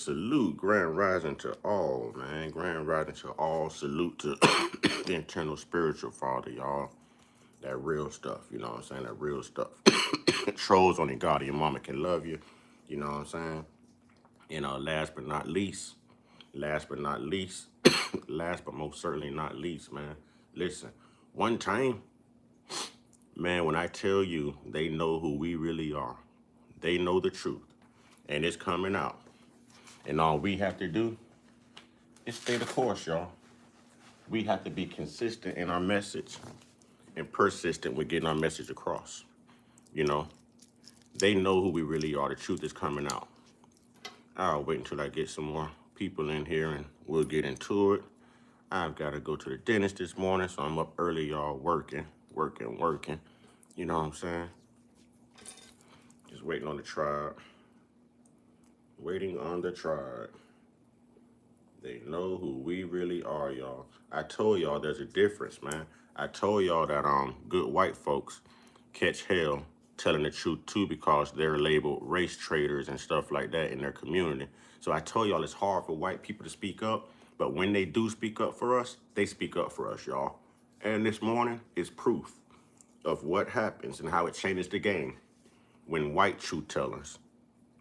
Salute, grand rising to all, man. Grand rising to all. Salute to the internal spiritual father, y'all. That real stuff, you know what I'm saying? That real stuff. Trolls, only God and your mama can love you, you know what I'm saying? And last but not least, last but most certainly not least, man. Listen, one time, man, when I tell you they know who we really are, they know the truth, and it's coming out. And all we have to do is stay the course, y'all. We have to be consistent in our message and persistent with getting our message across. You know, they know who we really are. The truth is coming out. I'll wait until I get some more people in here and we'll get into it. I've got to go to the dentist this morning, so I'm up early, y'all, working. You know what I'm saying? Just waiting on the tribe. Waiting on the tribe. They know who we really are, y'all. I told y'all there's a difference, man. I told y'all that good white folks catch hell telling the truth too because they're labeled race traitors and stuff like that in their community. So I told y'all it's hard for white people to speak up, but when they do speak up for us, they speak up for us, y'all. And this morning is proof of what happens and how it changes the game when white truth tellers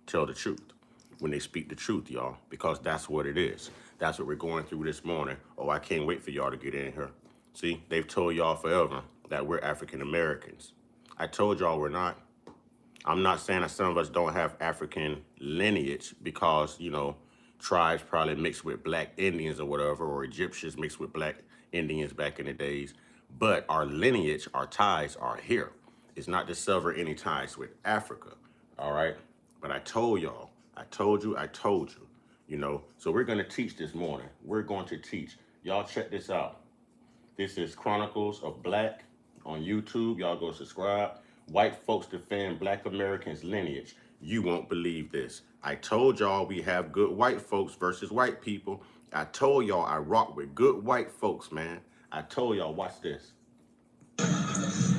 tell the truth, when they speak the truth, y'all, because that's what it is. That's what we're going through this morning. Oh, I can't wait for y'all to get in here. See, they've told y'all forever that we're African Americans. I told y'all we're not. I'm not saying that some of us don't have African lineage because, you know, tribes probably mixed with black Indians or whatever, or Egyptians mixed with black Indians back in the days. But our lineage, our ties are here. It's not to sever any ties with Africa, all right? But I told y'all, I told you, you know. So we're going to teach this morning. We're going to teach. Y'all check this out. This is Chronicles of Black on YouTube. Y'all go subscribe. White folks defend Black Americans' lineage. You won't believe this. I told y'all we have good white folks versus white people. I told y'all I rock with good white folks, man. I told y'all, watch this.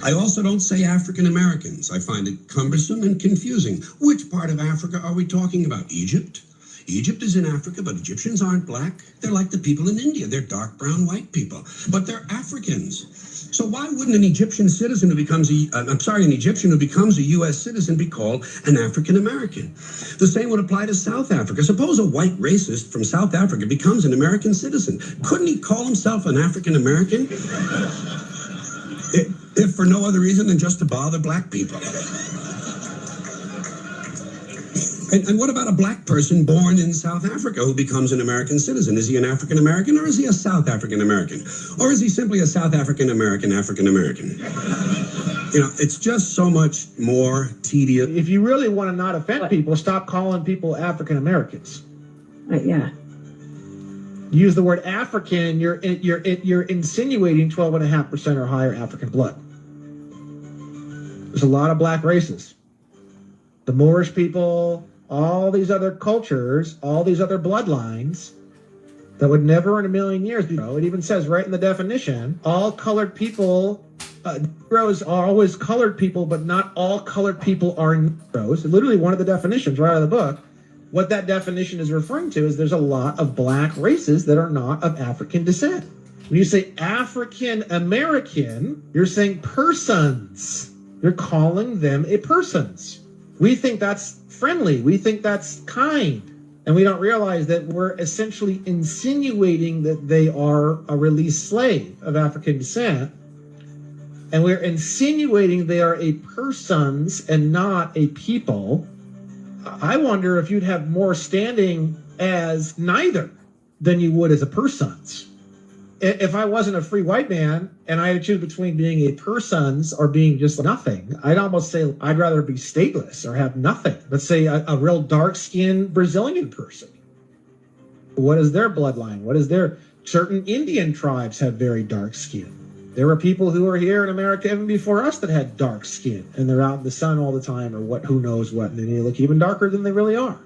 I also don't say African Americans. I find it cumbersome and confusing. Which part of Africa are we talking about? Egypt? Egypt is in Africa, but Egyptians aren't black. They're like the people in India. They're dark brown white people, but they're Africans. So why wouldn't an Egyptian citizen who becomes an Egyptian who becomes a U.S. citizen be called an African American? The same would apply to South Africa. Suppose a white racist from South Africa becomes an American citizen. Couldn't he call himself an African American? If for no other reason than just to bother black people. And what about a black person born in South Africa who becomes an American citizen? Is he an African American or is he a South African American? Or is he simply a South African American? You know, it's just so much more tedious. If you really want to not offend people, stop calling people African Americans. Yeah. Use the word African, you're insinuating 12.5% or higher African blood. There's a lot of black races. The Moorish people, all these other cultures, all these other bloodlines that would never in a million years be. It even says right in the definition, all colored people, Negroes are always colored people, but not all colored people are Negroes. Literally one of the definitions right out of the book. What that definition is referring to is there's a lot of black races that are not of African descent. When you say African American, you're saying persons. You're calling them a persons. We think that's friendly. We think that's kind. And we don't realize that we're essentially insinuating that they are a released slave of African descent. And we're insinuating they are a persons and not a people. I wonder if you'd have more standing as neither than you would as a persons. If I wasn't a free white man and I had to choose between being a persons or being just nothing, I'd almost say I'd rather be stateless or have nothing. Let's say a real dark-skinned Brazilian person. What is their bloodline? What is their... Certain Indian tribes have very dark skin. There were people who were here in America even before us that had dark skin, and they're out in the sun all the time or what, who knows what, and they look even darker than they really are.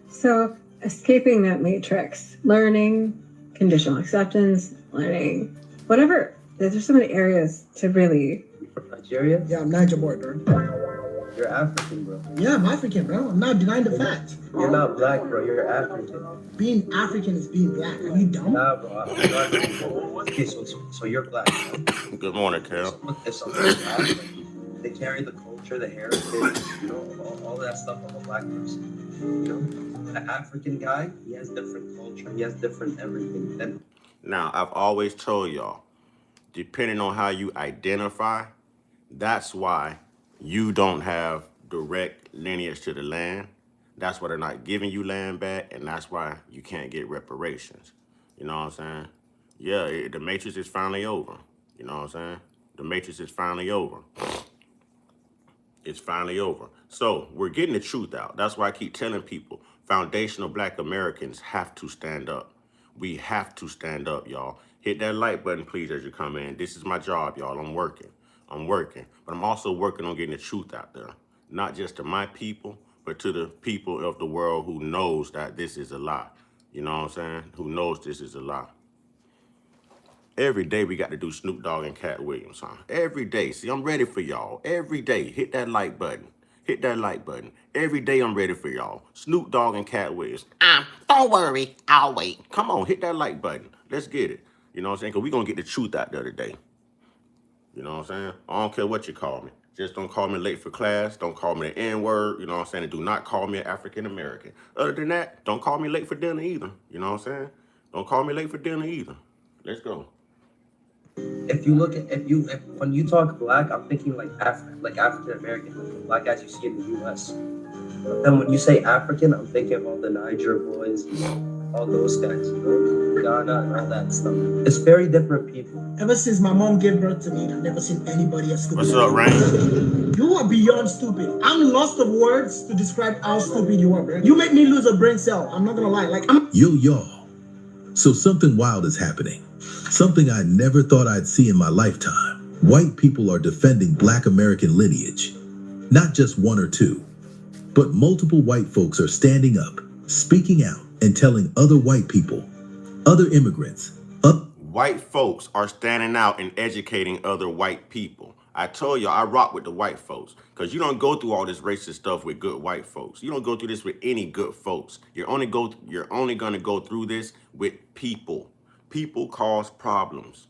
So escaping that matrix, learning, conditional acceptance, learning, whatever. There's so many areas to really... Nigeria? Yeah, I'm Niger Border. You're African, bro. Yeah, I'm African, bro. I'm not denying the fact. You're not black, bro. You're African. Being African is being black. Are you dumb? Nah, bro. Okay, so you're black. Bro. Good morning, Carol. If someone's black, like, they carry the culture, the heritage, you know, all that stuff of a black person. You know, an African guy, he has different culture, he has different everything. Then Now, I've always told y'all, depending on how you identify, that's why you don't have direct lineage to the land. That's why they're not giving you land back, and that's why you can't get reparations. You know what I'm saying? Yeah, the matrix is finally over. You know what I'm saying? The matrix is finally over. It's finally over. So we're getting the truth out. That's why I keep telling people, foundational Black Americans have to stand up. We have to stand up, y'all. Hit that like button, please, as you come in. This is my job, y'all. I'm working. But I'm also working on getting the truth out there. Not just to my people, but to the people of the world who knows that this is a lie. You know what I'm saying? Who knows this is a lie. Every day we got to do Snoop Dogg and Cat Williams, huh? Every day. See, I'm ready for y'all. Every day. Hit that like button. Hit that like button. Every day I'm ready for y'all. Snoop Dogg and Cat Williams. Don't worry. I'll wait. Come on, hit that like button. Let's get it. You know what I'm saying? Because we're going to get the truth out there today. You know what I'm saying? I don't care what you call me. Just don't call me late for class. Don't call me the N-word. You know what I'm saying? And do not call me an African-American. Other than that, don't call me late for dinner either. You know what I'm saying? Don't call me late for dinner either. Let's go. if you look at when you talk black, I'm thinking like African American, like the black guys you see in the U.S. But then when you say African, I'm thinking of all the Niger boys, all those guys, you know, Ghana and all that stuff. It's very different people. Ever since my mom gave birth to me, I've never seen anybody as stupid. What's up, Rain? You are beyond stupid. I'm lost of words to describe how stupid you are, bro. You make me lose a brain cell. I'm not gonna lie. Like Yo, y'all. So something wild is happening. Something I never thought I'd see in my lifetime. White people are defending Black American lineage. Not just one or two, but multiple white folks are standing up, speaking out, and telling other white people, other immigrants, White folks are standing out and educating other white people. I told y'all I rock with the white folks because you don't go through all this racist stuff with good white folks. You don't go through this with any good folks. You're only gonna go through this with people. People cause problems.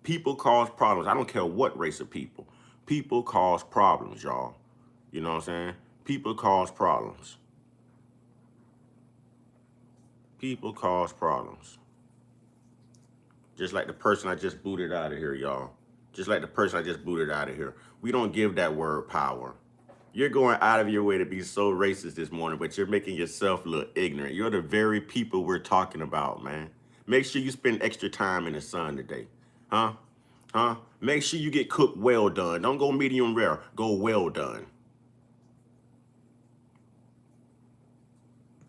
People cause problems. I don't care what race of people. People cause problems, y'all. You know what I'm saying? People cause problems. People cause problems. Just like the person I just booted out of here, y'all. Just like the person I just booted out of here. We don't give that word power. You're going out of your way to be so racist this morning, but you're making yourself look ignorant. You're the very people we're talking about, man. Make sure you spend extra time in the sun today. Huh? Make sure you get cooked well done. Don't go medium rare. Go well done.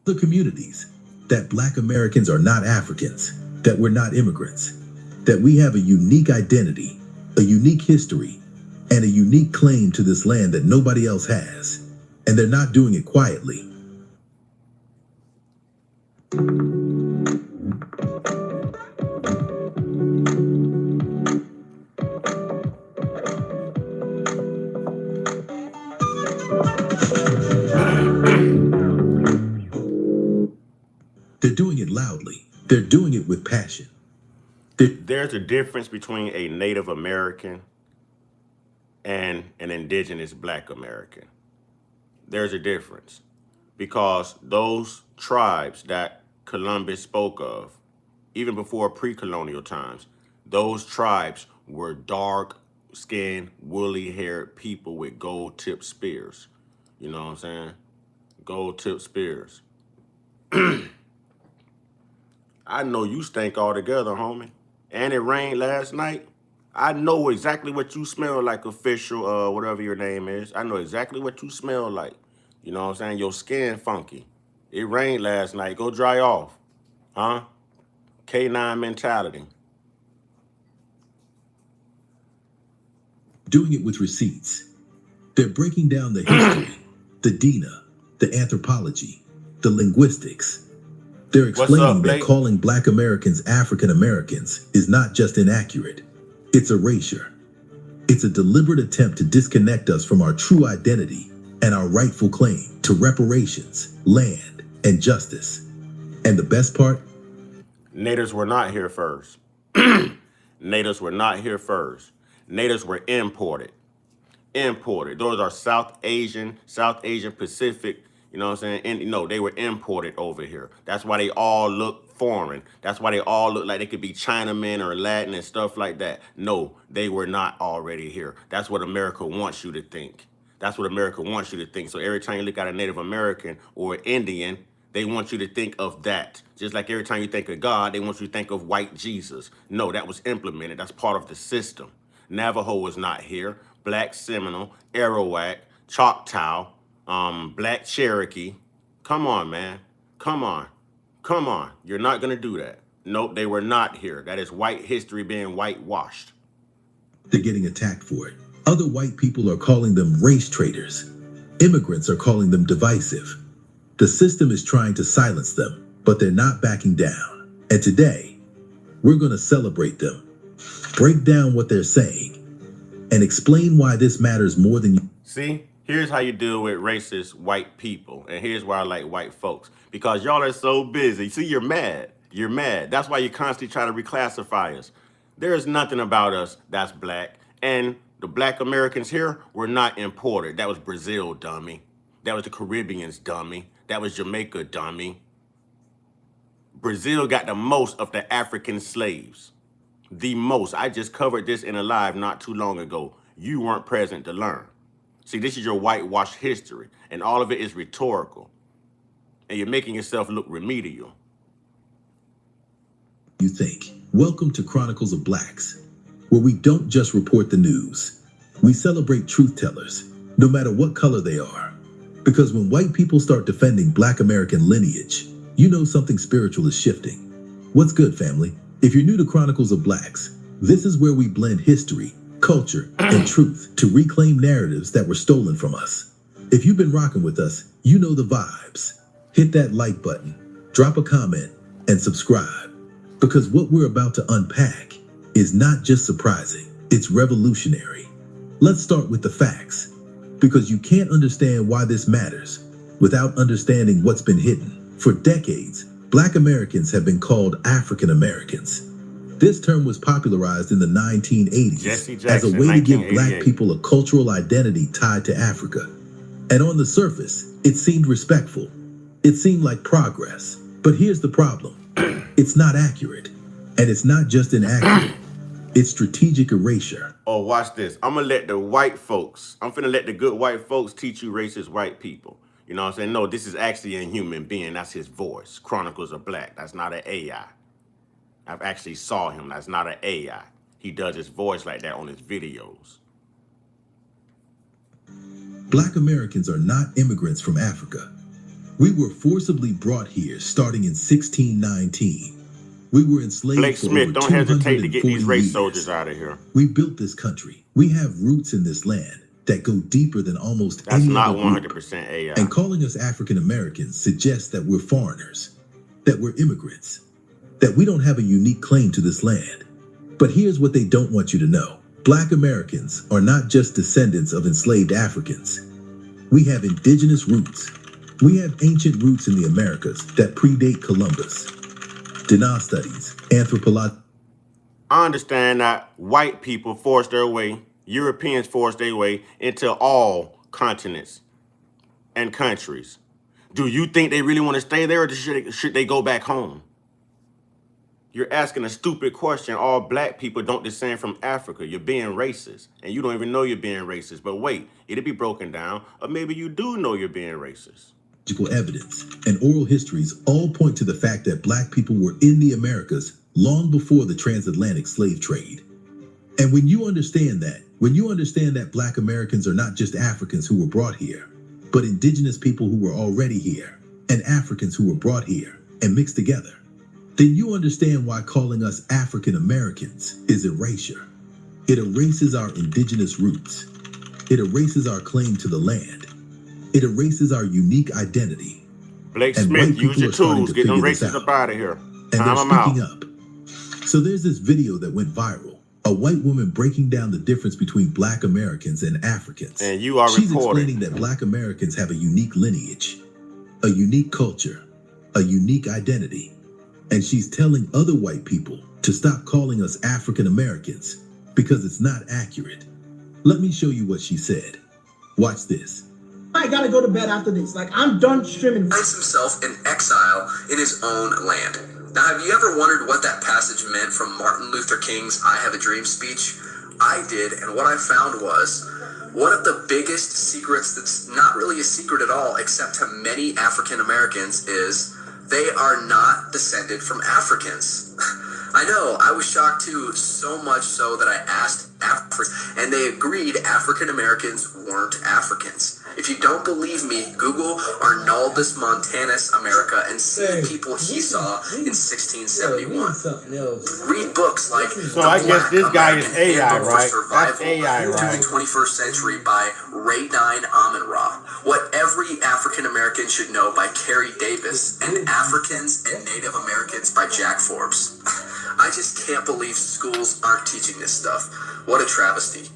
the communities, that Black Americans are not Africans, that we're not immigrants, that we have a unique identity, a unique history, and a unique claim to this land that nobody else has. And they're not doing it quietly. They're doing it loudly. They're doing it with passion. There's a difference between a Native American and an indigenous Black American. There's a difference because those tribes that Columbus spoke of, even before pre-colonial times, those tribes were dark-skinned, woolly-haired people with gold-tipped spears. You know what I'm saying? Gold-tipped spears. I know you stink all together, homie. And it rained last night. I know exactly what you smell like, official, whatever your name is. I know exactly what you smell like. You know what I'm saying? Your skin funky. It rained last night. Go dry off. Huh? K9 mentality. Doing it with receipts. They're breaking down the history, the DINA, the anthropology, the linguistics. They're explaining that calling Black Americans African Americans is not just inaccurate. It's erasure. It's a deliberate attempt to disconnect us from our true identity and our rightful claim to reparations, land, and justice. And the best part? Natives were not here first. Natives were not here first. Natives were imported. Imported. Those are South Asian Pacific, you know what I'm saying? And no, they were imported over here. That's why they all look foreign. That's why they all look like they could be Chinamen or Latin and stuff like that. No, they were not already here. That's what America wants you to think. That's what America wants you to think. So every time you look at a Native American or Indian, they want you to think of that. Just like every time you think of God, they want you to think of white Jesus. No, that was implemented. That's part of the system. Navajo was not here. Black Seminole, Arawak, Choctaw, Black Cherokee. Come on, man. Come on. Come on. You're not going to do that. Nope, they were not here. That is white history being whitewashed. They're getting attacked for it. Other white people are calling them race traitors. Immigrants are calling them divisive. The system is trying to silence them, but they're not backing down. And today, we're going to celebrate them, break down what they're saying, and explain why this matters more than you. See, here's how you deal with racist white people. And here's why I like white folks. Because y'all are so busy. See, you're mad. You're mad. That's why you constantly try to reclassify us. There is nothing about us that's black. And the black Americans here were not imported. That was Brazil, dummy. That was the Caribbeans, dummy. That was Jamaica, dummy. Brazil got the most of the African slaves. The most. I just covered this in a live not too long ago. You weren't present to learn. See, this is your whitewashed history, and all of it is rhetorical. And you're making yourself look remedial. You think. Welcome to Chronicles of Blacks, where we don't just report the news. We celebrate truth tellers, no matter what color they are. Because when white people start defending Black American lineage, you know something spiritual is shifting. What's good, family? If you're new to Chronicles of Blacks, this is where we blend history, culture, and truth to reclaim narratives that were stolen from us. If you've been rocking with us, you know the vibes. Hit that like button, drop a comment, and subscribe. Because what we're about to unpack is not just surprising, it's revolutionary. Let's start with the facts, because you can't understand why this matters without understanding what's been hidden. For decades, Black Americans have been called African Americans. This term was popularized in the 1980s as a way to give Black people a cultural identity tied to Africa. And on the surface, it seemed respectful. It seemed like progress. But here's the problem. It's not accurate. And it's not just inaccurate. It's strategic erasure. Oh, watch this. I'm going to let the white folks, I'm finna let the good white folks teach you racist white people. You know what I'm saying? No, this is actually a human being. That's his voice. Chronicles of Black. That's not an AI. I've actually saw him. That's not an AI. He does his voice like that on his videos. Black Americans are not immigrants from Africa. We were forcibly brought here starting in 1619. We were enslaved Blake for Smith, over don't hesitate to get 240 these race years. soldiers out of here. We built this country. We have roots in this land that go deeper than almost That's any not other group. 100% AI. And calling us African Americans suggests that we're foreigners, that we're immigrants, that we don't have a unique claim to this land. But here's what they don't want you to know. Black Americans are not just descendants of enslaved Africans. We have indigenous roots. We have ancient roots in the Americas that predate Columbus. Dana studies, anthropology. I understand that white people forced their way, Europeans forced their way into all continents and countries. Do you think they really want to stay there, or should they go back home? You're asking a stupid question. All black people don't descend from Africa. You're being racist, and you don't even know you're being racist. But wait, it'll be broken down, or maybe you do know you're being racist. Evidence and oral histories all point to the fact that Black people were in the Americas long before the transatlantic slave trade. And when you understand that Black Americans are not just Africans who were brought here, but indigenous people who were already here, and Africans who were brought here and mixed together, then you understand why calling us African Americans is erasure. It erases our indigenous roots. It erases our claim to the land. It erases our unique identity. Blake And Smith, white use people your are starting tools. to Get them figure this racists out. up out of here. And they're Time them out. speaking up. So there's this video that went viral A white woman breaking down the difference between Black Americans and Africans. And you are She's reported. explaining that Black Americans have a unique lineage, a unique culture, a unique identity. And she's telling other white people to stop calling us African Americans because it's not accurate. Let me show you what she said. Watch this. I gotta go to bed after this. Like, I'm done streaming. Finds himself in exile in his own land. Now, have you ever wondered what that passage meant from Martin Luther King's I Have a Dream speech? I did, and what I found was one of the biggest secrets that's not really a secret at all, except to many African Americans, is they are not descended from Africans. I know, I was shocked too, so much so that I asked and they agreed African Americans weren't Africans. If you don't believe me, Google Arnaldus Montanus America and see the people he saw in 1671. Read books like So I guess this guy is AI, right? That's AI, to right? the 21st Century by Ray Dine Amun-Ra. What every African American should know by Carrie Davis, and Africans and Native Americans by Jack Forbes. I just can't believe schools aren't teaching this stuff. What a travesty.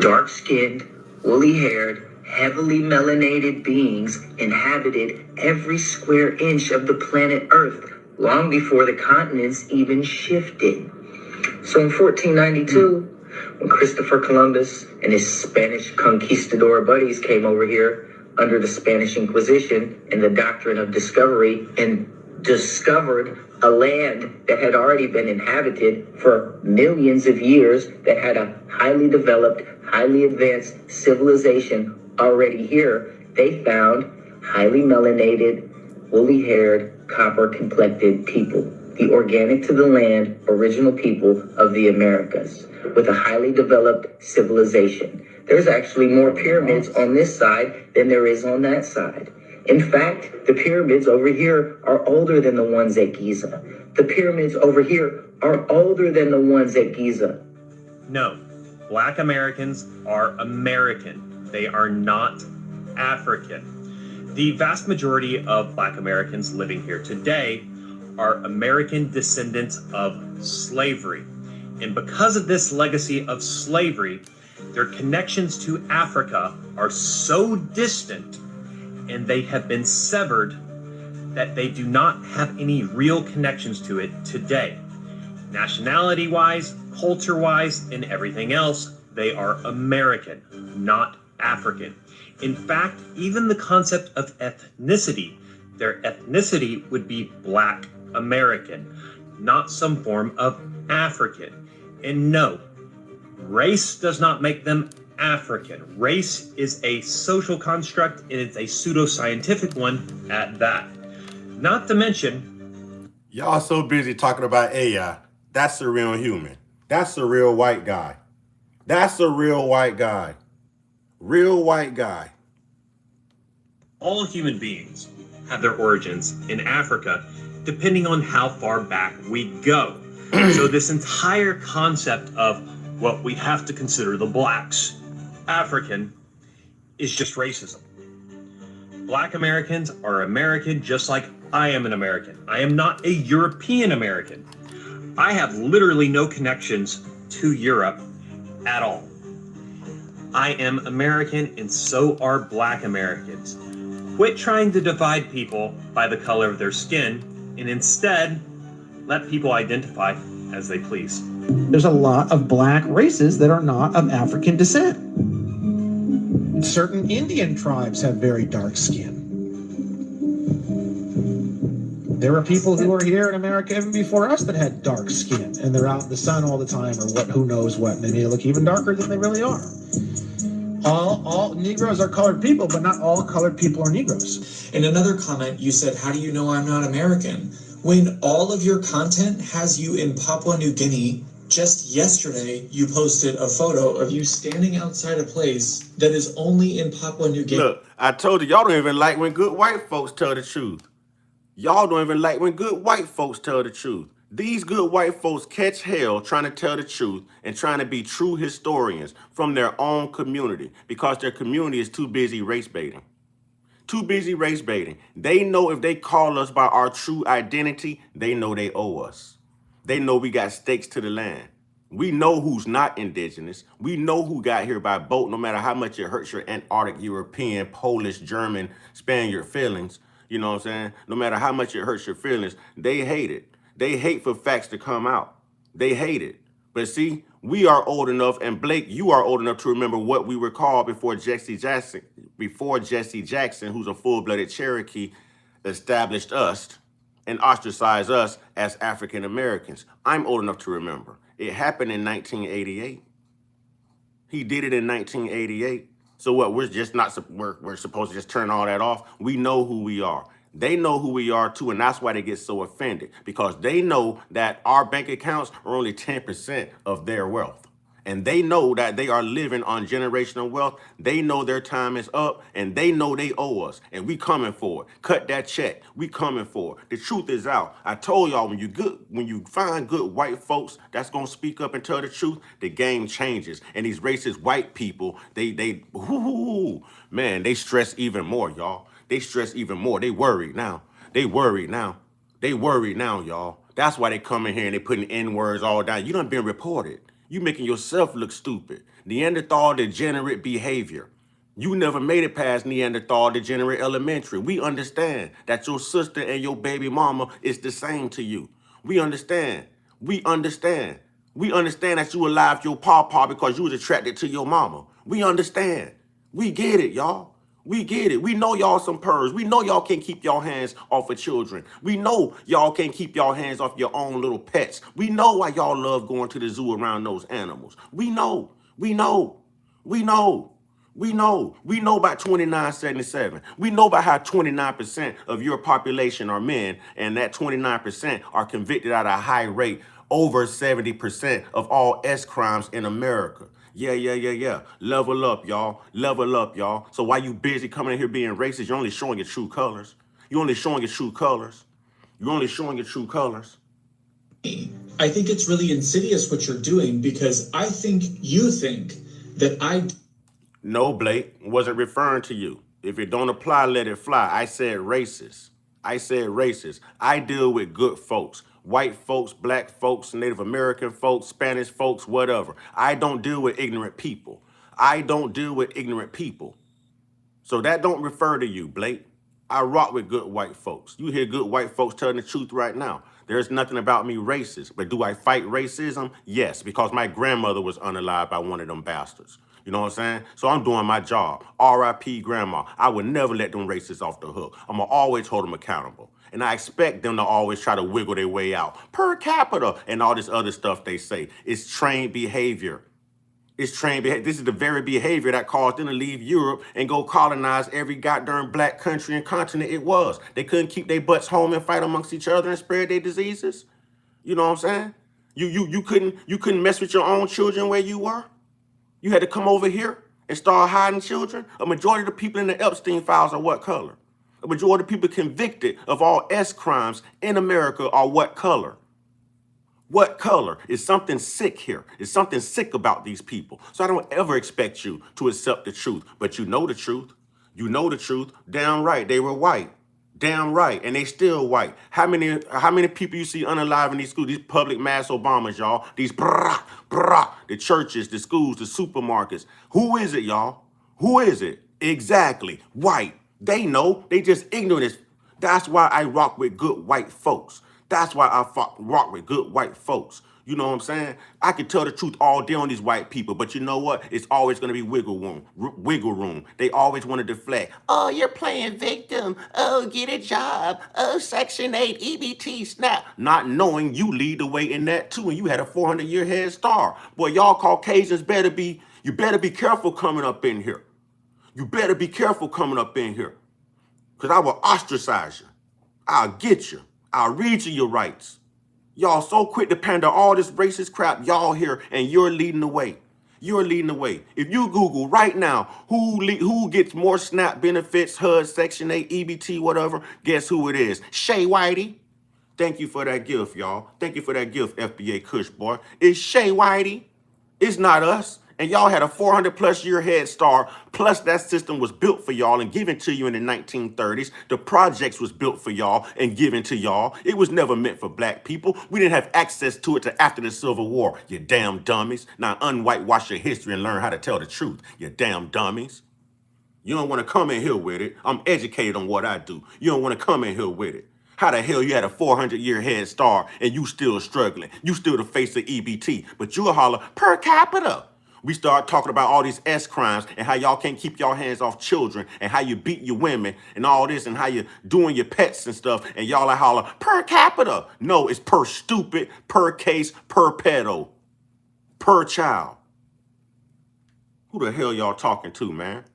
Dark-skinned, woolly-haired, heavily melanated beings inhabited every square inch of the planet Earth long before the continents even shifted. So in 1492, when Christopher Columbus and his Spanish conquistador buddies came over here under the Spanish Inquisition and the doctrine of discovery and discovered a land that had already been inhabited for millions of years, that had a highly developed, highly advanced civilization already here, they found highly melanated, woolly-haired, copper-complected people, the organic to the land, original people of the Americas, with a highly developed civilization. There's actually more pyramids on this side than there is on that side. In fact, the pyramids over here are older than the ones at Giza. The pyramids over here are older than the ones at Giza. No, Black Americans are American. They are not African. The vast majority of Black Americans living here today are American descendants of slavery. And because of this legacy of slavery, their connections to Africa are so distant and they have been severed that they do not have any real connections to it today. Nationality-wise, culture-wise, and everything else, they are American, not African. In fact, even the concept of ethnicity, their ethnicity would be Black American, not some form of African. And no, race does not make them African. Race is a social construct, and it's a pseudoscientific one at that. Not to mention, Y'all so busy talking about AI. That's a real human. That's a real white guy. That's a real white guy. Real white guy. all human beings have their origins in Africa, depending on how far back we go. So this entire concept of, well, we have to consider the blacks African is just racism. Black Americans are American just like I am an American. I am not a European American. I have literally no connections to Europe at all. I am American, and so are Black Americans. Quit trying to divide people by the color of their skin, and instead, let people identify as they please. There's a lot of black races that are not of African descent. Certain Indian tribes have very dark skin. There were people who were here in America even before us that had dark skin, and they're out in the sun all the time, or what? Who knows what? And they may look even darker than they really are. All Negroes are colored people, but not all colored people are Negroes. In another comment, you said, "How do you know I'm not American?" When all of your content has you in Papua New Guinea. Just yesterday, you posted a photo of you standing outside a place that is only in Papua New Guinea. Look, I told you, y'all don't even like when good white folks tell the truth. Y'all don't even like when good white folks tell the truth. These good white folks catch hell trying to tell the truth and trying to be true historians from their own community because their community is too busy race baiting. Too busy race baiting. They know if they call us by our true identity, they know they owe us. They know we got stakes to the land. We know who's not indigenous. We know who got here by boat, no matter how much it hurts your Antarctic, European, Polish, German, Spaniard feelings. You know what I'm saying? No matter how much it hurts your feelings, they hate it. They hate for facts to come out. They hate it. But see, we are old enough, and Blake, you are old enough to remember what we were called before Jesse Jackson, who's a full-blooded Cherokee, established us and ostracized us as African Americans. I'm old enough to remember. It happened in 1988. He did it in 1988. So what? We're just not. We're supposed to just turn all that off. We know who we are. They know who we are too, and that's why they get so offended, because they know that our bank accounts are only 10% of their wealth. And they know that they are living on generational wealth. They know their time is up, and they know they owe us, and we coming for it. Cut that check. We coming for it. The truth is out. I told y'all, when you find good white folks that's gonna speak up and tell the truth, the game changes. And these racist white people, man, they stress even more, y'all. They stress even more. They worried now. They worried now. They worried now, y'all. That's why they come in here and they putting N-words all down. You done been reported. You making yourself look stupid. Neanderthal degenerate behavior. You never made it past Neanderthal degenerate elementary. We understand that your sister and your baby mama is the same to you. We understand. We understand. We understand that you alive your pawpaw because you was attracted to your mama. We understand. We get it, y'all. We get it. We know y'all some purrs. We know y'all can't keep y'all hands off of children. We know y'all can't keep y'all hands off your own little pets. We know why y'all love going to the zoo around those animals. We know. We know. We know. We know. We know about 2977. We know about how 29% of your population are men, and that 29% are convicted at a high rate, over 70% of all S crimes in America. Yeah. Level up, y'all. Level up, y'all. So why you busy coming in here being racist? You're only showing your true colors. You're only showing your true colors. You're only showing your true colors. I think it's really insidious what you're doing, because I think you think that I... No, Blake, wasn't referring to you. If it don't apply, let it fly. I said racist. I said racist. I deal with good folks. White folks, black folks, Native American folks, Spanish folks, whatever. I don't deal with ignorant people. I don't deal with ignorant people. So that don't refer to you, Blake. I rock with good white folks. You hear good white folks telling the truth right now. There's nothing about me racist. But do I fight racism? Yes, because my grandmother was unalived by one of them bastards. You know what I'm saying? So I'm doing my job. R.I.P. grandma. I would never let them racists off the hook. I'm going to always hold them accountable. And I expect them to always try to wiggle their way out. Per capita and all this other stuff they say. It's trained behavior. It's trained behavior. This is the very behavior that caused them to leave Europe and go colonize every goddamn black country and continent it was. They couldn't keep their butts home and fight amongst each other and spread their diseases. You know what I'm saying? You couldn't mess with your own children where you were. You had to come over here and start hiding children. A majority of the people in the Epstein files are what color? A majority of people convicted of all S crimes in America are what color? What color? Is something sick here? Is something sick about these people? So I don't ever expect you to accept the truth, but you know the truth. You know the truth. Damn right, they were white. Damn right, and they still white. How many people you see unalive in these schools? These public mass Obamas, y'all. These the churches, the schools, the supermarkets. Who is it, y'all? Who is it? Exactly, white. They know. They just ignorant. That's why I rock with good white folks. That's why I rock with good white folks. You know what I'm saying? I can tell the truth all day on these white people, but you know what? It's always going to be wiggle room. They always want to deflect. Oh, you're playing victim. Oh, get a job. Oh, Section 8, EBT, snap. Not knowing you lead the way in that too, and you had a 400-year head start. Boy, y'all Caucasians you better be careful coming up in here. You better be careful coming up in here, because I will ostracize you. I'll get you. I'll read you your rights. Y'all so quick to pander all this racist crap, y'all here, and you're leading the way. You're leading the way. If you Google right now, who gets more SNAP benefits, HUD, Section 8, EBT, whatever, guess who it is? Shay Whitey. Thank you for that gift, y'all. Thank you for that gift, FBA Kush boy. It's Shay Whitey. It's not us. And y'all had a 400 plus year head start. Plus that system was built for y'all and given to you in the 1930s. The projects was built for y'all and given to y'all. It was never meant for black people. We didn't have access to it till after the Civil War, you damn dummies. Now unwhitewash your history and learn how to tell the truth, you damn dummies. You don't want to come in here with it. I'm educated on what I do. You don't want to come in here with it. How the hell you had a 400-year head start and you still struggling? You still the face of EBT, but you'll holler per capita. We start talking about all these S crimes and how y'all can't keep your hands off children and how you beat your women and all this and how you doing your pets and stuff. And y'all are holler per capita. No, it's per stupid, per case, per pedo, per child. Who the hell y'all talking to, man?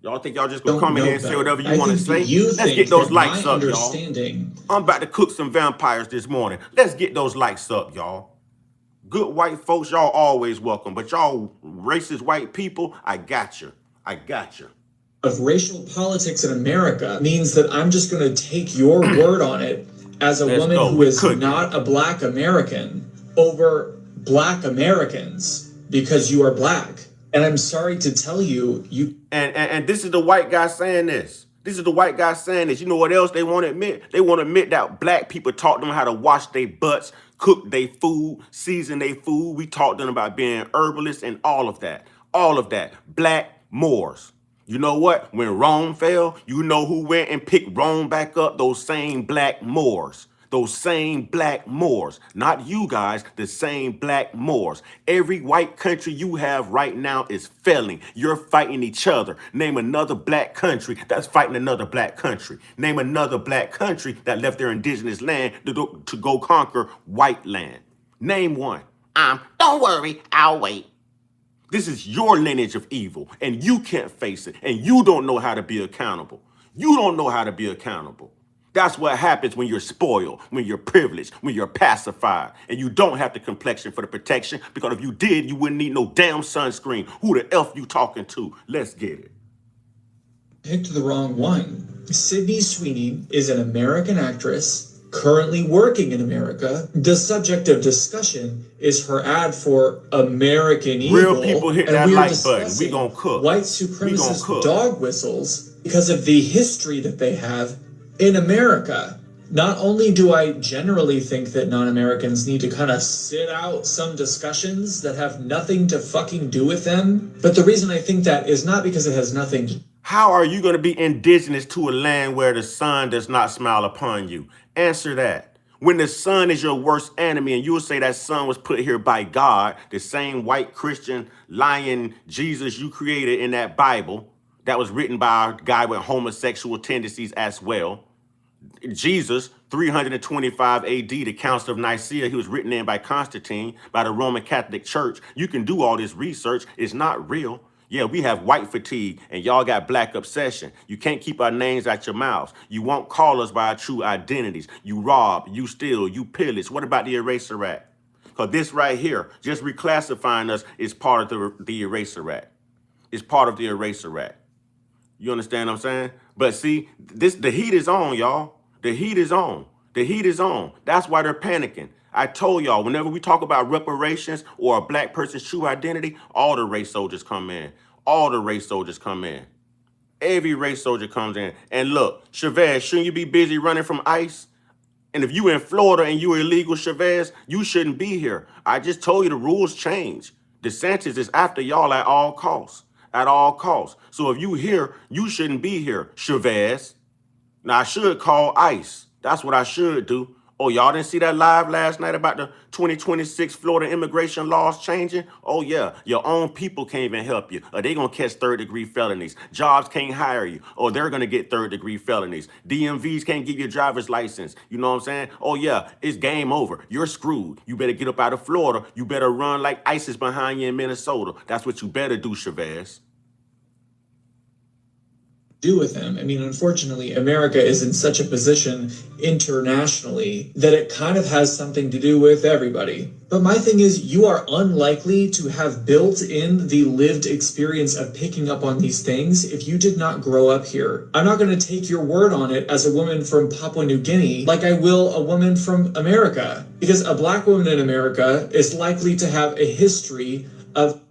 Y'all think y'all just gonna come in here and say whatever you want to say? Let's get those likes up, y'all. I'm about to cook some vampires this morning. Let's get those likes up, y'all. Good white folks, y'all always welcome. But y'all racist white people, I got you. I got you. Of racial politics in America means that I'm just going to take your word on it as a woman who is not a black American over black Americans because you are black. And I'm sorry to tell you, And this is the white guy saying this. This is the white guy saying this. You know what else they want to admit? They want to admit that black people taught them how to wash their butts, cook their food, season their food. We taught them about being herbalists and all of that. All of that. Black Moors. You know what? When Rome fell, you know who went and picked Rome back up? Those same black Moors. Those same black Moors. Not you guys, the same black Moors. Every white country you have right now is failing. You're fighting each other. Name another black country that's fighting another black country. Name another black country that left their indigenous land to go conquer white land. Name one. Don't worry, I'll wait. This is your lineage of evil, and you can't face it, and you don't know how to be accountable. You don't know how to be accountable. That's what happens when you're spoiled, when you're privileged, when you're pacified, and you don't have the complexion for the protection, because if you did, you wouldn't need no damn sunscreen. Who the F you talking to? Let's get it. picked the wrong one. Sydney Sweeney is an American actress currently working in America. The subject of discussion is her ad for American Eagle. Real people hit that like button. We gonna cook. White supremacist dog whistles because of the history that they have in America. Not only do I generally think that non-Americans need to kind of sit out some discussions that have nothing to fucking do with them, but the reason I think that is not because it has nothing to. How are you going to be indigenous to a land where the sun does not smile upon you? Answer that. When the sun is your worst enemy and you'll say that sun was put here by God, the same white Christian lying Jesus you created in that Bible that was written by a guy with homosexual tendencies as well. Jesus, 325 AD, the Council of Nicaea, he was written in by Constantine, by the Roman Catholic Church. You can do all this research. It's not real. Yeah, we have white fatigue and y'all got black obsession. You can't keep our names out your mouths. You won't call us by our true identities. You rob, you steal, you pillage. What about the Eraser Act? Because this right here, just reclassifying us is part of the Eraser Act. It's part of the Eraser Act. You understand what I'm saying? But see, the heat is on, y'all. The heat is on. The heat is on. That's why they're panicking. I told y'all, whenever we talk about reparations or a black person's true identity, all the race soldiers come in. All the race soldiers come in. Every race soldier comes in. And look, Chavez, shouldn't you be busy running from ICE? And if you in Florida and you illegal, Chavez, you shouldn't be here. I just told you the rules change. DeSantis is after y'all at all costs. At all costs. So if you here, you shouldn't be here, Chavez. Now, I should call ICE. That's what I should do. Oh, y'all didn't see that live last night about the 2026 Florida immigration laws changing? Oh, yeah. Your own people can't even help you. Or they going to catch third-degree felonies. Jobs can't hire you. Or they're going to get third-degree felonies. DMVs can't give you a driver's license. You know what I'm saying? Oh, yeah. It's game over. You're screwed. You better get up out of Florida. You better run like ISIS behind you in Minnesota. That's what you better do, Chavez. Do with them. I mean, unfortunately, America is in such a position internationally that it kind of has something to do with everybody. But my thing is, you are unlikely to have built in the lived experience of picking up on these things if you did not grow up here. I'm not going to take your word on it as a woman from Papua New Guinea like I will a woman from America, because a black woman in America is likely to have a history of...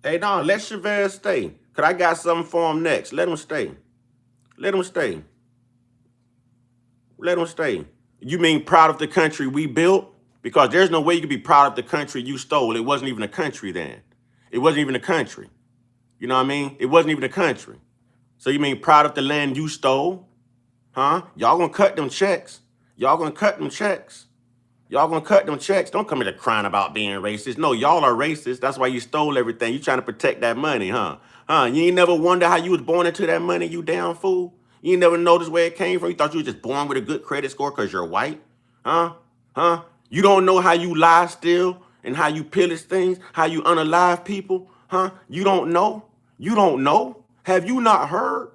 Hey, no, let Chavez stay, because I got something for him next. Let him stay. Let him stay. Let him stay. You mean proud of the country we built? Because there's no way you could be proud of the country you stole. It wasn't even a country then. It wasn't even a country. You know what I mean? It wasn't even a country. So you mean proud of the land you stole? Huh? Y'all gonna cut them checks. Y'all gonna cut them checks. Y'all gonna cut them checks. Don't come here crying about being racist. No, y'all are racist. That's why you stole everything. You trying to protect that money, huh? You ain't never wonder how you was born into that money, you damn fool? You ain't never noticed where it came from? You thought you was just born with a good credit score because you're white? Huh? You don't know how you lie still and how you pillage things, how you unalive people, huh? You don't know? You don't know? Have you not heard?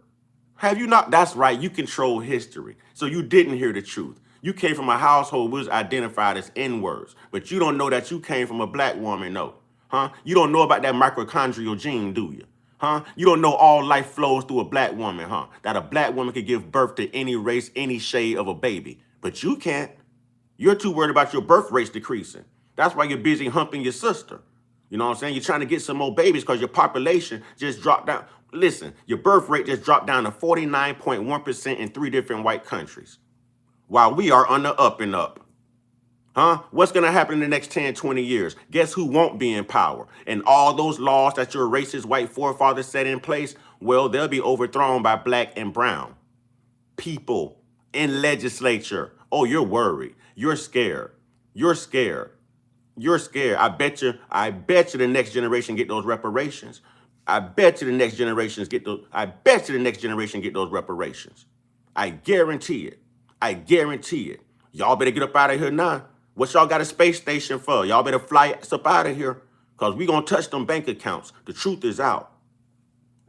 Have you not? That's right, you control history. So you didn't hear the truth. You came from a household which was identified as N-words, but you don't know that you came from a black woman, no. Huh? You don't know about that mitochondrial gene, do you? Huh? You don't know all life flows through a black woman, huh? That a black woman could give birth to any race, any shade of a baby, but you can't. You're too worried about your birth rates decreasing. That's why you're busy humping your sister. You know what I'm saying? You're trying to get some more babies because your population just dropped down. Listen, your birth rate just dropped down to 49.1% in 3 different white countries, while we are on the up and up. Huh? What's going to happen in the next 10, 20 years? Guess who won't be in power? And all those laws that your racist white forefathers set in place, well, they'll be overthrown by black and brown people in legislature. Oh, you're worried. You're scared. You're scared. You're scared. I bet you the next generation get those reparations. I bet you the next generations get those. I bet you the next generation get those reparations. I guarantee it. I guarantee it. Y'all better get up out of here now. What y'all got a space station for? Y'all better fly us up out of here, because we gonna touch them bank accounts. The truth is out.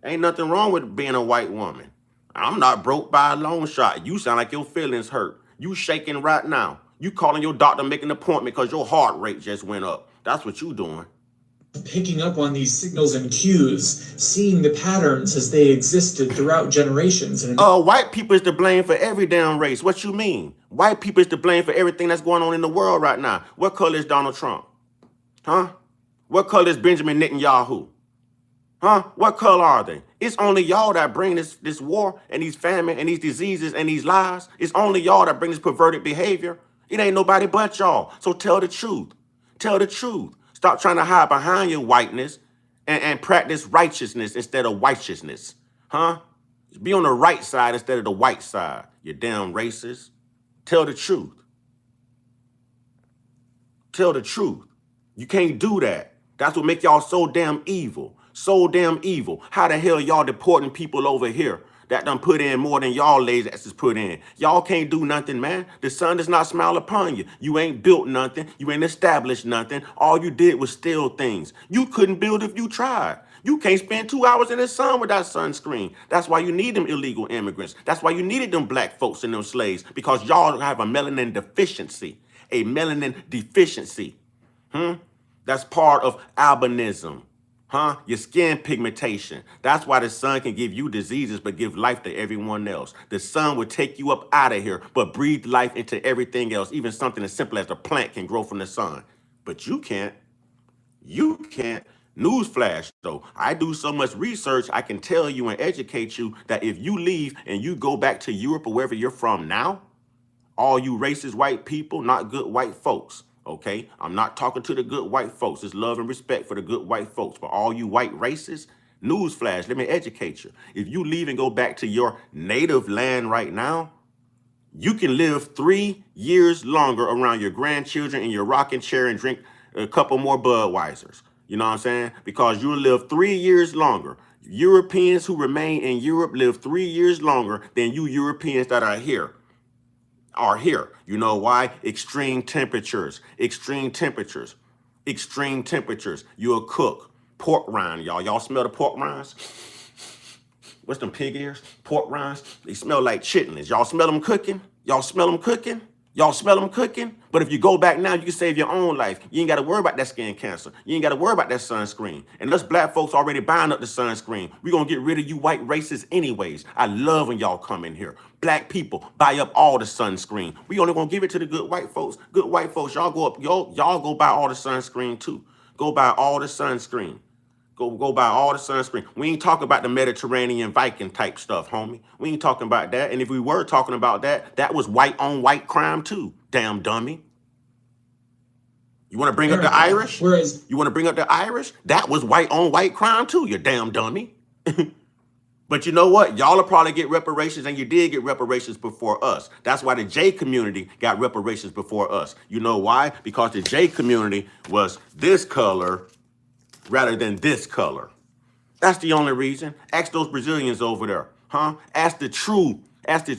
Ain't nothing wrong with being a white woman. I'm not broke by a long shot. You sound like your feelings hurt. You shaking right now. You calling your doctor, making an appointment because your heart rate just went up. That's what you doing. Picking up on these signals and cues, seeing the patterns as they existed throughout generations. And white people is to blame for every damn race. What you mean? White people is to blame for everything that's going on in the world right now. What color is Donald Trump? Huh? What color is Benjamin Netanyahu? Huh? What color are they? It's only y'all that bring this war and these famine and these diseases and these lies. It's only y'all that bring this perverted behavior. It ain't nobody but y'all. So tell the truth. Tell the truth. Stop trying to hide behind your whiteness and practice righteousness instead of righteousness. Huh? Be on the right side instead of the white side. You damn racist. Tell the truth. Tell the truth. You can't do that. That's what make y'all so damn evil. So damn evil. How the hell y'all deporting people over here that done put in more than y'all lazy asses put in? Y'all can't do nothing, man. The sun does not smile upon you. You ain't built nothing. You ain't established nothing. All you did was steal things. You couldn't build if you tried. You can't spend 2 hours in the sun without sunscreen. That's why you need them illegal immigrants. That's why you needed them black folks and them slaves, because y'all have a melanin deficiency. A melanin deficiency. That's part of albinism. Huh? Your skin pigmentation. That's why the sun can give you diseases but give life to everyone else. The sun will take you up out of here but breathe life into everything else. Even something as simple as a plant can grow from the sun. But you can't. You can't. Newsflash, though. I do so much research, I can tell you and educate you that if you leave and you go back to Europe or wherever you're from now, all you racist white people, not good white folks, okay? I'm not talking to the good white folks. It's love and respect for the good white folks. But all you white racists, newsflash, let me educate you. If you leave and go back to your native land right now, you can live 3 years longer around your grandchildren in your rocking chair and drink a couple more Budweisers. You know what I'm saying? Because you'll live 3 years longer. Europeans who remain in Europe live 3 years longer than you Europeans that are here. You know why? Extreme temperatures, extreme temperatures, extreme temperatures. You'll cook pork rind, y'all. Y'all smell the pork rinds? What's them pig ears? Pork rinds? They smell like chitlins. Y'all smell them cooking? Y'all smell them cooking? Y'all smell them cooking? But if you go back now, you can save your own life. You ain't got to worry about that skin cancer. You ain't got to worry about that sunscreen. And us black folks already buying up the sunscreen. We're going to get rid of you white racists anyways. I love when y'all come in here. Black people buy up all the sunscreen. We only going to give it to the good white folks. Good white folks, y'all go up, y'all go buy all the sunscreen too. Go buy all the sunscreen. Go buy all the sunscreen. We ain't talking about the Mediterranean Viking type stuff, homie. We ain't talking about that. And if we were talking about that, that was white on white crime too. Damn dummy. You want to bring up the Irish? Whereas You want to bring up the Irish? That was white on white crime too, you damn dummy. But you know what? Y'all will probably get reparations, and you did get reparations before us. That's why the J community got reparations before us. You know why? Because the J community was this color rather than this color. That's the only reason. Ask those Brazilians over there, huh? Ask the true African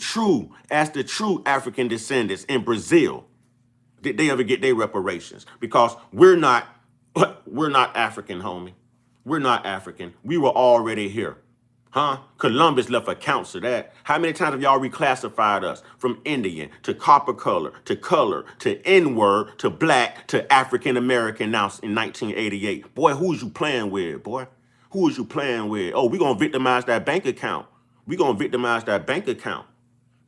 descendants in Brazil. Did they ever get their reparations? Because we're not African, homie. We're not African. We were already here. Huh? Columbus left accounts of that. How many times have y'all reclassified us from Indian to copper color to N-word to black to African American now in 1988? Boy, who's you playing with, boy? Who is you playing with? Oh, we're going to victimize that bank account. We're going to victimize that bank account.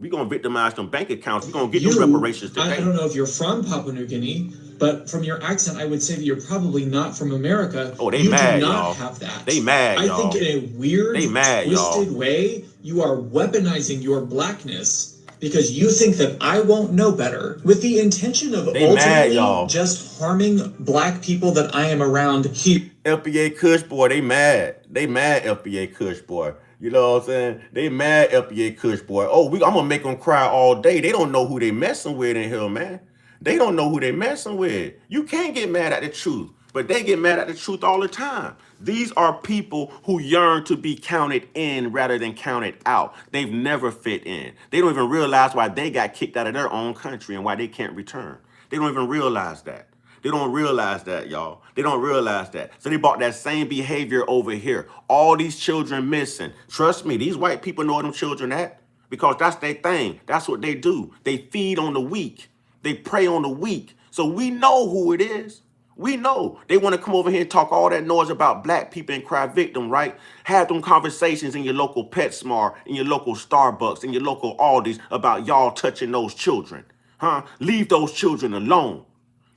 We're going to victimize them bank accounts. We're going to get them reparations today. I don't know if you're from Papua New Guinea, but from your accent, I would say that you're probably not from America. Oh, they mad, do not y'all. have that. They mad, I y'all. think in a weird, They mad, twisted y'all. way, you are weaponizing your blackness because you think that I won't know better with the intention of They mad, ultimately y'all. just harming black people that I am around here. FBA Kush boy, they mad. They mad, FBA Kush boy. You know what I'm saying? They mad, FBA Kush boy. Oh, I'm gonna make them cry all day. They don't know who they messing with in here, man. They don't know who they messing with. You can't get mad at the truth, but they get mad at the truth all the time. These are people who yearn to be counted in rather than counted out. They've never fit in. They don't even realize why they got kicked out of their own country and why they can't return. They don't even realize that. They don't realize that, y'all. They don't realize that. So they brought that same behavior over here. All these children missing. Trust me, these white people know where them children at because that's their thing. That's what they do. They feed on the weak. They prey on the weak. So we know who it is. We know. They want to come over here and talk all that noise about black people and cry victim, right? Have them conversations in your local PetSmart, in your local Starbucks, in your local Aldi's about y'all touching those children. Huh? Leave those children alone.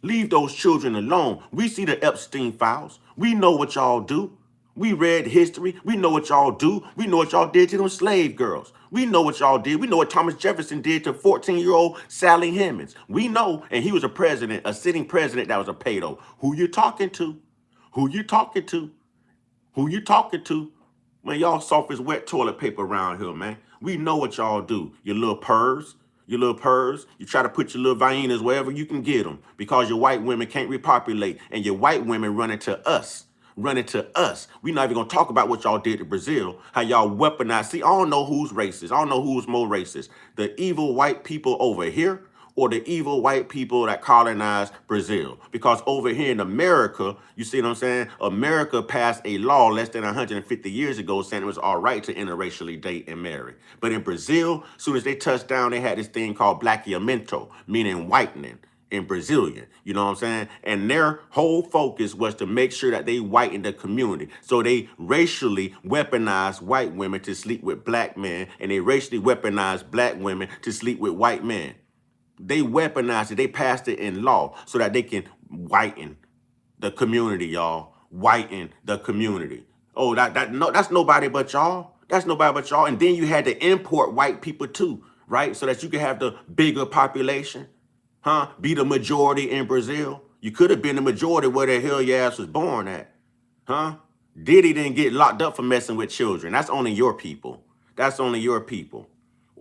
Leave those children alone. We see the Epstein files. We know what y'all do. We read history. We know what y'all do. We know what y'all did to them slave girls. We know what y'all did. We know what Thomas Jefferson did to 14-year-old Sally Hemings. We know, and he was a president, a sitting president that was a pedo. Who you talking to? Who you talking to? Who you talking to? Man, y'all soft as wet toilet paper around here, man. We know what y'all do, you little purrs. You little purrs, you try to put your little hyenas wherever you can get them because your white women can't repopulate and your white women running to us. Running to us. We're not even going to talk about what y'all did to Brazil, how y'all weaponized. See, I don't know who's racist. I don't know who's more racist. The evil white people over here or the evil white people that colonized Brazil. Because over here in America, you see what I'm saying? America passed a law less than 150 years ago saying it was all right to interracially date and marry. But in Brazil, as soon as they touched down, they had this thing called blaqueamento, meaning whitening in Brazilian. You know what I'm saying? And their whole focus was to make sure that they whitened the community. So they racially weaponized white women to sleep with black men, and they racially weaponized black women to sleep with white men. They weaponized it. They passed it in law so that they can whiten the community, y'all. Whiten the community. Oh, that's nobody but y'all. That's nobody but y'all. And then you had to import white people too, right? So that you could have the bigger population, huh? Be the majority in Brazil. You could have been the majority where the hell your ass was born at, huh? Diddy didn't get locked up for messing with children. That's only your people. That's only your people.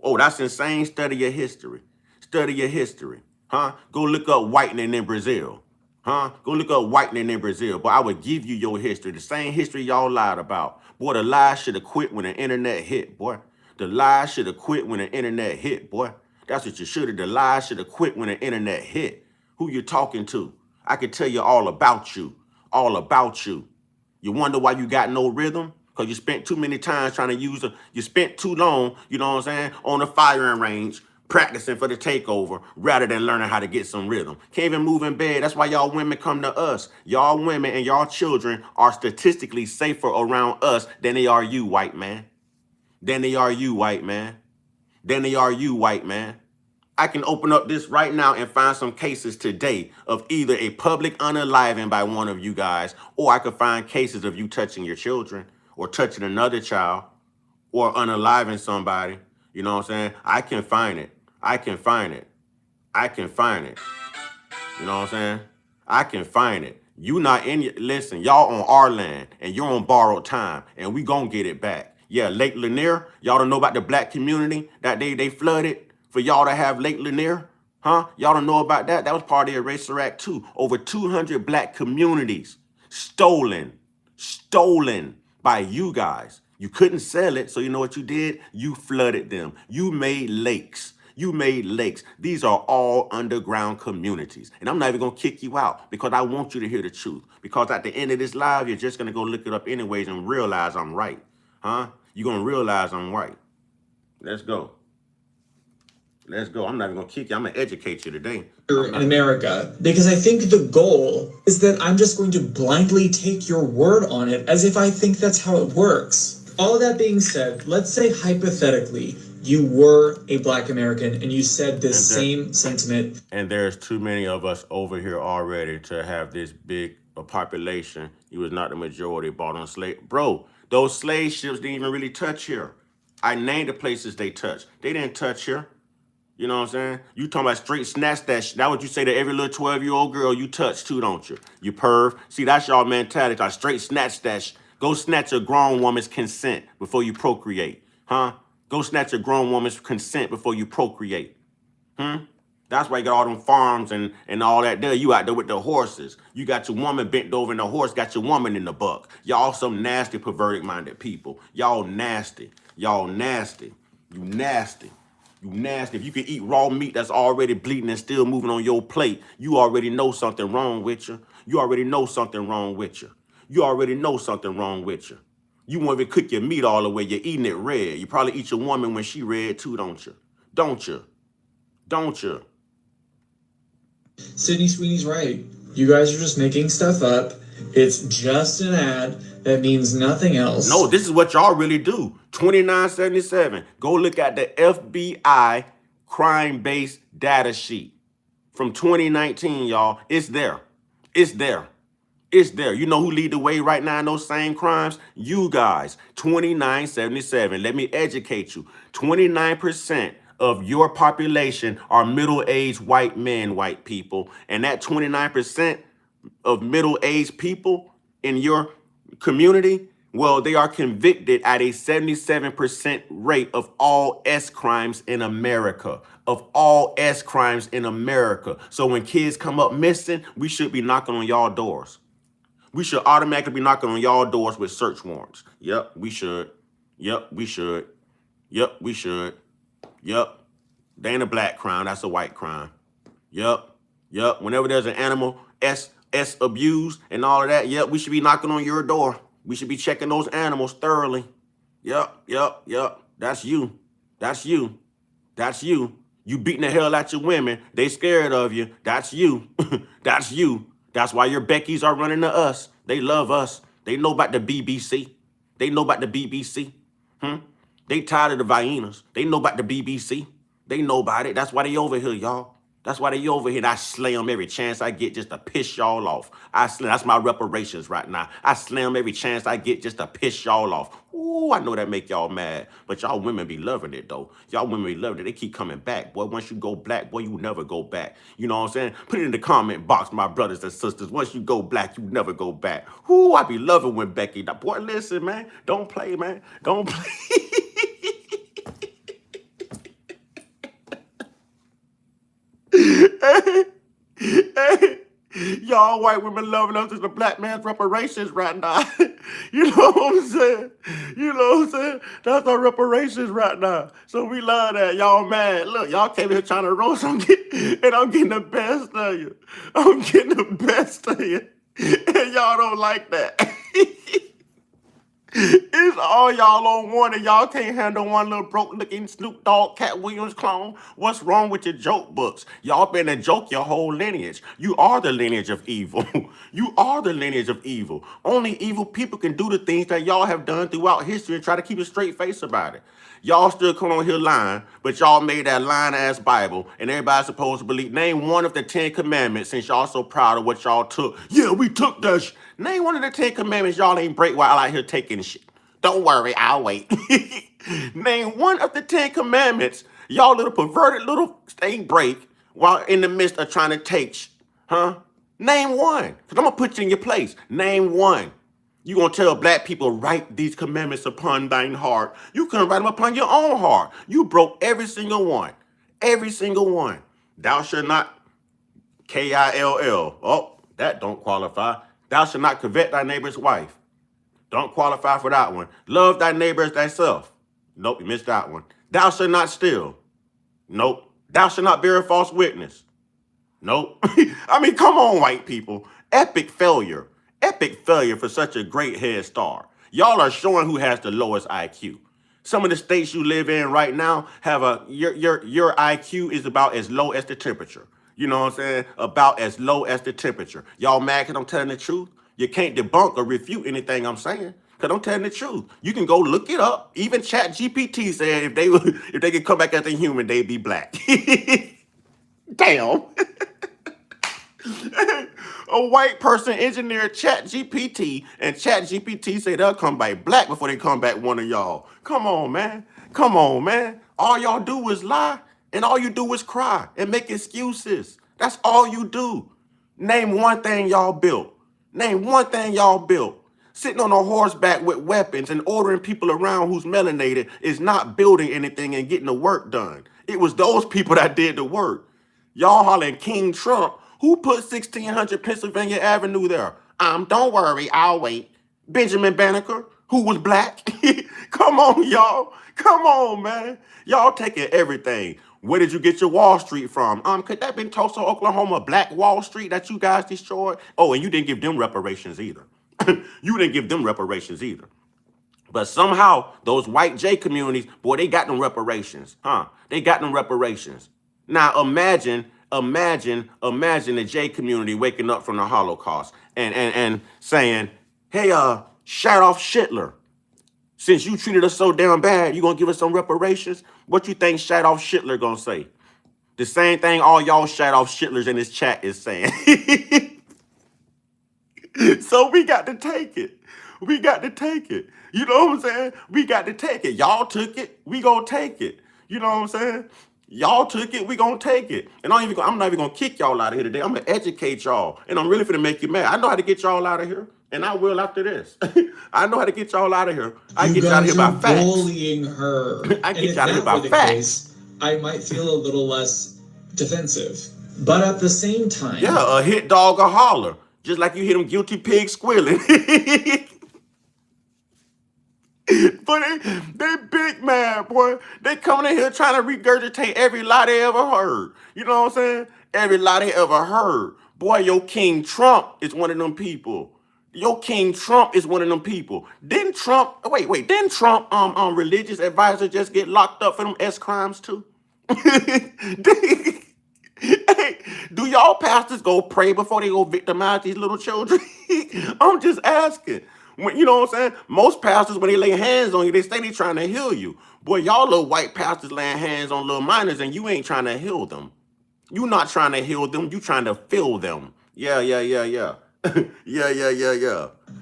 Oh, that's insane. Study your history. Study your history, huh? Go look up whitening in Brazil, huh? Go look up whitening in Brazil. But I would give you your history, the same history y'all lied about. Boy, the lies should have quit when the internet hit, boy. The lies should have quit when the internet hit, boy. That's what you should have. The lies should have quit when the internet hit. Who you talking to? I can tell you all about you, all about you. You wonder why you got no rhythm? Because you spent too many times trying to use you spent too long, you know what I'm saying, on the firing range, practicing for the takeover rather than learning how to get some rhythm. Can't even move in bed. That's why y'all women come to us. Y'all women and y'all children are statistically safer around us than they are you, white man. Than they are you, white man. Than they are you, white man. I can open up this right now and find some cases today of either a public unaliving by one of you guys, or I could find cases of you touching your children or touching another child or unaliving somebody. You know what I'm saying? I can find it. I can find it. I can find it. You know what I'm saying? I can find it. You not in, listen, y'all on our land and you're on borrowed time and we gonna get it back. Yeah, Lake Lanier, y'all don't know about the black community that they flooded for y'all to have Lake Lanier? Huh? Y'all don't know about that? That was part of the Eraser Act too. Over 200 black communities stolen by you guys. You couldn't sell it, so you know what you did? You flooded them. You made lakes. You made lakes. These are all underground communities. And I'm not even going to kick you out because I want you to hear the truth. Because at the end of this live, you're just going to go look it up anyways and realize I'm right. Huh? You're going to realize I'm right. Let's go. Let's go. I'm not even going to kick you. I'm going to educate you today. In America, because I think the goal is that I'm just going to blindly take your word on it as if I think that's how it works. All of that being said, let's say hypothetically you were a black American and you said this same sentiment. And there's too many of us over here already to have this big a population. You was not the majority bought on slave. Bro, those slave ships didn't even really touch here. I named the places they touched. They didn't touch here. You know what I'm saying? You talking about straight snatch that shit. That what you say to every little 12-year-old girl you touch too, don't you? You perv. See, that's y'all mentality. I straight snatch that shit. Go snatch a grown woman's consent before you procreate. Huh? Go snatch a grown woman's consent before you procreate. That's why you got all them farms and all that there. You out there with the horses. You got your woman bent over and the horse got your woman in the buck. Y'all some nasty, perverted-minded people. Y'all nasty. Y'all nasty. You nasty. You nasty. If you can eat raw meat that's already bleeding and still moving on your plate, you already know something wrong with you. You already know something wrong with you. You already know something wrong with you. You won't even cook your meat all the way. You're eating it red. You probably eat your woman when she red too, don't you? Don't you? Don't you? Sydney Sweeney's right. You guys are just making stuff up. It's just an ad that means nothing else. No, this is what y'all really do. 2977. Go look at the FBI crime-based data sheet from 2019, y'all. It's there. It's there. It's there. You know who lead the way right now in those same crimes? You guys. 2977. Let me educate you. 29% of your population are middle-aged white men, white people. And that 29% of middle-aged people in your community, well, they are convicted at a 77% rate of all S crimes in America. Of all S crimes in America. So when kids come up missing, we should be knocking on y'all doors. We should automatically be knocking on y'all doors with search warrants. Yep, we should. Yep, we should. Yep, we should. Yep. They ain't a black crime, that's a white crime. Yep. Yep. Whenever there's an animal S abused and all of that, yep, we should be knocking on your door. We should be checking those animals thoroughly. Yep, yep, yep. That's you. That's you. That's you. You beating the hell out your women. They scared of you. That's you. That's you. That's why your Beckys are running to us. They love us. They know about the BBC. They know about the BBC. They tired of the Viennas. They know about the BBC. They know about it. That's why they over here, y'all. That's why they over here. And I slay them every chance I get just to piss y'all off. That's my reparations right now. I slay them every chance I get just to piss y'all off. Ooh, I know that make y'all mad. But y'all women be loving it, though. Y'all women be loving it. They keep coming back. Boy, once you go black, boy, you never go back. You know what I'm saying? Put it in the comment box, my brothers and sisters. Once you go black, you never go back. Ooh, I be loving when Becky. Boy, listen, man. Don't play, man. Don't play. Hey, y'all white women loving us as the black man's reparations right now. You know what I'm saying? You know what I'm saying? That's our reparations right now. So we love that. Y'all mad. Look, y'all came here trying to roast. I'm getting the best of you. I'm getting the best of you. And y'all don't like that. It's all y'all on one and y'all can't handle one little broke looking Snoop Dogg Cat Williams clone. What's wrong with your joke books? Y'all been a joke your whole lineage. You are the lineage of evil. You are the lineage of evil. Only evil people can do the things that y'all have done throughout history and try to keep a straight face about it. Y'all still come on here lying, but y'all made that lying-ass Bible, and everybody's supposed to believe. Name one of the 10 Commandments, since y'all so proud of what y'all took. Yeah, we took that shit. Name one of the 10 Commandments y'all ain't break while out here taking shit. Don't worry, I'll wait. Name one of the 10 Commandments y'all little perverted little ain't break while in the midst of trying to take shit. Huh? Name one, because I'm going to put you in your place. Name one. You gonna tell black people, write these commandments upon thine heart. You couldn't write them upon your own heart. You broke every single one. Every single one. Thou shalt not, K-I-L-L. Oh, that don't qualify. Thou shalt not covet thy neighbor's wife. Don't qualify for that one. Love thy neighbor as thyself. Nope, you missed that one. Thou shalt not steal. Nope. Thou shalt not bear a false witness. Nope. I mean, come on, white people. Epic failure. Epic failure for such a great head start. Y'all are showing who has the lowest IQ. Some of the states you live in right now have your IQ is about as low as the temperature. You know what I'm saying? About as low as the temperature. Y'all mad because I'm telling the truth? You can't debunk or refute anything I'm saying because I'm telling the truth. You can go look it up. Even ChatGPT said if they could come back as a human, they'd be black. Damn. A white person engineered ChatGPT, and ChatGPT say they'll come back black before they come back one of y'all. Come on, man. Come on, man. All y'all do is lie, and all you do is cry and make excuses. That's all you do. Name one thing y'all built. Name one thing y'all built. Sitting on a horseback with weapons and ordering people around who's melanated is not building anything and getting the work done. It was those people that did the work. Y'all hollering King Trump. Who put 1600 Pennsylvania Avenue there? Don't worry, I'll wait. Benjamin Banneker, who was black. Come on, y'all. Come on, man. Y'all taking everything. Where did you get your Wall Street from? Could that been Tulsa, Oklahoma, Black Wall Street that you guys destroyed? Oh, and you didn't give them reparations either. You didn't give them reparations either. But somehow, those white J communities, boy, they got them reparations. They got them reparations. Now, imagine the J community waking up from the Holocaust and saying, hey, shout off Hitler. Since you treated us so damn bad, you gonna give us some reparations? What you think shout off Hitler gonna say? The same thing all y'all shout off Hitlers in this chat is saying. So we got to take it. We got to take it. You know what I'm saying? We got to take it. Y'all took it. We gonna take it. You know what I'm saying? Y'all took it, we gonna take it. And I'm not even gonna kick y'all out of here today. I'm gonna educate y'all. And I'm really finna make you mad. I know how to get y'all out of here. And I will after this. I know how to get y'all out of here. I get y'all out of here by facts. Bullying her. I get y'all out of here by facts. Case, I might feel a little less defensive. But at the same time. Yeah, a hit dog or holler. Just like you hear them guilty pigs squealing. But they big mad, boy. They coming in here trying to regurgitate every lie they ever heard. You know what I'm saying? Every lie they ever heard. Boy, your King Trump is one of them people. Your King Trump is one of them people. Didn't Trump religious advisor just get locked up for them S crimes too? Hey, do y'all pastors go pray before they go victimize these little children? I'm just asking. You know what I'm saying? Most pastors, when they lay hands on you, they say they trying to heal you. Boy, y'all little white pastors laying hands on little minors and you ain't trying to heal them. You not trying to heal them. You trying to fill them. Yeah. Yeah.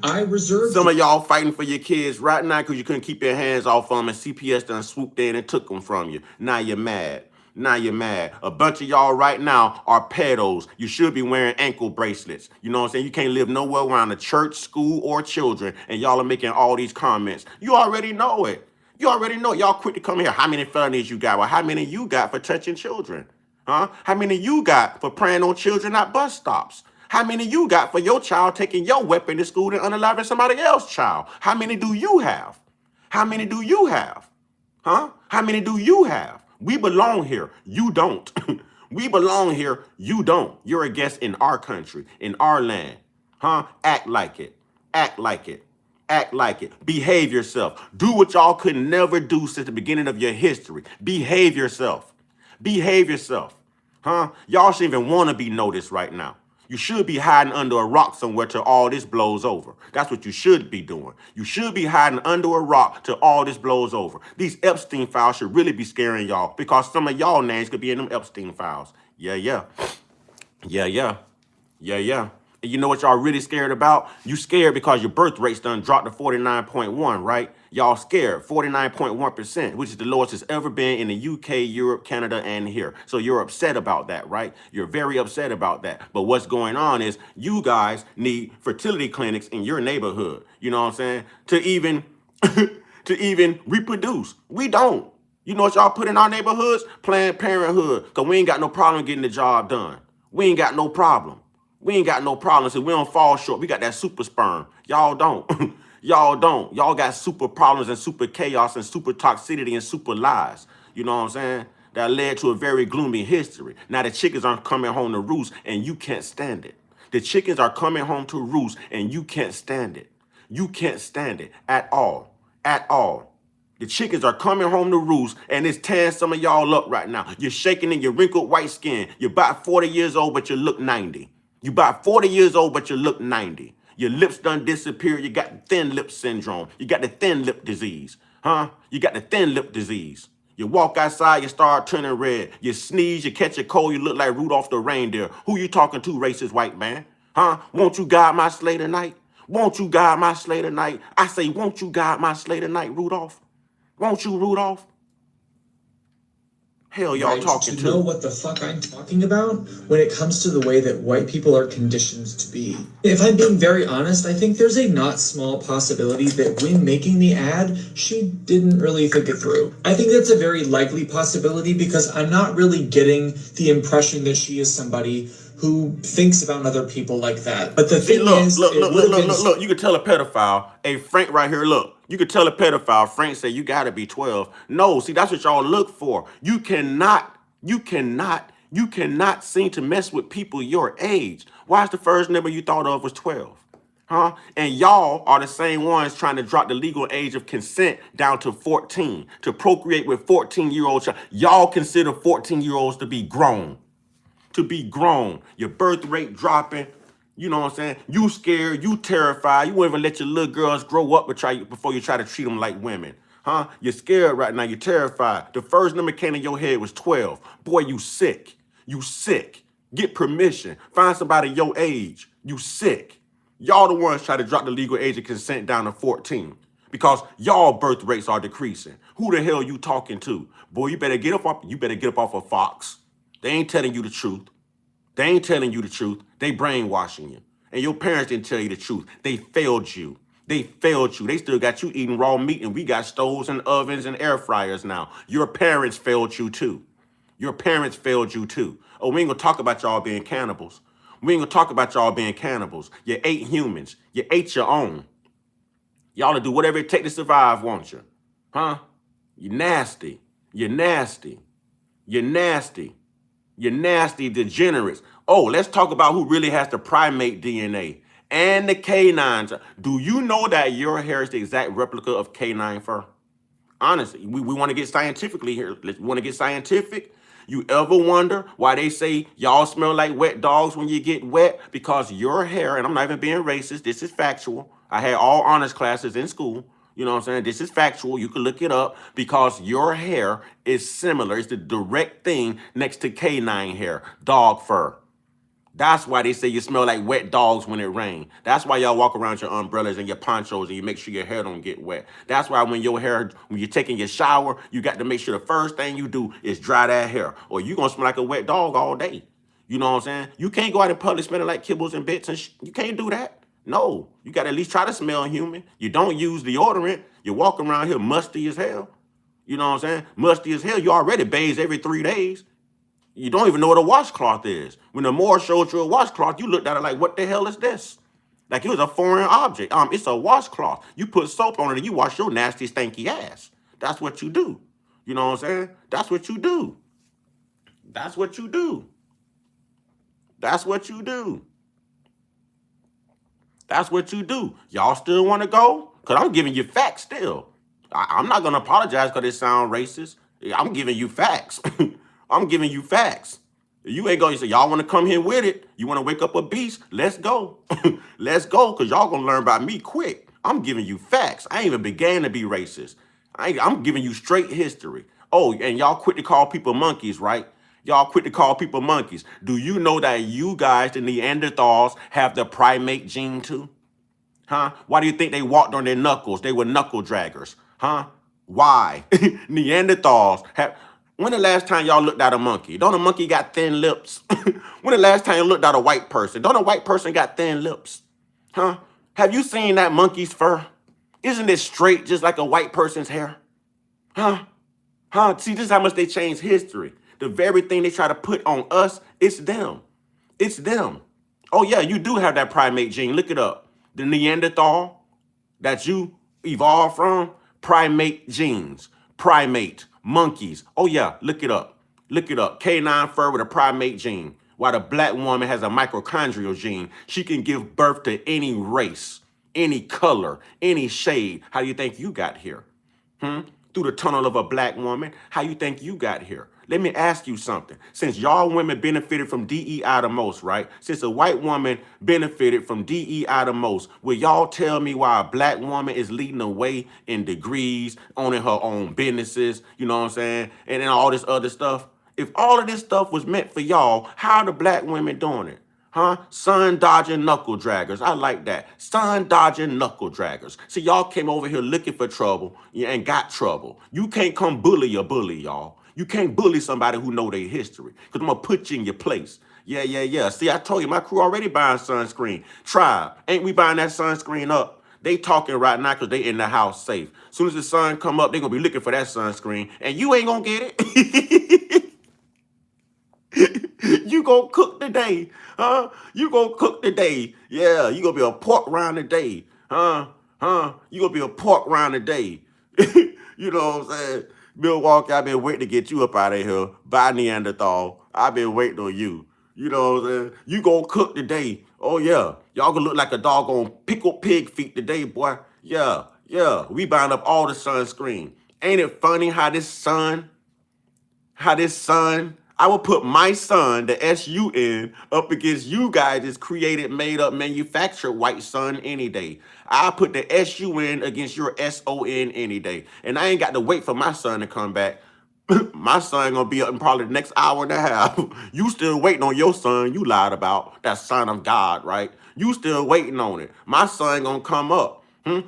I reserve some of y'all fighting for your kids right now because you couldn't keep your hands off them and CPS done swooped in and took them from you. Now you're mad. A bunch of y'all right now are pedos. You should be wearing ankle bracelets. You know what I'm saying? You can't live nowhere around a church, school, or children, and y'all are making all these comments. You already know it. Y'all quick to come here. How many felonies you got? Well, how many you got for touching children? Huh? How many you got for preying on children at bus stops? How many you got for your child taking your weapon to school and unaliving somebody else's child? How many do you have? Huh? How many do you have? We belong here. You don't. We belong here. You don't. You're a guest in our country, in our land. Huh? Act like it. Act like it. Behave yourself. Do what y'all could never do since the beginning of your history. Behave yourself. Behave yourself. Huh? Y'all shouldn't even want to be noticed right now. You should be hiding under a rock somewhere till all this blows over. That's what you should be doing. You should be hiding under a rock till all this blows over. These Epstein files should really be scaring y'all because some of y'all names could be in them Epstein files. Yeah, yeah. Yeah, yeah. Yeah, yeah. And you know what y'all really scared about? You scared because your birth rate's done dropped to 49.1, right? Y'all scared, 49.1%, which is the lowest it's ever been in the UK, Europe, Canada, and here. So you're upset about that, right? You're very upset about that. But what's going on is you guys need fertility clinics in your neighborhood. You know what I'm saying? To even to even reproduce. We don't. You know what y'all put in our neighborhoods? Planned Parenthood, because we ain't got no problem getting the job done. We ain't got no problem. We ain't got no problem. So we don't fall short. We got that super sperm. Y'all don't. Y'all don't. Y'all got super problems and super chaos and super toxicity and super lies. You know what I'm saying? That led to a very gloomy history. Now the chickens aren't coming home to roost and you can't stand it. The chickens are coming home to roost and you can't stand it. You can't stand it at all. At all. The chickens are coming home to roost and it's tearing some of y'all up right now. You're shaking in your wrinkled white skin. You're about 40 years old, but you look 90. You about 40 years old, but you look 90. Your lips done disappeared. You got thin lip syndrome. You got the thin lip disease. Huh? You got the thin lip disease. You walk outside, you start turning red. You sneeze, you catch a cold, you look like Rudolph the reindeer. Who you talking to, racist white man? Huh? Won't you guide my sleigh tonight? Won't you guide my sleigh tonight? I say, won't you guide my sleigh tonight, Rudolph? Won't you, Rudolph? Hell y'all Right, talking to know what the fuck I'm talking about when it comes to the way that white people are conditioned to be. If I'm being very honest, I think there's a not small possibility that when making the ad, she didn't really think it through. I think that's a very likely possibility because I'm not really getting the impression that she is somebody who thinks about other people like that. But the thing is, look, you could tell a pedophile, hey, Frank right here, look. You could tell a pedophile, Frank said, you gotta be 12. No, see, that's what y'all look for. You cannot seem to mess with people your age. Why is the first number you thought of was 12? Huh? And y'all are the same ones trying to drop the legal age of consent down to 14, to procreate with 14-year-old child. Y'all consider 14-year-olds to be grown. To be grown. Your birth rate dropping. You know what I'm saying? You scared, you terrified. You won't even let your little girls grow up before you try to treat them like women. Huh? You're scared right now. You're terrified. The first number came in your head was 12. Boy, you sick. You sick. Get permission. Find somebody your age. You sick. Y'all the ones try to drop the legal age of consent down to 14 because y'all birth rates are decreasing. Who the hell you talking to? Boy, you better get up off of Fox. They ain't telling you the truth. They ain't telling you the truth. They brainwashing you. And your parents didn't tell you the truth. They failed you. They failed you. They still got you eating raw meat and we got stoves and ovens and air fryers now. Your parents failed you too. Your parents failed you too. Oh, we ain't gonna talk about y'all being cannibals. We ain't gonna talk about y'all being cannibals. You ate humans. You ate your own. Y'all to do whatever it takes to survive, won't you? Huh? You nasty. You're nasty. You're nasty. You nasty degenerates. Oh, let's talk about who really has the primate DNA and the canines. Do you know that your hair is the exact replica of canine fur? Honestly, we want to get scientifically here. We want to get scientific. You ever wonder why they say y'all smell like wet dogs when you get wet? Because your hair, and I'm not even being racist, this is factual. I had all honors classes in school. You know what I'm saying? This is factual. You can look it up because your hair is similar. It's the direct thing next to canine hair, dog fur. That's why they say you smell like wet dogs when it rains. That's why y'all walk around your umbrellas and your ponchos and you make sure your hair don't get wet. That's why when you're taking your shower, you got to make sure the first thing you do is dry that hair or you're going to smell like a wet dog all day. You know what I'm saying? You can't go out in public smelling like kibbles and bits and you can't do that. No, you got to at least try to smell human. You don't use deodorant. You walk around here musty as hell. You know what I'm saying? Musty as hell. You already bathe every 3 days. You don't even know what a washcloth is. When the Moor showed you a washcloth, you looked at it like, what the hell is this? Like it was a foreign object. It's a washcloth. You put soap on it and you wash your nasty, stanky ass. That's what you do. You know what I'm saying? That's what you do. That's what you do. That's what you do. That's what you do. Y'all still want to go? Because I'm giving you facts still. I'm not going to apologize because it sounds racist. I'm giving you facts. I'm giving you facts. You ain't going to say, y'all want to come here with it? You want to wake up a beast? Let's go. Let's go, because y'all going to learn about me quick. I'm giving you facts. I ain't even began to be racist. I'm giving you straight history. Oh, and y'all quit to call people monkeys, right? Y'all quit to call people monkeys. Do you know that you guys, the Neanderthals, have the primate gene too? Huh? Why do you think they walked on their knuckles? They were knuckle draggers. Huh? Why? Neanderthals have... When the last time y'all looked at a monkey? Don't a monkey got thin lips? When the last time you looked at a white person? Don't a white person got thin lips? Huh? Have you seen that monkey's fur? Isn't it straight just like a white person's hair? Huh? Huh? See, this is how much they changed history. The very thing they try to put on us, it's them. It's them. Oh yeah, you do have that primate gene. Look it up. The Neanderthal that you evolved from, primate genes. Primate, monkeys. Oh yeah, look it up. Look it up. Canine fur with a primate gene. While the black woman has a mitochondrial gene, she can give birth to any race, any color, any shade. How do you think you got here? Through the tunnel of a black woman. How you think you got here? Let me ask you something. Since y'all women benefited from DEI the most, right? Since a white woman benefited from DEI the most, will y'all tell me why a black woman is leading the way in degrees, owning her own businesses, you know what I'm saying? And then all this other stuff. If all of this stuff was meant for y'all, how are the black women doing it? Huh? Sun dodging knuckle draggers. I like that. Sun dodging knuckle draggers. See, y'all came over here looking for trouble and got trouble. You can't come bully y'all. You can't bully somebody who know their history, because I'm going to put you in your place. Yeah. See, I told you, my crew already buying sunscreen. Tribe, ain't we buying that sunscreen up? They talking right now because they in the house safe. Soon as the sun come up, they going to be looking for that sunscreen, and you ain't going to get it. You gonna cook today, huh? You gonna cook today. Yeah, you gonna be a pork round today, huh? You gonna be a pork round today. You know what I'm saying? Milwaukee, I've been waiting to get you up out of here. Bye, Neanderthal. I've been waiting on you. You know what I'm saying? You gonna cook today. Oh, yeah. Y'all gonna look like a doggone pickled pig feet today, boy. Yeah. We buying up all the sunscreen. Ain't it funny how this sun, I will put my son, the S-U-N, up against you guys' created, made up, manufactured white sun any day. I put the S-U-N against your S-O-N any day. And I ain't got to wait for my son to come back. My son gonna be up in probably the next hour and a half. You still waiting on your son you lied about, that son of God, right? You still waiting on it. My son gonna come up.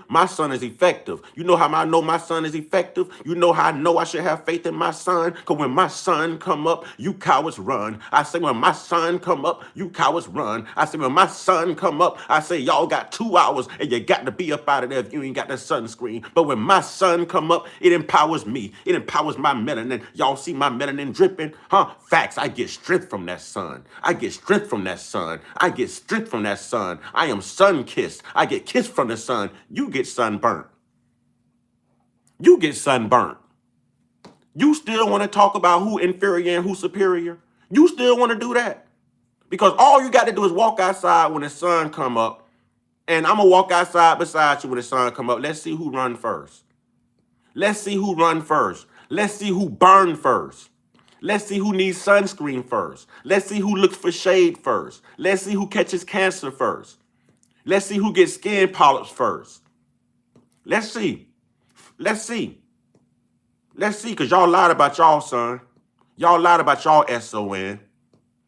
My son is effective. You know how I know my son is effective? You know how I know I should have faith in my son? Because when my son come up, you cowards run. I say when my son come up, you cowards run. I say when my son come up, I say y'all got 2 hours and you got to be up out of there if you ain't got the sunscreen. But when my son come up, it empowers me. It empowers my melanin. Y'all see my melanin dripping? Facts, I get strength from that sun. I get strength from that sun. I get strength from that sun. I am sun-kissed. I get kissed from the sun. You get sunburnt. You get sunburnt. You still want to talk about who inferior and who superior? You still want to do that? Because all you got to do is walk outside when the sun come up, and I'm going to walk outside beside you when the sun come up. Let's see who run first. Let's see who run first. Let's see who burn first. Let's see who needs sunscreen first. Let's see who looks for shade first. Let's see who catches cancer first. Let's see who gets skin polyps first. Let's see. Because y'all lied about y'all son. Y'all lied about y'all S-O-N.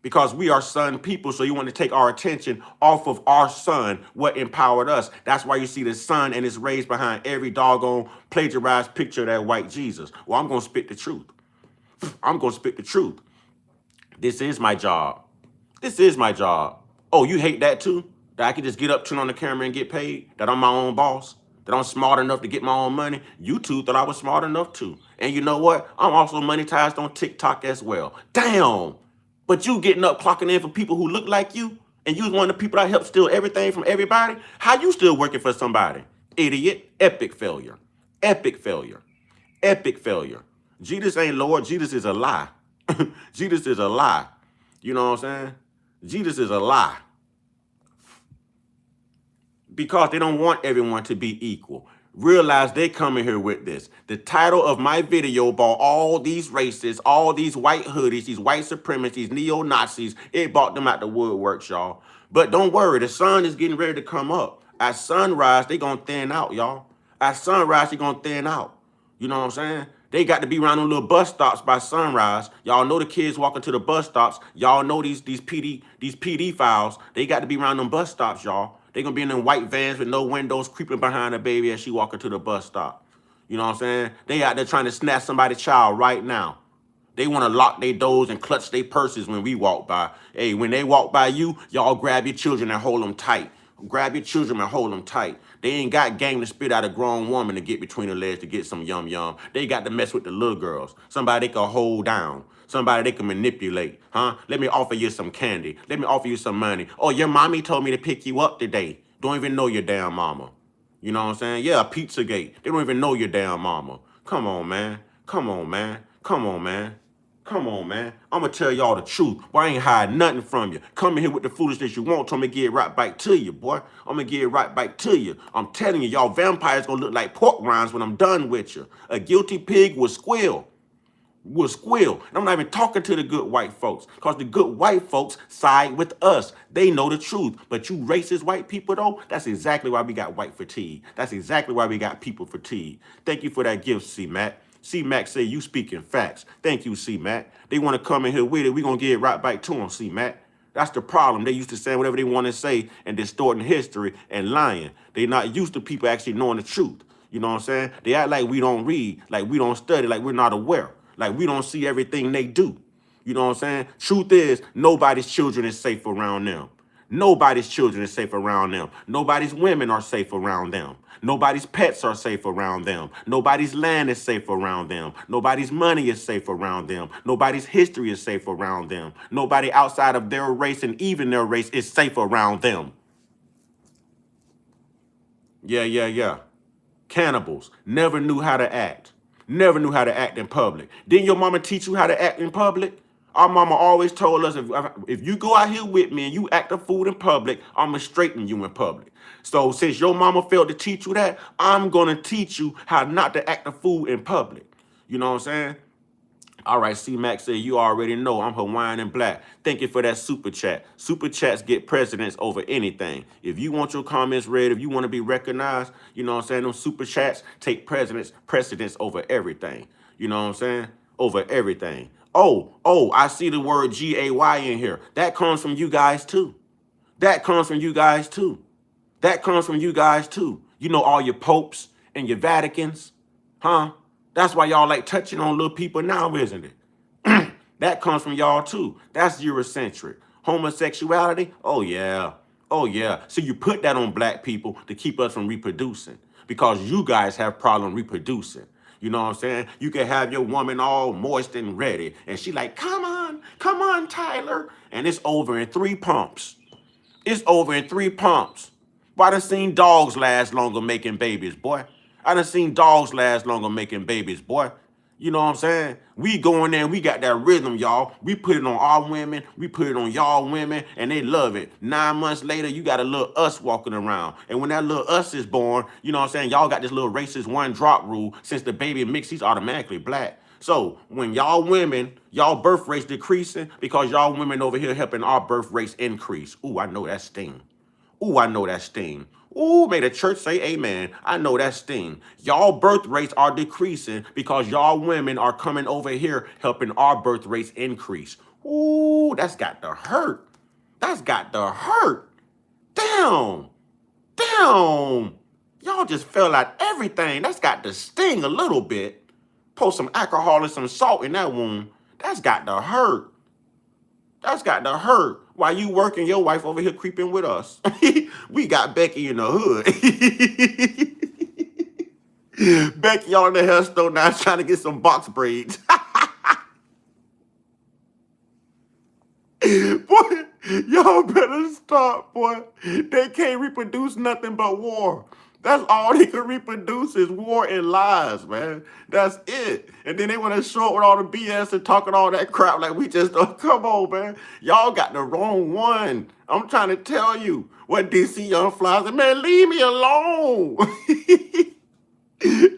Because we are sun people, so you want to take our attention off of our sun, what empowered us. That's why you see the sun and its rays behind every doggone plagiarized picture of that white Jesus. Well, I'm going to spit the truth. This is my job. Oh, you hate that too? That I can just get up, turn on the camera, and get paid? That I'm my own boss? That I'm smart enough to get my own money? You two thought I was smart enough too. And you know what? I'm also monetized on TikTok as well. Damn! But you getting up, clocking in for people who look like you, and you was one of the people that helped steal everything from everybody? How you still working for somebody? Idiot. Epic failure. Jesus ain't Lord. Jesus is a lie. Jesus is a lie. You know what I'm saying? Jesus is a lie. Because they don't want everyone to be equal. realize they coming here with this. The title of my video about all these racists, all these white hoodies, these white supremacists, neo-Nazis, it brought them out the woodworks, y'all. But don't worry, the sun is getting ready to come up. At sunrise, they gonna thin out, y'all. At sunrise, they gonna thin out. You know what I'm saying? They got to be around them little bus stops by sunrise. Y'all know the kids walking to the bus stops. Y'all know these PD files. They got to be around them bus stops, y'all. They gonna be in them white vans with no windows, creeping behind the baby as she walking to the bus stop. You know what I'm saying? They out there trying to snatch somebody's child right now. They want to lock their doors and clutch their purses when we walk by. Hey, when they walk by you, y'all grab your children and hold them tight. Grab your children and hold them tight. They ain't got game to spit out a grown woman to get between the legs to get some yum-yum. They got to mess with the little girls. Somebody they can hold down. Somebody they can manipulate. Huh? Let me offer you some candy. Let me offer you some money. Oh, your mommy told me to pick you up today. Don't even know your damn mama. You know what I'm saying? Yeah, Pizzagate. They don't even know your damn mama. Come on, man. Come on, man. Come on, man. Come on, man. I'm going to tell y'all the truth. Boy, I ain't hiding nothing from you. Come in here with the foolishness you want. I'm going to get it right back to you, boy. I'm going to get it right back to you. I'm telling you, y'all vampires going to look like pork rinds when I'm done with you. A guilty pig will squeal. Will squeal. And I'm not even talking to the good white folks, because the good white folks side with us. They know the truth. But you racist white people, though, that's exactly why we got white fatigue. That's exactly why we got people fatigue. Thank you for that gift, C-Mac. C-Mac say you speaking facts. Thank you, C-Mac. They want to come in here with it. We're going to get it right back to them, C-Mac. That's the problem. They used to say whatever they want to say and distorting history and lying. They're not used to people actually knowing the truth. You know what I'm saying? They act like we don't read, like we don't study, like we're not aware, like we don't see everything they do. You know what I'm saying? Truth is, nobody's children is safe around them. Nobody's children is safe around them. Nobody's women are safe around them. Nobody's pets are safe around them. Nobody's land is safe around them. Nobody's money is safe around them. Nobody's history is safe around them. Nobody outside of their race and even their race is safe around them. Yeah. Cannibals never knew how to act. Never knew how to act in public. Didn't your mama teach you how to act in public? Our mama always told us, if you go out here with me and you act a fool in public, I'm going to straighten you in public. So since your mama failed to teach you that, I'm going to teach you how not to act a fool in public. You know what I'm saying? All right, C-Mac said, you already know I'm Hawaiian and black. Thank you for that super chat. Super chats get precedence over anything. If you want your comments read, if you want to be recognized, you know what I'm saying, those super chats take precedence over everything. You know what I'm saying? Over everything. Oh, I see the word G-A-Y in here. That comes from you guys too. That comes from you guys too. That comes from you guys too. You know, all your popes and your Vaticans, huh? That's why y'all like touching on little people now, isn't it? That comes from y'all too. That's Eurocentric. Homosexuality, oh yeah. So you put that on black people to keep us from reproducing, because you guys have problem reproducing. You know what I'm saying? You can have your woman all moist and ready, and she like, come on, Tyler. And it's over in 3 pumps. It's over in 3 pumps. Boy, I done seen dogs last longer making babies, boy. I done seen dogs last longer making babies, boy. You know what I'm saying? We go in there and we got that rhythm, y'all. We put it on our women. We put it on y'all women, and they love it. 9 months later, you got a little us walking around. And when that little us is born, you know what I'm saying? Y'all got this little racist 1-drop rule. Since the baby mixed, he's automatically black. So when y'all women, y'all birth rates decreasing because y'all women over here helping our birth rates increase. Ooh, I know that sting. Ooh, I know that sting. Ooh, may the church say amen. I know that sting. Y'all birth rates are decreasing because y'all women are coming over here helping our birth rates increase. Ooh, that's got to hurt. That's got to hurt. Damn. Y'all just fell out everything. That's got to sting a little bit. Pour some alcohol and some salt in that wound. That's got to hurt. That's got to hurt. While you working, your wife over here creeping with us. We got Becky in the hood. Becky, y'all in the hair store now trying to get some box braids. Boy, y'all better stop, boy. They can't reproduce nothing but war. That's all they can reproduce is war and lies, man. That's it. And then they want to show up with all the BS and talking all that crap like we just don't. Come on, man. Y'all got the wrong one. I'm trying to tell you what DC Young Fly said. Man, leave me alone.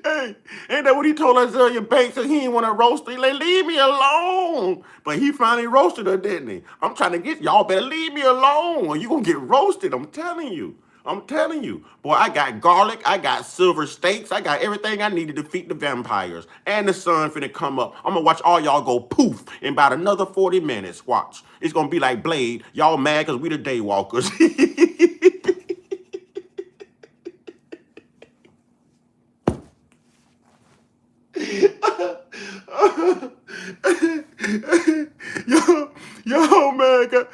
Hey, ain't that what he told Azealia Banks that he didn't want to roast her? He like, leave me alone. But he finally roasted her, didn't he? I'm trying to get y'all better leave me alone or you gonna get roasted. I'm telling you. I'm telling you. Boy, I got garlic, I got silver steaks, I got everything I need to defeat the vampires. And the sun finna come up. I'm gonna watch all y'all go poof in about another 40 minutes. Watch. It's gonna be like Blade. Y'all mad because we the daywalkers. Y'all mad,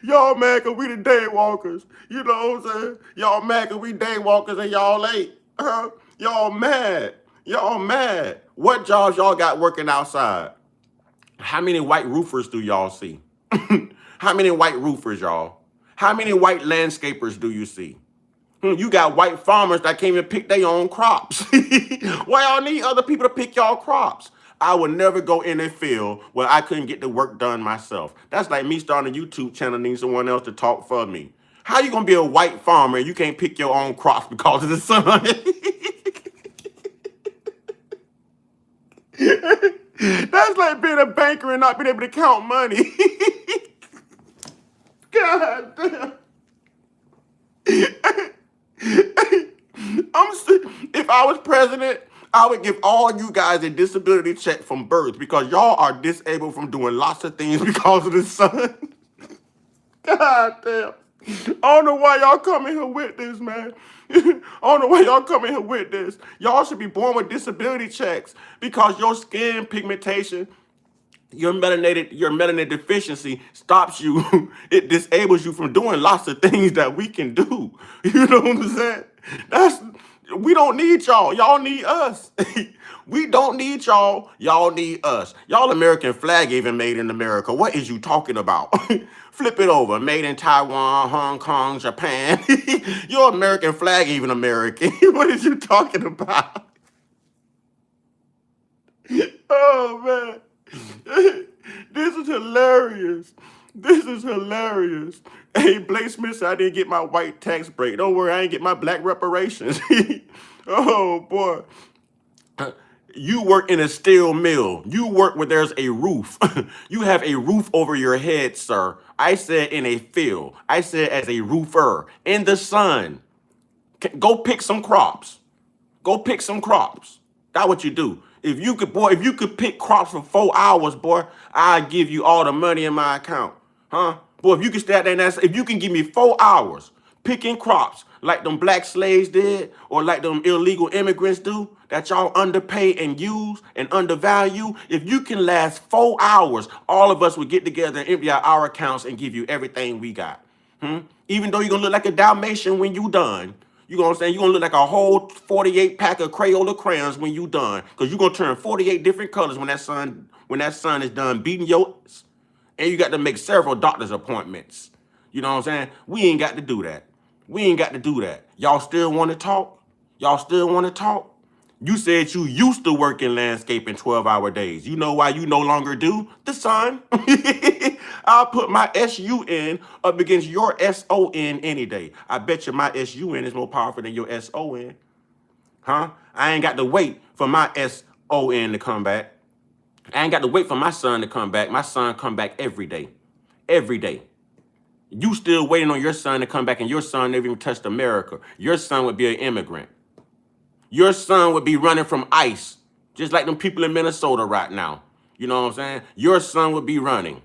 y'all mad cause we the daywalkers. You know what I'm saying? Y'all mad cause we daywalkers and y'all late. Y'all mad. Y'all mad. What jobs y'all got working outside? How many white roofers do y'all see? How many white roofers, y'all? How many white landscapers do you see? You got white farmers that can't even pick their own crops. Why y'all need other people to pick y'all crops? I would never go in a field where I couldn't get the work done myself. That's like me starting a YouTube channel needing someone else to talk for me. How you gonna be a white farmer and you can't pick your own crops because of the sun? That's like being a banker and not being able to count money. God damn. If I was president, I would give all you guys a disability check from birth because y'all are disabled from doing lots of things because of the sun. God damn. I don't know why y'all coming here with this, man. I don't know why y'all coming here with this. Y'all should be born with disability checks because your skin pigmentation, your melanin deficiency stops you. It disables you from doing lots of things that we can do. You know what I'm saying? We don't need y'all. Y'all need us. We don't need y'all. Y'all need us. Y'all American flag even made in America. What is you talking about? Flip it over. Made in Taiwan, Hong Kong, Japan. Your American flag even American. What is you talking about? Oh, man. This is hilarious. This is hilarious. Hey, Blake Smith said I didn't get my white tax break. Don't worry, I ain't get my black reparations. Oh, boy. You work in a steel mill. You work where there's a roof. You have a roof over your head, sir. I said in a field. I said as a roofer. In the sun. Go pick some crops. Go pick some crops. That's what you do. If you could pick crops for 4 hours, boy, I'd give you all the money in my account. Huh? Boy, if you can stay out there and if you can give me 4 hours picking crops like them black slaves did or like them illegal immigrants do that y'all underpay and use and undervalue, if you can last 4 hours, all of us would get together and empty out our accounts and give you everything we got. Even though you're going to look like a Dalmatian when you done. You know what I'm saying? You're going to look like a whole 48 pack of Crayola crayons when you done. Because you're going to turn 48 different colors when that sun is done beating yours. And you got to make several doctor's appointments. You know what I'm saying? We ain't got to do that. We ain't got to do that. Y'all still want to talk? Y'all still want to talk? You said you used to work in landscaping 12-hour days. You know why you no longer do? The sun. I'll put my SUN up against your SON any day. I bet you my SUN is more powerful than your SON. Huh? I ain't got to wait for my SON to come back. I ain't got to wait for my son to come back. My son come back every day. Every day. You still waiting on your son to come back and your son never even touched America. Your son would be an immigrant. Your son would be running from ICE, just like them people in Minnesota right now. You know what I'm saying? Your son would be running.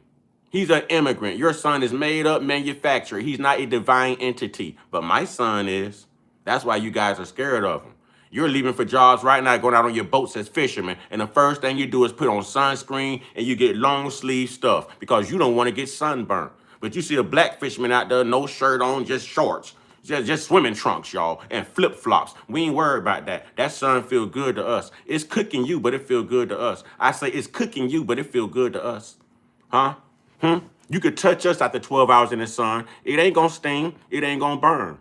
He's an immigrant. Your son is made up, manufactured. He's not a divine entity, but my son is. That's why you guys are scared of him. You're leaving for jobs right now, going out on your boats as fishermen, and the first thing you do is put on sunscreen and you get long sleeve stuff because you don't want to get sunburned. But you see a black fisherman out there, no shirt on, just shorts. Just swimming trunks, y'all, and flip-flops. We ain't worried about that. That sun feel good to us. It's cooking you, but it feel good to us. I say it's cooking you, but it feel good to us. Huh? You could touch us after 12 hours in the sun. It ain't gonna sting. It ain't gonna burn.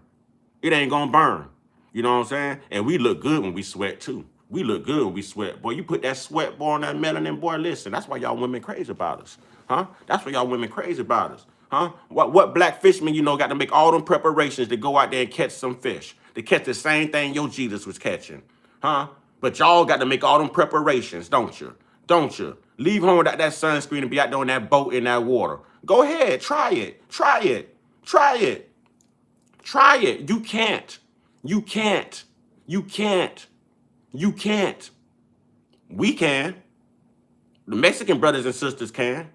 It ain't gonna burn. You know what I'm saying? And we look good when we sweat, too. We look good when we sweat. Boy, you put that sweat, boy, on that melanin, boy, listen. That's why y'all women crazy about us. Huh? That's why y'all women crazy about us. Huh? What black fisherman, got to make all them preparations to go out there and catch some fish, to catch the same thing your Jesus was catching? Huh? But y'all got to make all them preparations, don't you? Don't you? Leave home without that sunscreen and be out there on that boat in that water. Go ahead, try it, try it, try it, try it. You can't, you can't, you can't, you can't. We can. The Mexican brothers and sisters can.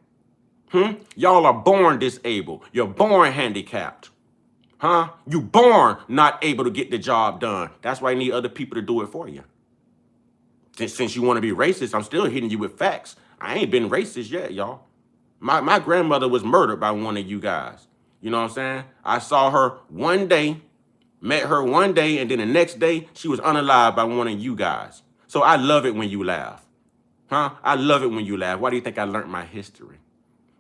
Y'all are born disabled. You're born handicapped. You born not able to get the job done. That's why you need other people to do it for you. Since you want to be racist, I'm still hitting you with facts. I ain't been racist yet, y'all. My grandmother was murdered by one of you guys. You know what I'm saying? I saw her one day, met her one day, and then the next day, she was unalived by one of you guys. So I love it when you laugh. I love it when you laugh. Why do you think I learned my history?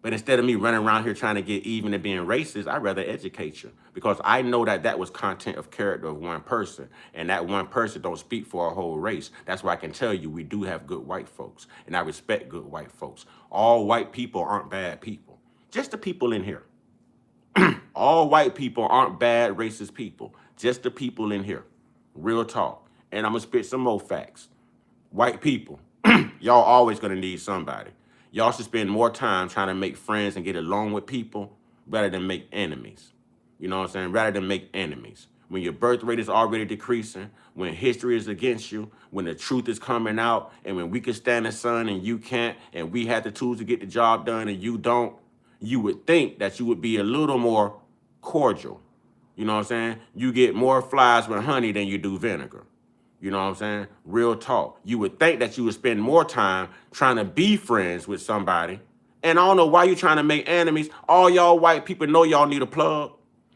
But instead of me running around here trying to get even and being racist, I'd rather educate you, because I know that that was content of character of one person, and that one person don't speak for a whole race. That's why I can tell you we do have good white folks, and I respect good white folks. All white people aren't bad people. Just the people in here. All white people aren't bad racist people. Just the people in here. Real talk. And I'm going to spit some more facts. White people, y'all always going to need somebody. Y'all should spend more time trying to make friends and get along with people rather than make enemies. You know what I'm saying? Rather than make enemies. When your birth rate is already decreasing, when history is against you, when the truth is coming out, and when we can stand the sun and you can't, and we have the tools to get the job done and you don't, you would think that you would be a little more cordial. You know what I'm saying? You get more flies with honey than you do vinegar. You know what I'm saying? Real talk. You would think that you would spend more time trying to be friends with somebody. And I don't know why you're trying to make enemies. All y'all white people know y'all need a plug.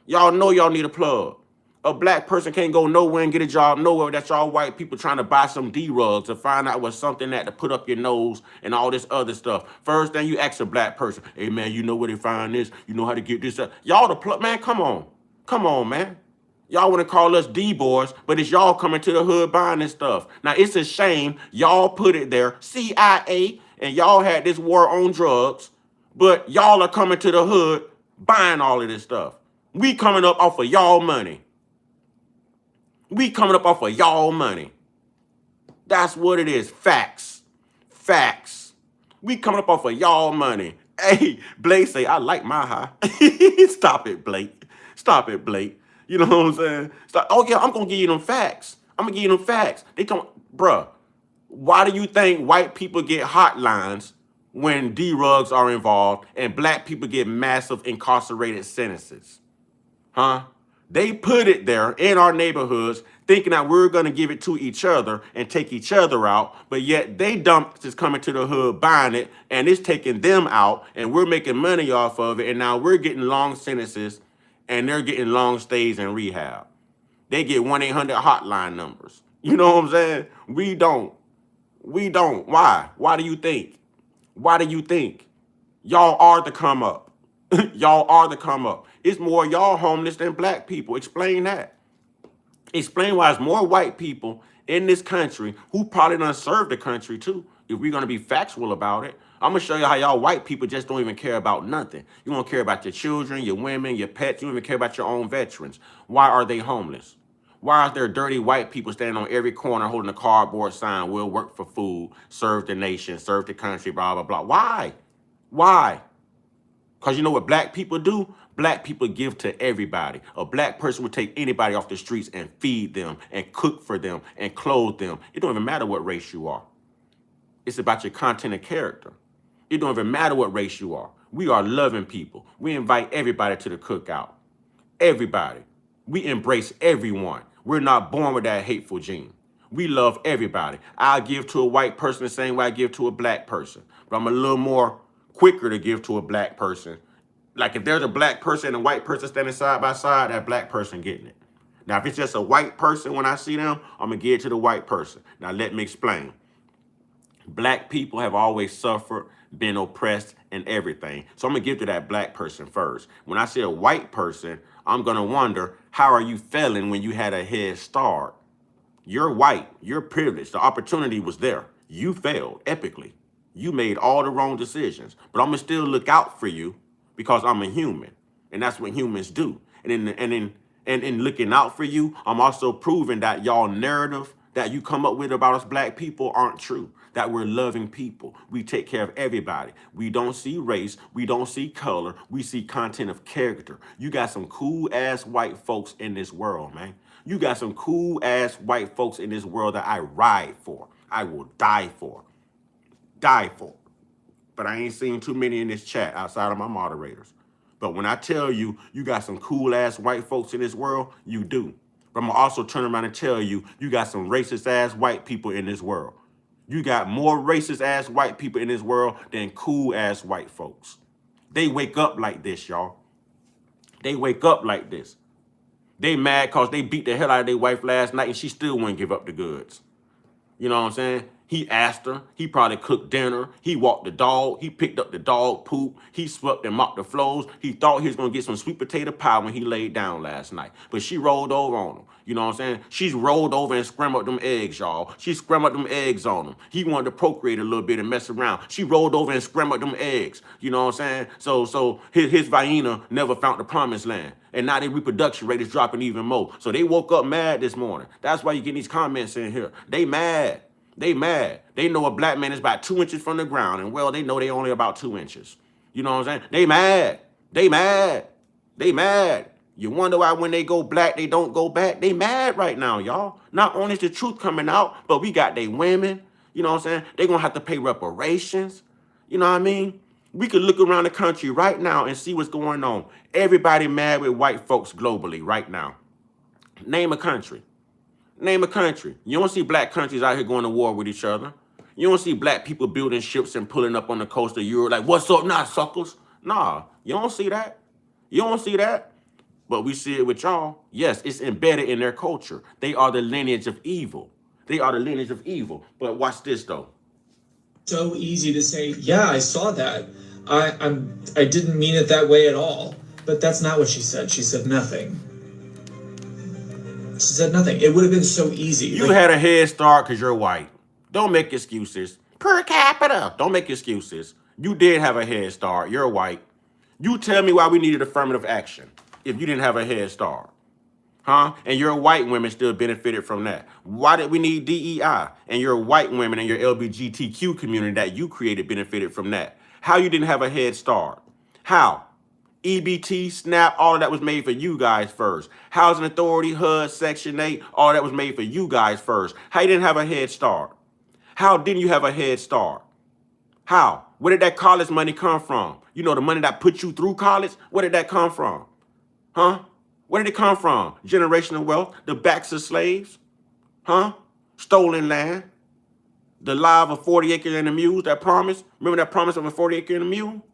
Y'all know y'all need a plug. A black person can't go nowhere and get a job nowhere. That's y'all white people trying to buy some D-rugs to find out what's something that to put up your nose and all this other stuff. First thing you ask a black person, hey man, you know where they find this? You know how to get this up? Y'all the plug, man, come on. Come on, man. Y'all want to call us D-boys, but it's y'all coming to the hood buying this stuff. Now, it's a shame y'all put it there, CIA, and y'all had this war on drugs, but y'all are coming to the hood buying all of this stuff. We coming up off of y'all money. We coming up off of y'all money. That's what it is. Facts. Facts. We coming up off of y'all money. Hey, Blake say, I like my high. Stop it, Blake. Stop it, Blake. You know what I'm saying? Stop. Oh, yeah, I'm going to give you them facts. I'm going to give you them facts. They come, bruh, why do you think white people get hotlines when D-rugs are involved and black people get massive incarcerated sentences? They put it there in our neighborhoods thinking that we're going to give it to each other and take each other out, but yet they dump is coming to the hood buying it, and it's taking them out, and we're making money off of it, and now we're getting long sentences, and they're getting long stays in rehab. They get 1-800 hotline numbers. You know what I'm saying? We don't. We don't. Why? Why do you think? Why do you think? Y'all are the come up. Y'all are the come up. It's more y'all homeless than black people. Explain that. Explain why it's more white people in this country who probably done served the country too, if we're going to be factual about it. I'm going to show you how y'all white people just don't even care about nothing. You don't care about your children, your women, your pets. You don't even care about your own veterans. Why are they homeless? Why are there dirty white people standing on every corner holding a cardboard sign, we'll work for food, serve the nation, serve the country, blah, blah, blah. Why? Why? Because you know what black people do? Black people give to everybody. A black person would take anybody off the streets and feed them and cook for them and clothe them. It don't even matter what race you are. It's about your content and character. It don't even matter what race you are. We are loving people. We invite everybody to the cookout. Everybody. We embrace everyone. We're not born with that hateful gene. We love everybody. I give to a white person the same way I give to a black person. But I'm a little more quicker to give to a black person. Like if there's a black person and a white person standing side by side, that black person getting it. Now, if it's just a white person, when I see them, I'm going to give it to the white person. Now, let me explain. Black people have always suffered, been oppressed, and everything. So I'm going to give to that black person first. When I see a white person, I'm going to wonder, how are you feeling when you had a head start? You're white. You're privileged. The opportunity was there. You failed epically. You made all the wrong decisions. But I'm going to still look out for you because I'm a human. And that's what humans do. And in looking out for you, I'm also proving that y'all narrative that you come up with about us black people aren't true. That we're loving people. We take care of everybody. We don't see race. We don't see color. We see content of character. You got some cool ass white folks in this world, man. You got some cool ass white folks in this world that I ride for. I will die for. Die for. But I ain't seen too many in this chat outside of my moderators. But when I tell you, you got some cool ass white folks in this world, you do. But I'm gonna also turn around and tell you, you got some racist ass white people in this world. You got more racist ass white people in this world than cool ass white folks. They wake up like this, y'all. They wake up like this. They mad because they beat the hell out of their wife last night and she still wouldn't give up the goods. You know what I'm saying? He asked her. He probably cooked dinner. He walked the dog. He picked up the dog poop. He swept and mopped the floors. He thought he was going to get some sweet potato pie when he laid down last night. But she rolled over on him. You know what I'm saying? She's rolled over and scrambled them eggs, y'all. She scrambled them eggs on him. He wanted to procreate a little bit and mess around. She rolled over and scrambled them eggs. You know what I'm saying? So his Vienna never found the promised land. And now their reproduction rate is dropping even more. So they woke up mad this morning. That's why you get these comments in here. They mad. They mad. They know a black man is about 2 inches from the ground. And well, they know they only about 2 inches. You know what I'm saying? They mad. They mad. They mad. You wonder why when they go black, they don't go back. They mad right now, y'all. Not only is the truth coming out, but we got they women. You know what I'm saying? They're going to have to pay reparations. You know what I mean? We could look around the country right now and see what's going on. Everybody mad with white folks globally right now. Name a country. Name a country. You don't see black countries out here going to war with each other. You don't see black people building ships and pulling up on the coast of Europe like, what's up now, suckers? Nah, you don't see that. You don't see that. But we see it with y'all. Yes, it's embedded in their culture. They are the lineage of evil. They are the lineage of evil. But watch this, though. So easy to say, yeah, I saw that. I didn't mean it that way at all. But that's not what she said. She said nothing. She said nothing. It would have been so easy. You had a head start because you're white. Don't make excuses. Per capita. Don't make excuses. You did have a head start. You're white. You tell me why we needed affirmative action if you didn't have a head start. Huh? And your white women still benefited from that. Why did we need DEI? And your white women and your LGBTQ community that you created benefited from that. How you didn't have a head start? How? EBT, SNAP, all of that was made for you guys first. Housing Authority, HUD, Section 8, all that was made for you guys first. How you didn't have a head start? How didn't you have a head start? How? Where did that college money come from? You know, the money that put you through college, where did that come from? Huh? Where did it come from? Generational wealth, the backs of slaves? Huh? Stolen land? The lie of a 40 acre and a mule, that promise? Remember that promise of a 40 acre and a mule?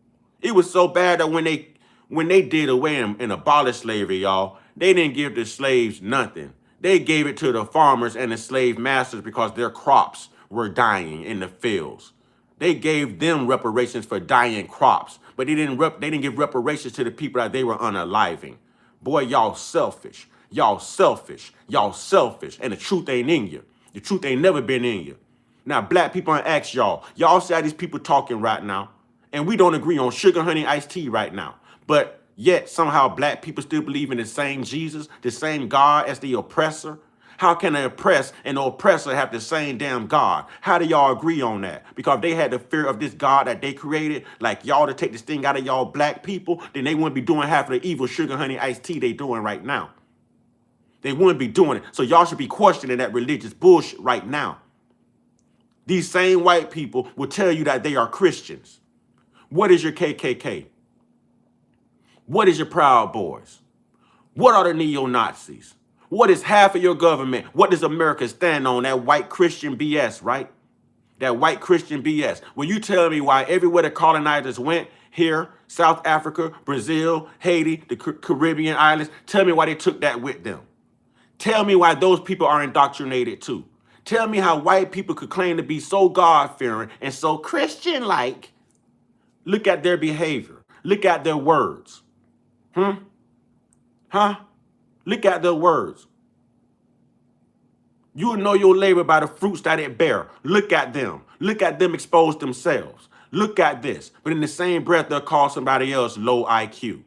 It was so bad that when they did away and abolished slavery, y'all, they didn't give the slaves nothing. They gave it to the farmers and the slave masters because their crops were dying in the fields. They gave them reparations for dying crops, but they didn't give reparations to the people that they were unaliving. Boy, y'all selfish. Y'all selfish. Y'all selfish. And the truth ain't in you. The truth ain't never been in you. Now, black people, I ask y'all. Y'all see how these people talking right now. And we don't agree on sugar, honey, iced tea right now. But yet somehow black people still believe in the same Jesus, the same God as the oppressor. How can the oppressed and the oppressor have the same damn God? How do y'all agree on that? Because if they had the fear of this God that they created, like y'all to take this thing out of y'all black people, then they wouldn't be doing half of the evil sugar, honey, iced tea they doing right now. They wouldn't be doing it. So y'all should be questioning that religious bullshit right now. These same white people will tell you that they are Christians. What is your KKK? What is your Proud Boys? What are the neo-Nazis? What is half of your government? What does America stand on? That white Christian BS, right? That white Christian BS. Will you tell me why everywhere the colonizers went, here, South Africa, Brazil, Haiti, the Caribbean islands, tell me why they took that with them? Tell me why those people are indoctrinated too. Tell me how white people could claim to be so God-fearing and so Christian-like. Look at their behavior. Look at their words. Look at their words. You will know your labor by the fruits that it bear. Look at them. Look at them expose themselves. Look at this. But in the same breath, they'll call somebody else low IQ.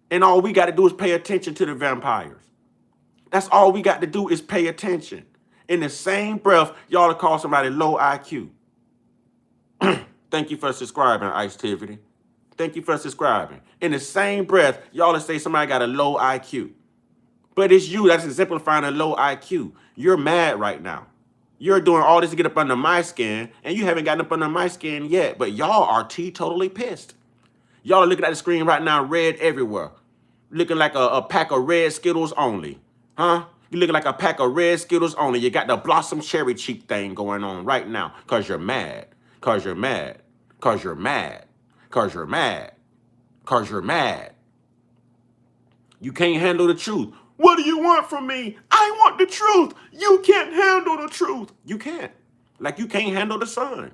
And all we got to do is pay attention to the vampires. That's all we got to do is pay attention. In the same breath, y'all will call somebody low IQ. Thank you for subscribing, Ice Tivity. Thank you for subscribing. In the same breath, y'all will say somebody got a low IQ. But it's you that's exemplifying a low IQ. You're mad right now. You're doing all this to get up under my skin, and you haven't gotten up under my skin yet. But y'all are totally pissed. Y'all are looking at the screen right now, red everywhere. Looking like a pack of red Skittles only. Huh? You looking like a pack of red Skittles only. You got the blossom cherry cheek thing going on right now. Because you're mad. Because you're mad. Because you're mad. Because you're mad. Because you're mad. You can't handle the truth. What do you want from me? I want the truth. You can't handle the truth. You can't. Like you can't handle the sun.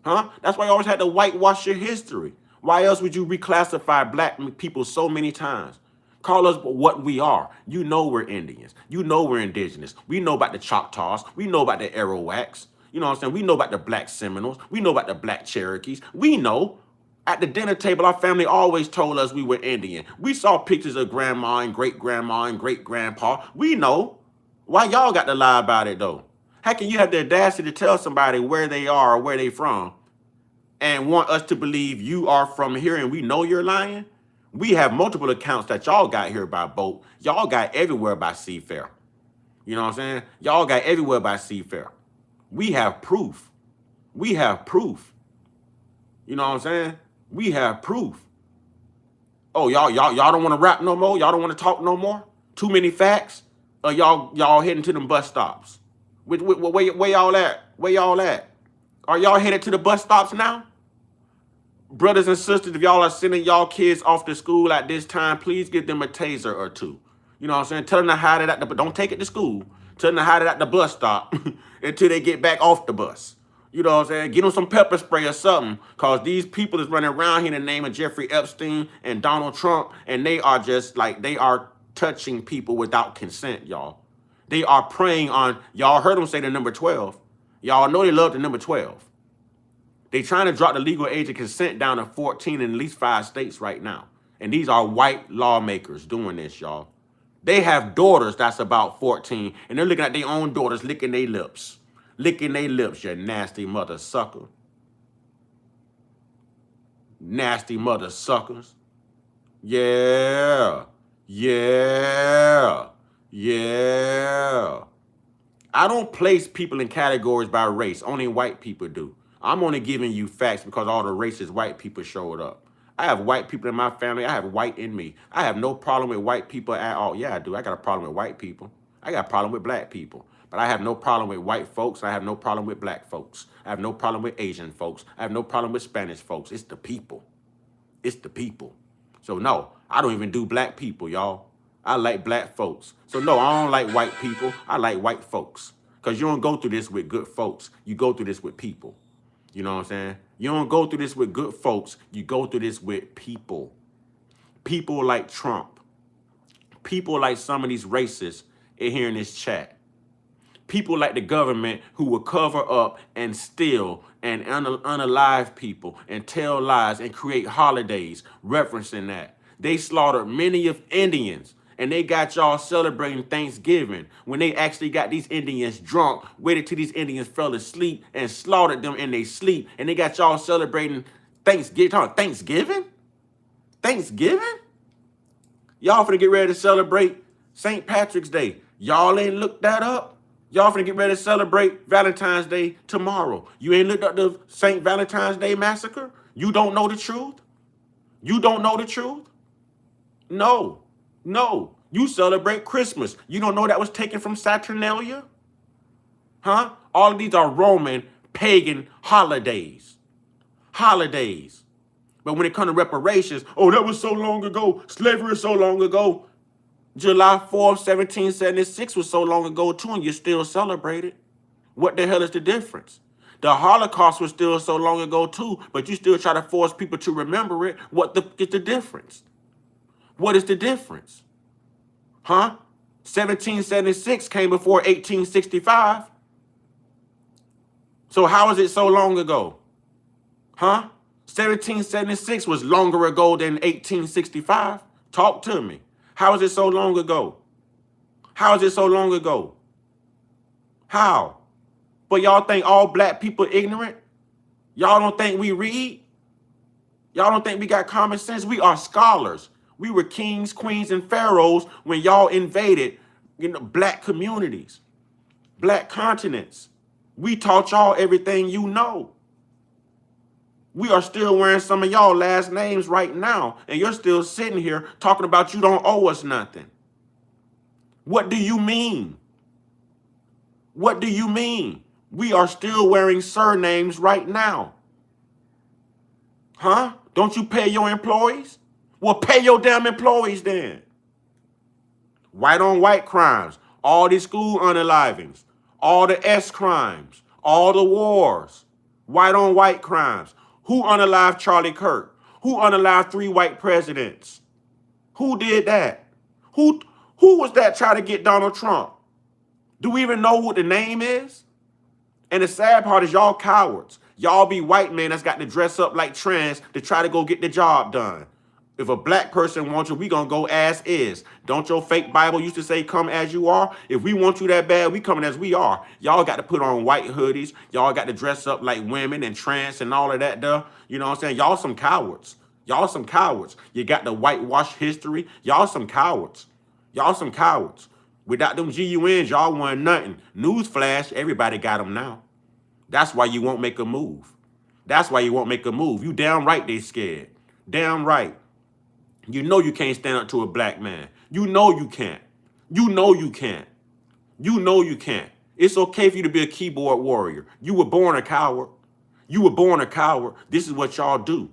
Huh? That's why you always had to whitewash your history. Why else would you reclassify black people so many times? Call us what we are. You know we're Indians. You know we're indigenous. We know about the Choctaws. We know about the Arawaks. You know what I'm saying? We know about the black Seminoles. We know about the black Cherokees. We know. At the dinner table, our family always told us we were Indian. We saw pictures of grandma and great-grandma and great-grandpa. We know. Why y'all got to lie about it, though? How can you have the audacity to tell somebody where they are or where they from and want us to believe you are from here and we know you're lying? We have multiple accounts that y'all got here by boat. Y'all got everywhere by seafair. You know what I'm saying? Y'all got everywhere by seafair. We have proof. We have proof. You know what I'm saying? We have proof. Oh, y'all don't want to rap no more? Y'all don't want to talk no more? Too many facts? Or y'all heading to them bus stops? Where y'all at? Where y'all at? Are y'all headed to the bus stops now? Brothers and sisters, if y'all are sending y'all kids off to school at this time, please give them a taser or two. You know what I'm saying? Tell them to hide it at but don't take it to school. Tell them to hide it at the bus stop until they get back off the bus. You know what I'm saying? Get them some pepper spray or something. Because these people is running around here in the name of Jeffrey Epstein and Donald Trump. And they are just like, they are touching people without consent, y'all. They are preying on, y'all heard them say the number 12. Y'all know they love the number 12. They trying to drop the legal age of consent down to 14 in at least 5 states right now. And these are white lawmakers doing this, y'all. They have daughters that's about 14. And they're looking at their own daughters licking their lips. Licking their lips, you nasty mother sucker. Nasty mother suckers. Yeah. Yeah. Yeah. I don't place people in categories by race. Only white people do. I'm only giving you facts because all the racist white people showed up. I have white people in my family. I have white in me. I have no problem with white people at all. Yeah, I do. I got a problem with white people. I got a problem with black people. But I have no problem with white folks. I have no problem with black folks. I have no problem with Asian folks. I have no problem with Spanish folks. It's the people. It's the people. So no, I don't even do black people, y'all. I like black folks. So no, I don't like white people. I like white folks. Because you don't go through this with good folks. You go through this with people. You know what I'm saying? You don't go through this with good folks. You go through this with people. People like Trump. People like some of these racists in here in this chat. People like the government who will cover up and steal and unalive people and tell lies and create holidays referencing that. They slaughtered many of Indians and they got y'all celebrating Thanksgiving when they actually got these Indians drunk, waited till these Indians fell asleep and slaughtered them in their sleep. And they got y'all celebrating Thanksgiving? Thanksgiving? Y'all finna get ready to celebrate St. Patrick's Day. Y'all ain't looked that up? Y'all finna get ready to celebrate Valentine's Day tomorrow. You ain't looked up the St. Valentine's Day massacre? You don't know the truth? You don't know the truth? No. No. You celebrate Christmas. You don't know that was taken from Saturnalia? Huh? All of these are Roman, pagan holidays. Holidays. But when it comes to reparations, oh, that was so long ago. Slavery is so long ago. July 4th, 1776 was so long ago too, and you still celebrate it. What the hell is the difference? The Holocaust was still so long ago too, but you still try to force people to remember it. What is the difference? What is the difference? Huh? 1776 came before 1865. So how is it so long ago? Huh? 1776 was longer ago than 1865. Talk to me. How is it so long ago? How is it so long ago? How? But y'all think all black people ignorant? Y'all don't think we read? Y'all don't think we got common sense? We are scholars. We were kings, queens, and pharaohs when y'all invaded, black communities, black continents. We taught y'all everything you know. We are still wearing some of y'all last names right now, and you're still sitting here talking about you don't owe us nothing. What do you mean? What do you mean? We are still wearing surnames right now. Huh? Don't you pay your employees? Well, pay your damn employees then. White on white crimes, all the school unalivings, all the S crimes, all the wars, white on white crimes. Who unalived Charlie Kirk? Who unalived 3 white presidents? Who did that? Who was that trying to get Donald Trump? Do we even know what the name is? And the sad part is y'all cowards. Y'all be white men that's got to dress up like trans to try to go get the job done. If a black person wants you, we gonna go as is. Don't your fake Bible used to say come as you are? If we want you that bad, we coming as we are. Y'all got to put on white hoodies. Y'all got to dress up like women and trans and all of that stuff. You know what I'm saying? Y'all some cowards. Y'all some cowards. You got the whitewash history. Y'all some cowards. Y'all some cowards. Without them GUNs, y'all want nothing. Newsflash, everybody got them now. That's why you won't make a move. That's why you won't make a move. You damn right they scared. Damn right. You know you can't stand up to a black man. You know you can't. You know you can't. You know you can't. It's okay for you to be a keyboard warrior. You were born a coward. You were born a coward. This is what y'all do.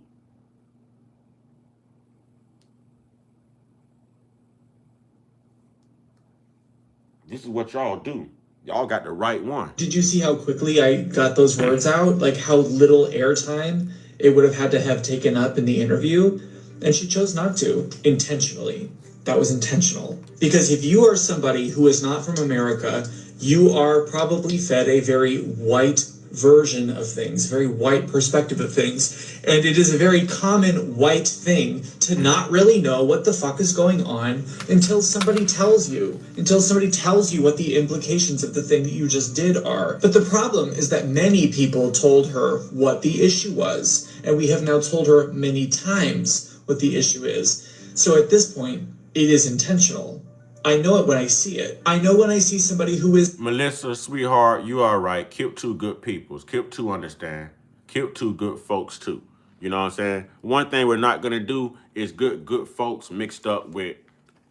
This is what y'all do. Y'all got the right one. Did you see how quickly I got those words out? Like how little airtime it would have had to have taken up in the interview? And she chose not to, intentionally. That was intentional. Because if you are somebody who is not from America, you are probably fed a very white version of things, very white perspective of things. And it is a very common white thing to not really know what the fuck is going on until somebody tells you what the implications of the thing that you just did are. But the problem is that many people told her what the issue was, and we have now told her many times what the issue is. So at this point, it is intentional. I know it when I see it. I know when I see somebody who is... Melissa, sweetheart, you are right. Killed 2 good peoples. Killed 2 understand. Killed 2 good folks too. You know what I'm saying? One thing we're not going to do is good folks mixed up with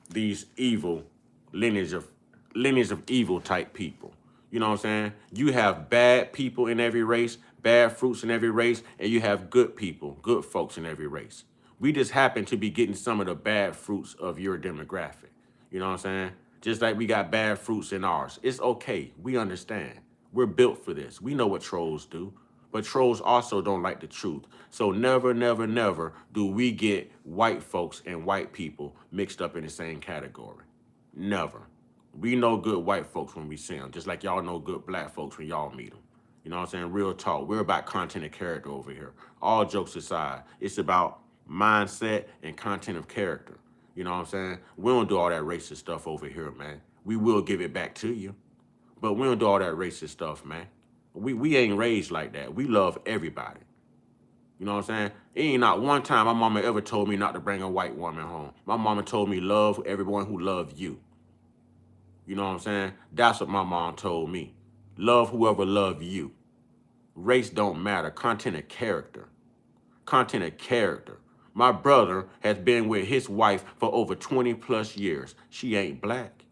these evil lineage of evil type people. You know what I'm saying? You have bad people in every race, bad fruits in every race, and you have good people, good folks in every race. We just happen to be getting some of the bad fruits of your demographic. You know what I'm saying? Just like we got bad fruits in ours. It's okay. We understand. We're built for this. We know what trolls do. But trolls also don't like the truth. So never, never, never do we get white folks and white people mixed up in the same category. Never. We know good white folks when we see them, just like y'all know good black folks when y'all meet them. You know what I'm saying? Real talk. We're about content and character over here. All jokes aside, it's about mindset and content of character. You know what I'm saying? We don't do all that racist stuff over here, man. We will give it back to you, but we don't do all that racist stuff, man. We ain't raised like that. We love everybody. You know what I'm saying? It ain't not one time my mama ever told me not to bring a white woman home. My mama told me love everyone who loved you. You know what I'm saying? That's what my mom told me. Love whoever loved you. Race don't matter. Content of character. Content of character. My brother has been with his wife for over 20 plus years. She ain't black.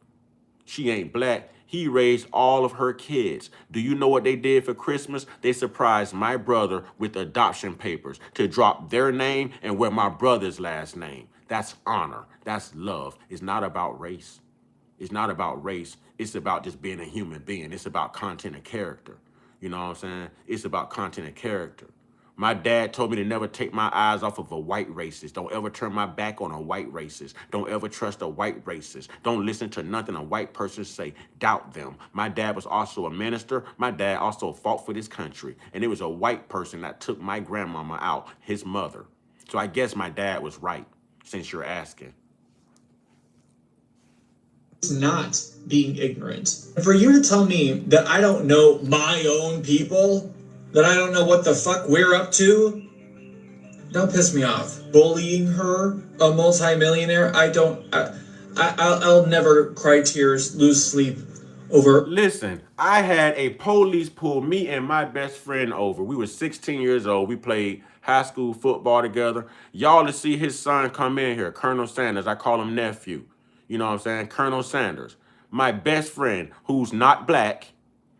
She ain't black. He raised all of her kids. Do you know what they did for Christmas? They surprised my brother with adoption papers to drop their name and wear my brother's last name. That's honor. That's love. It's not about race. It's not about race. It's about just being a human being. It's about content and character. You know what I'm saying? It's about content and character. My dad told me to never take my eyes off of a white racist. Don't ever turn my back on a white racist. Don't ever trust a white racist. Don't listen to nothing a white person say. Doubt them. My dad was also a minister. My dad also fought for this country. And it was a white person that took my grandmama out, his mother. So I guess my dad was right, since you're asking. It's not being ignorant. And for you to tell me that I don't know my own people, that I don't know what the fuck we're up to, don't piss me off. Bullying her, a multimillionaire, I'll never cry tears, lose sleep over. Listen, I had a police pull me and my best friend over. We were 16 years old. We played high school football together. Y'all to see his son come in here, Colonel Sanders. I call him nephew. You know what I'm saying? Colonel Sanders. My best friend, who's not black.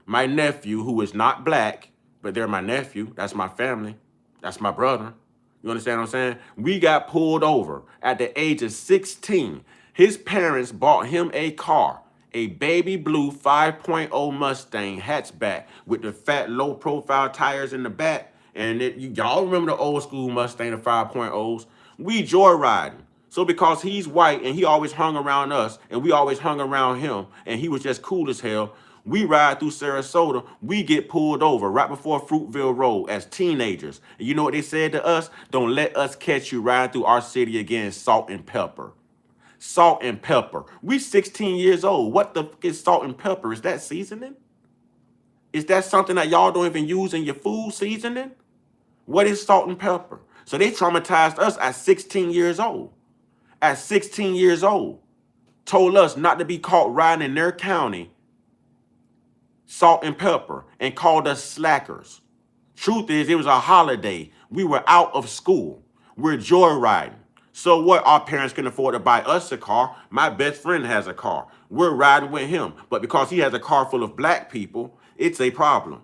My nephew, who is not black, but they're my nephew. That's my family. That's my brother. You understand what I'm saying? We got pulled over at the age of 16. His parents bought him a car, a baby blue 5.0 Mustang hatchback with the fat low profile tires in the back. And y'all remember the old school Mustang, the 5.0s? We joyriding. So because he's white and he always hung around us and we always hung around him and he was just cool as hell, we ride through Sarasota, we get pulled over right before Fruitville Road as teenagers. And you know what they said to us? Don't let us catch you riding through our city again, salt and pepper. Salt and pepper. We 16 years old. What the fuck is salt and pepper? Is that seasoning? Is that something that y'all don't even use in your food seasoning? What is salt and pepper? So they traumatized us at 16 years old. At 16 years old. Told us not to be caught riding in their county salt and pepper and called us slackers. Truth is, it was a holiday. We were out of school. We're joyriding. So what? Our parents can afford to buy us a car. My best friend has a car. We're riding with him. But because he has a car full of black people, it's a problem.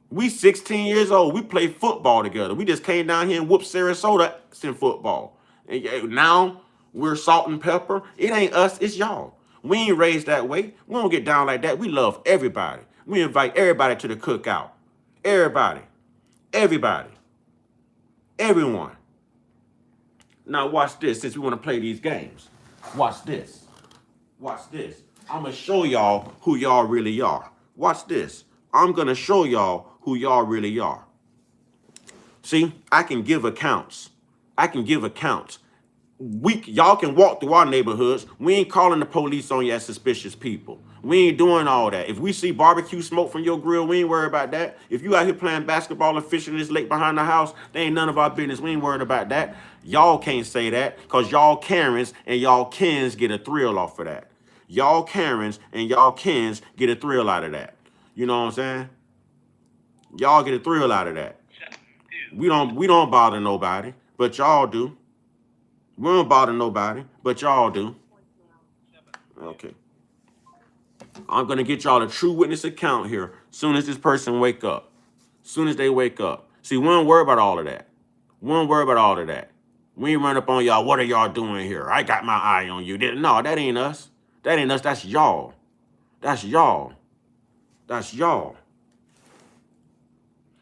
We 16 years old. We play football together. We just came down here and whooped Sarasota in football. And now we're salt and pepper. It ain't us, it's y'all. We ain't raised that way. We don't get down like that. We love everybody. We invite everybody to the cookout. Everybody. Everybody. Everyone. Now watch this, since we want to play these games. Watch this. Watch this. I'm going to show y'all who y'all really are. Watch this. I'm going to show y'all who y'all really are. See, I can give accounts. I can give accounts. Y'all can walk through our neighborhoods. We ain't calling the police on you as suspicious people. We ain't doing all that. If we see barbecue smoke from your grill, we ain't worried about that. If you out here playing basketball and fishing in this lake behind the house, they ain't none of our business. We ain't worried about that. Y'all can't say that because y'all Karens and y'all Kens get a thrill off of that. Y'all Karens and y'all Kens get a thrill out of that. You know what I'm saying? Y'all get a thrill out of that. We don't bother nobody, but y'all do. We don't bother nobody, but y'all do. Okay. I'm going to get y'all a true witness account here soon as this person wake up. Soon as they wake up. See, we don't worry about all of that. We don't worry about all of that. We ain't run up on y'all. What are y'all doing here? I got my eye on you. No, that ain't us. That ain't us. That's y'all. That's y'all. That's y'all.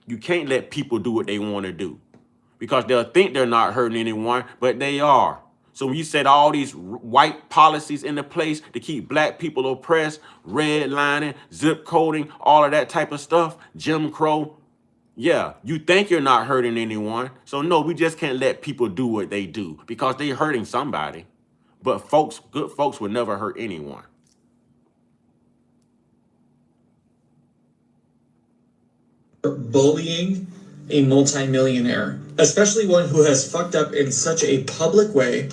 You can't let people do what they want to do because they'll think they're not hurting anyone, but they are. So when you set all these white policies into place to keep black people oppressed, redlining, zip coding, all of that type of stuff, Jim Crow, yeah, you think you're not hurting anyone. So no, we just can't let people do what they do because they're hurting somebody. But folks, good folks would never hurt anyone. Bullying a multimillionaire, especially one who has fucked up in such a public way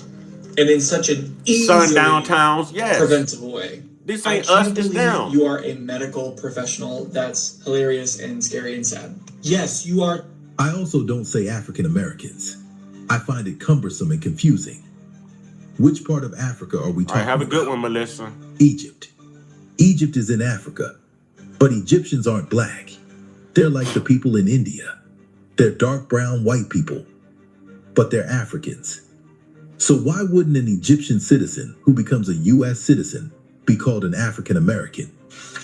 and in such an easily sundown towns, yes, preventable way. This ain't us, this them. You are a medical professional. That's hilarious and scary and sad. Yes, you are. I also don't say African Americans. I find it cumbersome and confusing. Which part of Africa are we talking about? Have a good one, Melissa. Egypt. Egypt is in Africa, but Egyptians aren't black. They're like the people in India. They're dark brown white people, but they're Africans. So why wouldn't an Egyptian citizen who becomes a U.S. citizen be called an African American?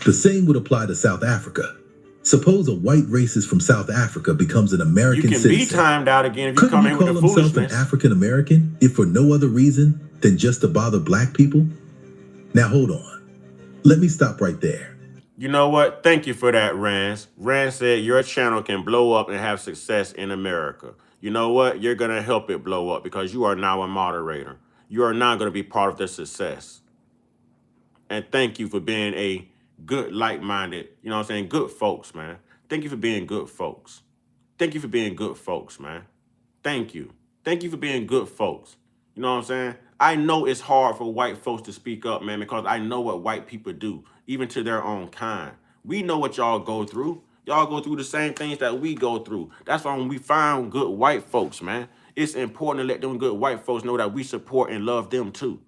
The same would apply to South Africa. Suppose a white racist from South Africa becomes an American citizen. You can be timed out again if you come in with the foolishness. Couldn't he call himself an African American if for no other reason than just to bother black people? Now hold on. Let me stop right there. You know what? Thank you for that, Rance. Rance said your channel can blow up and have success in America. You know what? You're going to help it blow up because you are now a moderator. You are now going to be part of the success. And thank you for being a good, like-minded, you know what I'm saying, good folks, man. Thank you for being good folks. Thank you for being good folks, man. Thank you. Thank you for being good folks. You know what I'm saying? I know it's hard for white folks to speak up, man, because I know what white people do, even to their own kind. We know what y'all go through. Y'all go through the same things that we go through. That's why when we find good white folks, man, it's important to let them good white folks know that we support and love them too.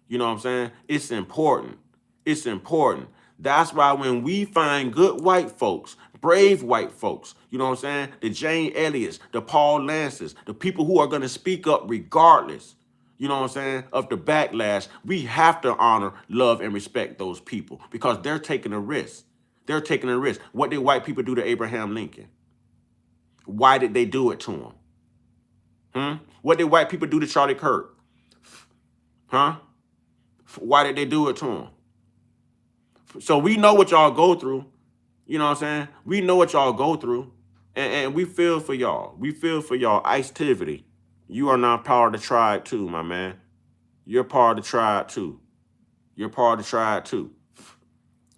You know what I'm saying? It's important. It's important. That's why when we find good white folks, brave white folks, you know what I'm saying? The Jane Elliots, the Paul Lances, the people who are going to speak up regardless, you know what I'm saying, of the backlash, we have to honor, love, and respect those people because they're taking a risk. They're taking a risk. What did white people do to Abraham Lincoln? Why did they do it to him? What did white people do to Charlie Kirk? Huh? Why did they do it to him? So we know what y'all go through. You know what I'm saying? We know what y'all go through. And we feel for y'all. We feel for y'all. Icetivity. You are now part of the tribe too, my man. You're part of the tribe too. You're part of the tribe too.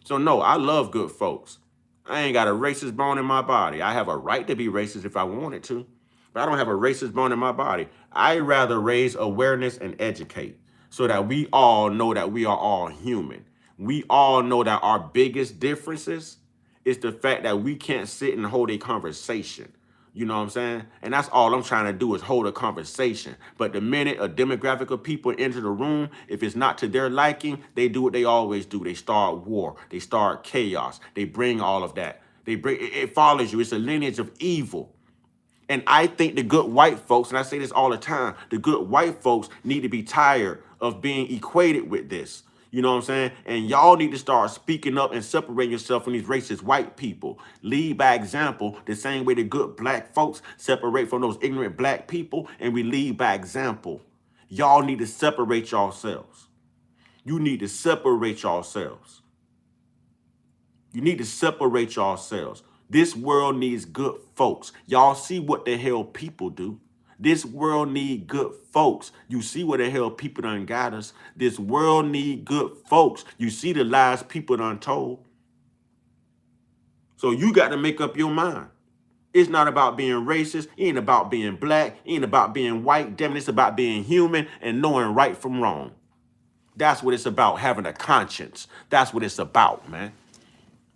So no, I love good folks. I ain't got a racist bone in my body. I have a right to be racist if I wanted to. But I don't have a racist bone in my body. I'd rather raise awareness and educate so that we all know that we are all human. We all know that our biggest differences is the fact that we can't sit and hold a conversation. You know what I'm saying? And that's all I'm trying to do is hold a conversation. But the minute a demographic of people enter the room, if it's not to their liking, they do what they always do. They start war. They start chaos. They bring all of that. It follows you. It's a lineage of evil. And I think the good white folks, and I say this all the time, the good white folks need to be tired of being equated with this. You know what I'm saying? And y'all need to start speaking up and separating yourself from these racist white people. Lead by example, the same way the good black folks separate from those ignorant black people, and we lead by example. Y'all need to separate yourselves. You need to separate yourselves. You need to separate yourselves. This world needs good folks. Y'all see what the hell people do. This world need good folks. You see what the hell people done got us. This world need good folks. You see the lies people done told. So you got to make up your mind. It's not about being racist. It ain't about being black. It ain't about being white. Damn it, it's about being human and knowing right from wrong. That's what it's about, having a conscience. That's what it's about, man.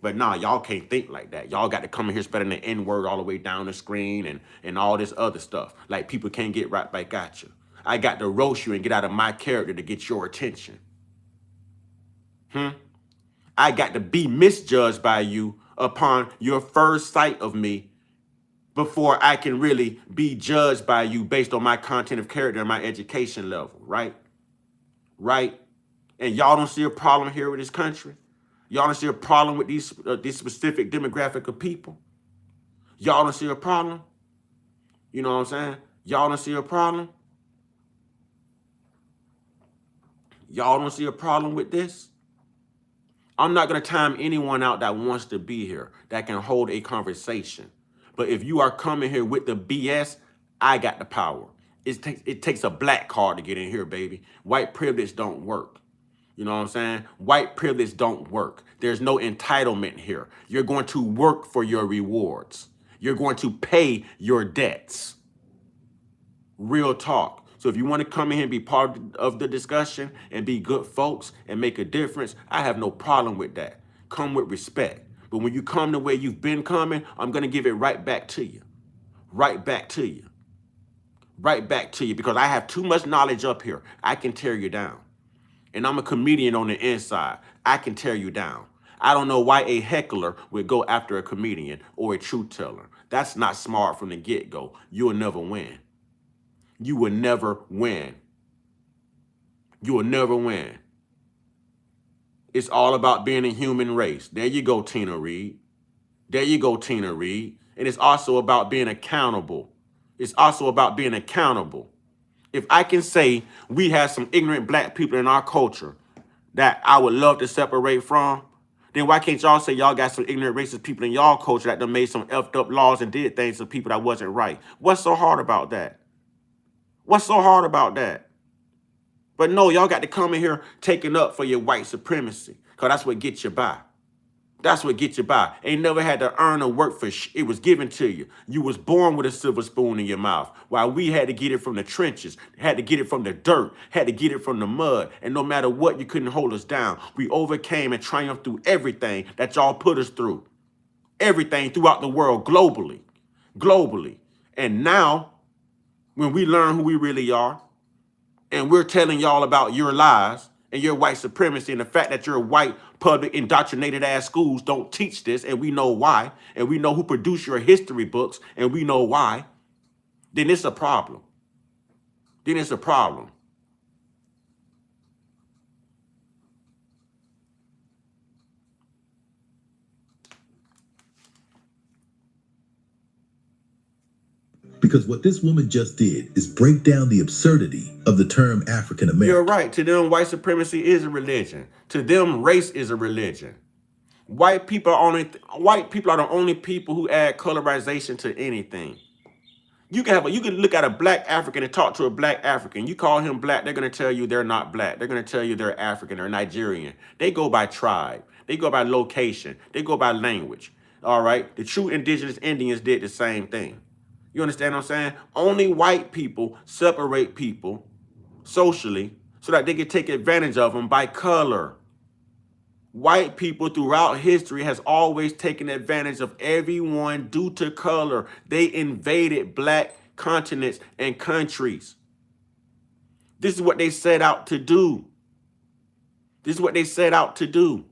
But nah, y'all can't think like that. Y'all got to come in here spreading the N-word all the way down the screen and all this other stuff. Like people can't get right back at you. I got to roast you and get out of my character to get your attention. I got to be misjudged by you upon your first sight of me before I can really be judged by you based on my content of character and my education level, right? Right? And y'all don't see a problem here with this country? Y'all don't see a problem with these specific demographic of people? Y'all don't see a problem? You know what I'm saying? Y'all don't see a problem? Y'all don't see a problem with this? I'm not going to time anyone out that wants to be here, that can hold a conversation. But if you are coming here with the BS, I got the power. It takes a black card to get in here, baby. White privilege don't work. You know what I'm saying? White privilege don't work. There's no entitlement here. You're going to work for your rewards. You're going to pay your debts. Real talk. So if you want to come in here and be part of the discussion and be good folks and make a difference, I have no problem with that. Come with respect. But when you come the way you've been coming, I'm going to give it right back to you. Right back to you. Right back to you, because I have too much knowledge up here. I can tear you down. And I'm a comedian on the inside. I can tear you down. I don't know why a heckler would go after a comedian or a truth teller. That's not smart from the get-go. You will never win. You will never win. You will never win. It's all about being a human race. There you go, Tina Reid. There you go, Tina Reid. And it's also about being accountable. It's also about being accountable. If I can say we have some ignorant black people in our culture that I would love to separate from, then why can't y'all say y'all got some ignorant racist people in y'all culture that done made some effed up laws and did things to people that wasn't right? What's so hard about that? What's so hard about that? But no, y'all got to come in here taking up for your white supremacy, because that's what gets you by. That's what gets you by. Ain't never had to earn or work for it was given to you. You was born with a silver spoon in your mouth, while we had to get it from the trenches, had to get it from the dirt, had to get it from the mud. And no matter what, you couldn't hold us down. We overcame and triumphed through everything that y'all put us through. Everything throughout the world, globally. And now, when we learn who we really are, and we're telling y'all about your lies and your white supremacy and the fact that your white public indoctrinated ass schools don't teach this, and we know why, and we know who produced your history books, and we know why, then it's a problem. Then it's a problem. Because what this woman just did is break down the absurdity of the term African American. You're right. To them, white supremacy is a religion. To them, race is a religion. White people are the only people who add colorization to anything. You can look at a black African and talk to a black African. You call him black, they're gonna tell you they're not black. They're gonna tell you they're African or Nigerian. They go by tribe. They go by location. They go by language. All right. The true indigenous Indians did the same thing. You understand what I'm saying? Only white people separate people socially so that they can take advantage of them by color. White people throughout history has always taken advantage of everyone due to color. They invaded black continents and countries. This is what they set out to do. This is what they set out to do.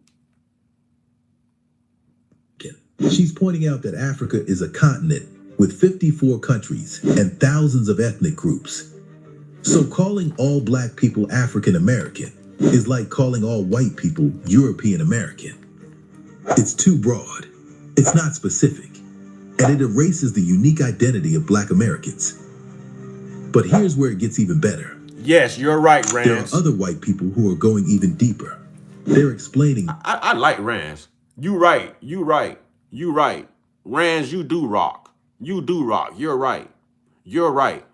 She's pointing out that Africa is a continent with 54 countries and thousands of ethnic groups. So calling all black people African American is like calling all white people European American. It's too broad. It's not specific. And it erases the unique identity of black Americans. But here's where it gets even better. Yes, you're right, Rance. There are other white people who are going even deeper. They're explaining. I like Rance. You right. Rance, you do rock. You do rock. You're right. You're right.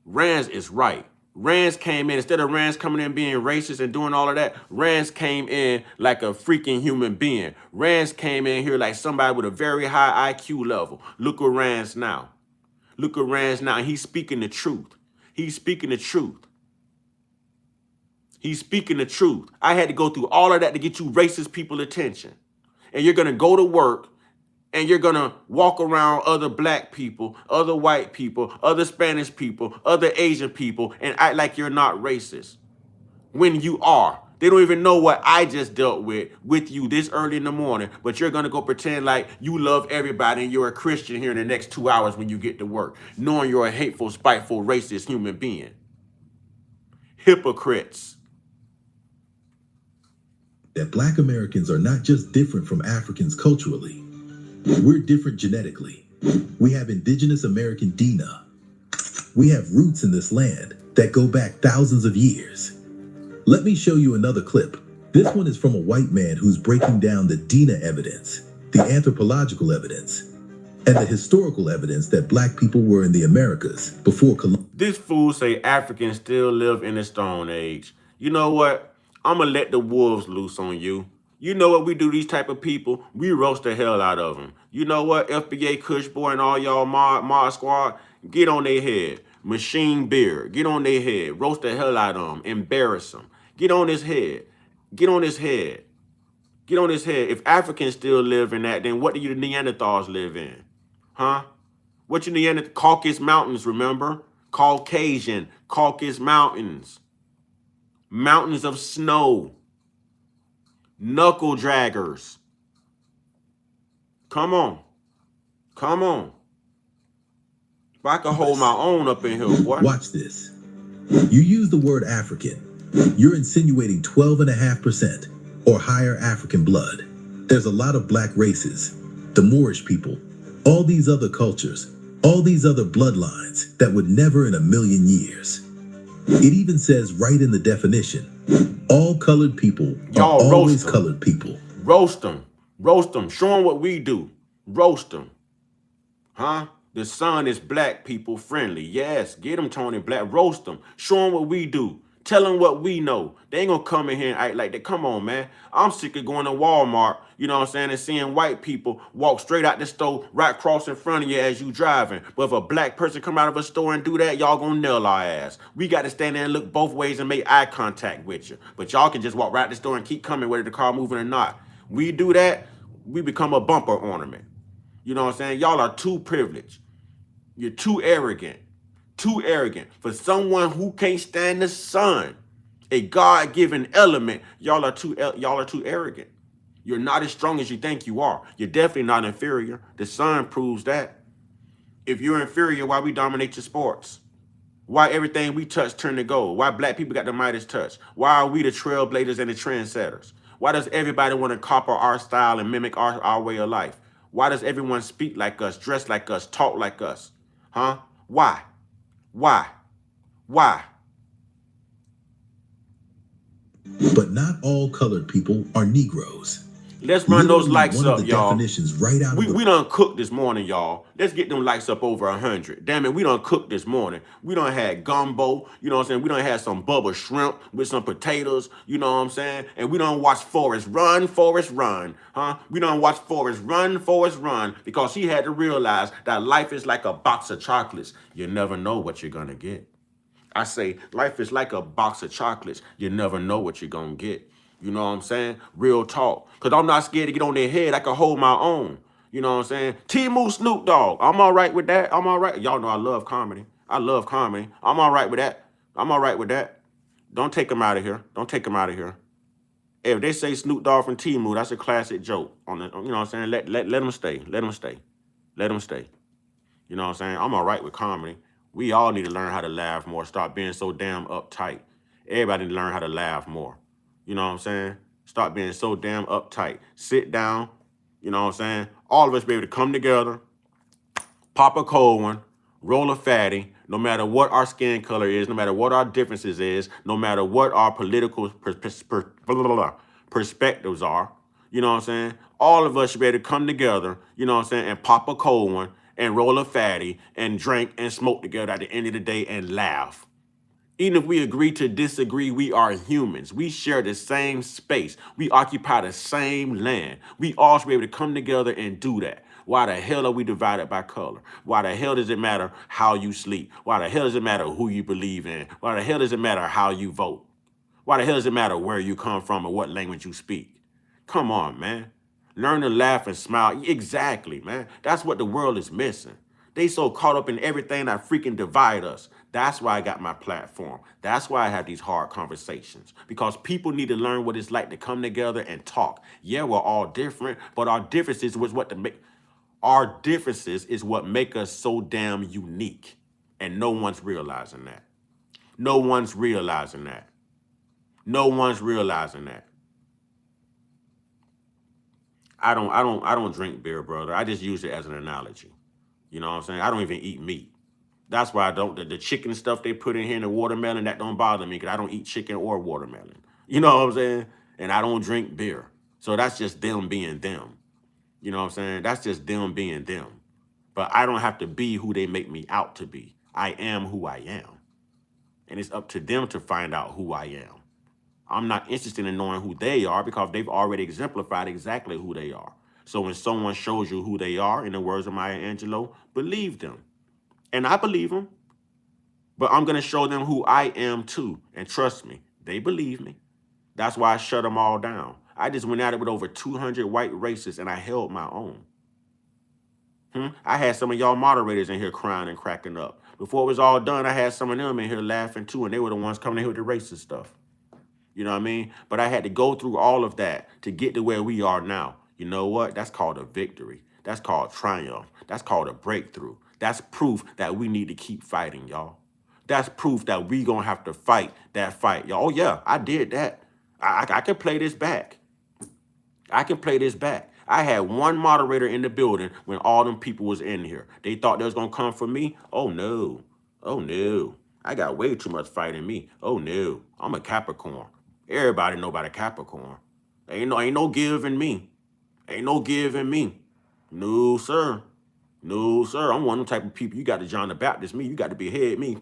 Rance is right. Rance came in, instead of Rance coming in being racist and doing all of that, Rance came in like a freaking human being. Rance came in here like somebody with a very high IQ level. Look at Rance now. Look at Rance now. He's speaking the truth. He's speaking the truth. He's speaking the truth. I had to go through all of that to get you racist people attention. And you're going to go to work and you're going to walk around other black people, other white people, other Spanish people, other Asian people, and act like you're not racist when you are. They don't even know what I just dealt with you this early in the morning, but you're going to go pretend like you love everybody and you're a Christian here in the next 2 hours when you get to work, knowing you're a hateful, spiteful, racist human being. Hypocrites. That black Americans are not just different from Africans culturally. We're different genetically. We have indigenous American DNA. We have roots in this land that go back thousands of years. Let me show you another clip. This one is from a white man who's breaking down the DNA evidence, the anthropological evidence, and the historical evidence that black people were in the Americas before Columbus. This fool say Africans still live in the Stone Age. You know what? I'm going to let the wolves loose on you. You know what we do, these type of people? We roast the hell out of them. You know what? FBA, Kush Boy, and all y'all mod squad, get on their head. Machine Beard, get on their head. Roast the hell out of them. Embarrass them. Get on his head. Get on his head. Get on his head. If Africans still live in that, then what do you Neanderthals live in? Huh? What you Neanderthal? Caucasus Mountains, remember? Caucasian, Caucasus Mountains. Mountains of snow. Knuckle draggers. Come on. Come on. If I could hold my own up in here, boy. Watch this. You use the word African. You're insinuating 12.5% or higher African blood. There's a lot of black races, the Moorish people, all these other cultures, all these other bloodlines that would never in a million years. It even says right in the definition, all colored people are always colored people. Roast them. Roast them. Show them what we do. Roast them. Huh? The sun is black people friendly. Yes, get them, Tony Black. Roast them. Show them what we do. Tell them what we know. They ain't gonna come in here and act like that. Come on, man. I'm sick of going to Walmart, you know what I'm saying, and seeing white people walk straight out the store right across in front of you as you driving. But if a black person come out of a store and do that, y'all gonna nail our ass. We got to stand there and look both ways and make eye contact with you. But y'all can just walk right out the store and keep coming whether the car moving or not. We do that, we become a bumper ornament. You know what I'm saying? Y'all are too privileged. You're too arrogant. Too arrogant. For someone who can't stand the sun, a God-given element, y'all are too arrogant. You're not as strong as you think you are. You're definitely not inferior. The sun proves that. If you're inferior, why we dominate your sports? Why everything we touch turn to gold? Why black people got the Midas touch? Why are we the trailblazers and the trendsetters? Why does everybody want to copy our style and mimic our way of life? Why does everyone speak like us, dress like us, talk like us? Huh? Why? Why? Why? But not all colored people are Negroes. Let's run those Literally likes one of up, the y'all. definitions right out of the We done cooked this morning, y'all. Let's get them likes up over 100. Damn it, we done cooked this morning. We done had gumbo, you know what I'm saying? We done had some bubba shrimp with some potatoes, you know what I'm saying? And we done watched Forrest run, huh? We done watched Forrest run, because he had to realize that life is like a box of chocolates. You never know what you're gonna get. I say, life is like a box of chocolates. You never know what you're gonna get. You know what I'm saying? Real talk. Because I'm not scared to get on their head. I can hold my own. You know what I'm saying? T-Moo Snoop Dogg. I'm all right with that. I'm all right. Y'all know I love comedy. I love comedy. I'm all right with that. I'm all right with that. Don't take him out of here. Don't take him out of here. If they say Snoop Dogg from T-Moo, that's a classic joke. You know what I'm saying? Let them stay. Let them stay. Let them stay. You know what I'm saying? I'm all right with comedy. We all need to learn how to laugh more. Stop being so damn uptight. Everybody need to learn how to laugh more. You know what I'm saying? Stop being so damn uptight. Sit down. You know what I'm saying? All of us be able to come together, pop a cold one, roll a fatty, no matter what our skin color is, no matter what our differences is, no matter what our political perspectives are. You know what I'm saying? All of us should be able to come together, you know what I'm saying, and pop a cold one and roll a fatty and drink and smoke together at the end of the day and laugh. Even if we agree to disagree, we are humans. We share the same space. We occupy the same land. We all should be able to come together and do that. Why the hell are we divided by color? Why the hell does it matter how you sleep? Why the hell does it matter who you believe in? Why the hell does it matter how you vote? Why the hell does it matter where you come from or what language you speak? Come on, man. Learn to laugh and smile. Exactly, man. That's what the world is missing. They so caught up in everything that freaking divide us. That's why I got my platform. That's why I have these hard conversations. Because people need to learn what it's like to come together and talk. Yeah, we're all different, but our differences is what make us so damn unique. And no one's realizing that. No one's realizing that. No one's realizing that. I don't drink beer, brother. I just use it as an analogy. You know what I'm saying? I don't even eat meat. That's why I don't, the chicken stuff they put in here in the watermelon, that don't bother me because I don't eat chicken or watermelon. You know what I'm saying? And I don't drink beer. So that's just them being them. You know what I'm saying? That's just them being them. But I don't have to be who they make me out to be. I am who I am. And it's up to them to find out who I am. I'm not interested in knowing who they are because they've already exemplified exactly who they are. So when someone shows you who they are, in the words of Maya Angelou, believe them. And I believe them. But I'm going to show them who I am too. And trust me, they believe me. That's why I shut them all down. I just went at it with over 200 white racists and I held my own. I had some of y'all moderators in here crying and cracking up. Before it was all done, I had some of them in here laughing too, and they were the ones coming in here with the racist stuff. You know what I mean? But I had to go through all of that to get to where we are now. You know what? That's called a victory. That's called triumph. That's called a breakthrough. That's proof that we need to keep fighting, y'all. That's proof that we gonna have to fight that fight, y'all. Oh yeah, I did that. I can play this back. I can play this back. I had one moderator in the building when all them people was in here. They thought they was gonna come for me. Oh no. Oh no. I got way too much fight in me. Oh no. I'm a Capricorn. Everybody know about a Capricorn. Ain't no give in me. Ain't no give in me. No, sir. No, sir. I'm one of them type of people. You got to John the Baptist me. You got to behead me.